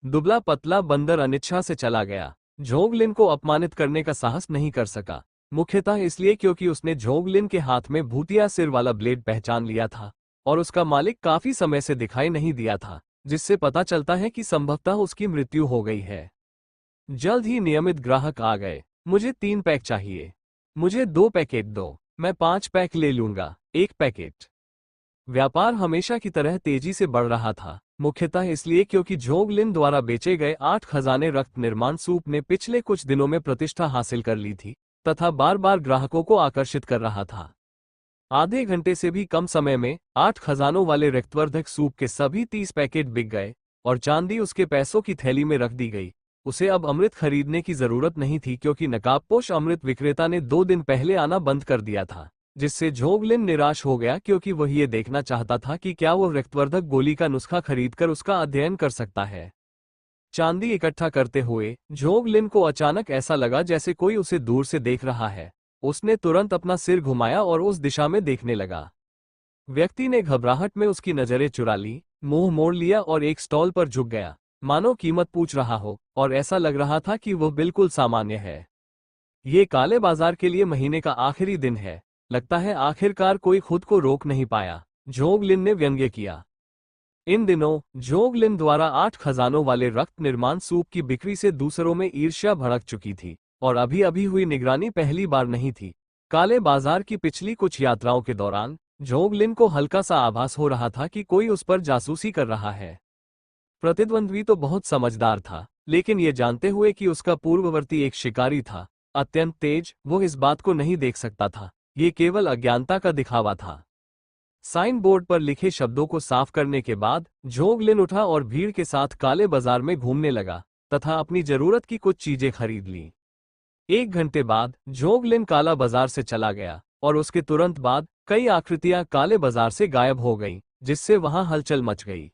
दुबला पतला बंदर अनिच्छा से चला गया। जोगलिन को अपमानित करने का साहस नहीं कर सका, मुख्यतः इसलिए क्योंकि उसने जोगलिन के हाथ में भूतिया सिर वाला ब्लेड पहचान लिया था और उसका मालिक काफी समय से दिखाई नहीं दिया था, जिससे पता चलता है कि संभवतः उसकी मृत्यु हो गई है। जल्द ही नियमित ग्राहक आ गए। मुझे 3 पैक चाहिए। मुझे 2 पैकेट दो। मैं 5 पैक ले लूंगा, 1 पैकेट। व्यापार हमेशा की तरह तेजी से बढ़ रहा था, मुख्यतः इसलिए क्योंकि जोगलिन द्वारा बेचे गए 8 खजाने रक्त निर्माण सूप ने पिछले कुछ दिनों में प्रतिष्ठा हासिल कर ली थी तथा बार बार ग्राहकों को आकर्षित कर रहा था। आधे घंटे से भी कम समय में 8 खजानों वाले रक्तवर्धक सूप के सभी 30 पैकेट बिक गए और चांदी उसके पैसों की थैली में रख दी गई। उसे अब अमृत खरीदने की जरूरत नहीं थी क्योंकि नकाबपोश अमृत विक्रेता ने 2 दिन पहले आना बंद कर दिया था, जिससे जोगलिन निराश हो गया क्योंकि वह ये देखना चाहता था कि क्या वो रक्तवर्धक गोली का नुस्खा खरीदकर उसका अध्ययन कर सकता है। चांदी इकट्ठा करते हुए जोगलिन को अचानक ऐसा लगा जैसे कोई उसे दूर से देख रहा है। उसने तुरंत अपना सिर घुमाया और उस दिशा में देखने लगा। व्यक्ति ने घबराहट में उसकी नजरें चुरा ली, मुंह मोड़ लिया और एक स्टॉल पर झुक गया, मानो कीमत पूछ रहा हो, और ऐसा लग रहा था कि वह बिल्कुल सामान्य है। ये काले बाजार के लिए महीने का आखिरी दिन है। लगता है आखिरकार कोई खुद को रोक नहीं पाया, जोंग लिन ने व्यंग्य किया। इन दिनों जोंग लिन द्वारा 8 खजानों वाले रक्त निर्माण सूप की बिक्री से दूसरों में ईर्ष्या भड़क चुकी थी, और अभी अभी हुई निगरानी पहली बार नहीं थी। काले बाजार की पिछली कुछ यात्राओं के दौरान जोंग लिन को हल्का सा आभास हो रहा था कि कोई उस पर जासूसी कर रहा है। प्रतिद्वंद्वी तो बहुत समझदार था, लेकिन ये जानते हुए कि उसका पूर्ववर्ती एक शिकारी था, अत्यंत तेज, वो इस बात को नहीं देख सकता था। ये केवल अज्ञानता का दिखावा था। साइन बोर्ड पर लिखे शब्दों को साफ करने के बाद जोंग लिन उठा और भीड़ के साथ काले बाजार में घूमने लगा तथा अपनी जरूरत की कुछ चीजें खरीद ली। 1 घंटे बाद जोंग लिन काला बाजार से चला गया और उसके तुरंत बाद कई आकृतियां काले बाजार से गायब हो गईं, जिससे वहां हलचल मच गई।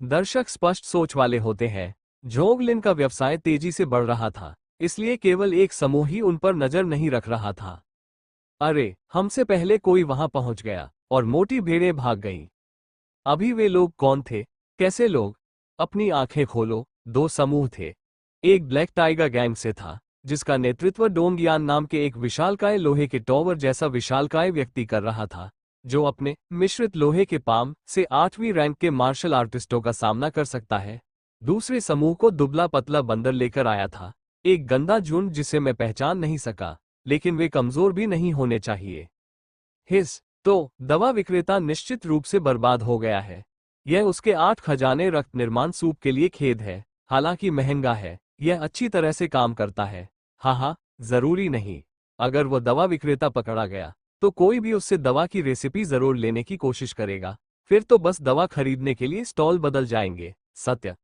दर्शक स्पष्ट सोच वाले होते हैं। जोंग लिन का व्यवसाय तेजी से बढ़ रहा था, इसलिए केवल एक समूह ही उन पर नजर नहीं रख रहा था। अरे, हमसे पहले कोई वहां पहुंच गया, और मोटी भेड़ें भाग गईं। अभी वे लोग कौन थे? कैसे लोग? अपनी आंखें खोलो। 2 समूह थे। एक ब्लैक टाइगर गैंग से था, जिसका नेतृत्व डोंगयान नाम के एक विशालकाय लोहे के टॉवर जैसा विशालकाय व्यक्ति कर रहा था, जो अपने मिश्रित लोहे के पाम से 8वीं रैंक के मार्शल आर्टिस्टों का सामना कर सकता है। दूसरे समूह को दुबला पतला बंदर लेकर आया था, एक गंदा झुंड जिसे मैं पहचान नहीं सका, लेकिन वे कमजोर भी नहीं होने चाहिए। हिस तो दवा विक्रेता निश्चित रूप से बर्बाद हो गया है। यह उसके 8 खजाने रक्त निर्माण सूप के लिए खेद है। हालांकि महंगा है, यह अच्छी तरह से काम करता है। हाँ, जरूरी नहीं। अगर वो दवा विक्रेता पकड़ा गया तो कोई भी उससे दवा की रेसिपी जरूर लेने की कोशिश करेगा, फिर तो बस दवा खरीदने के लिए स्टॉल बदल जाएंगे। सत्य।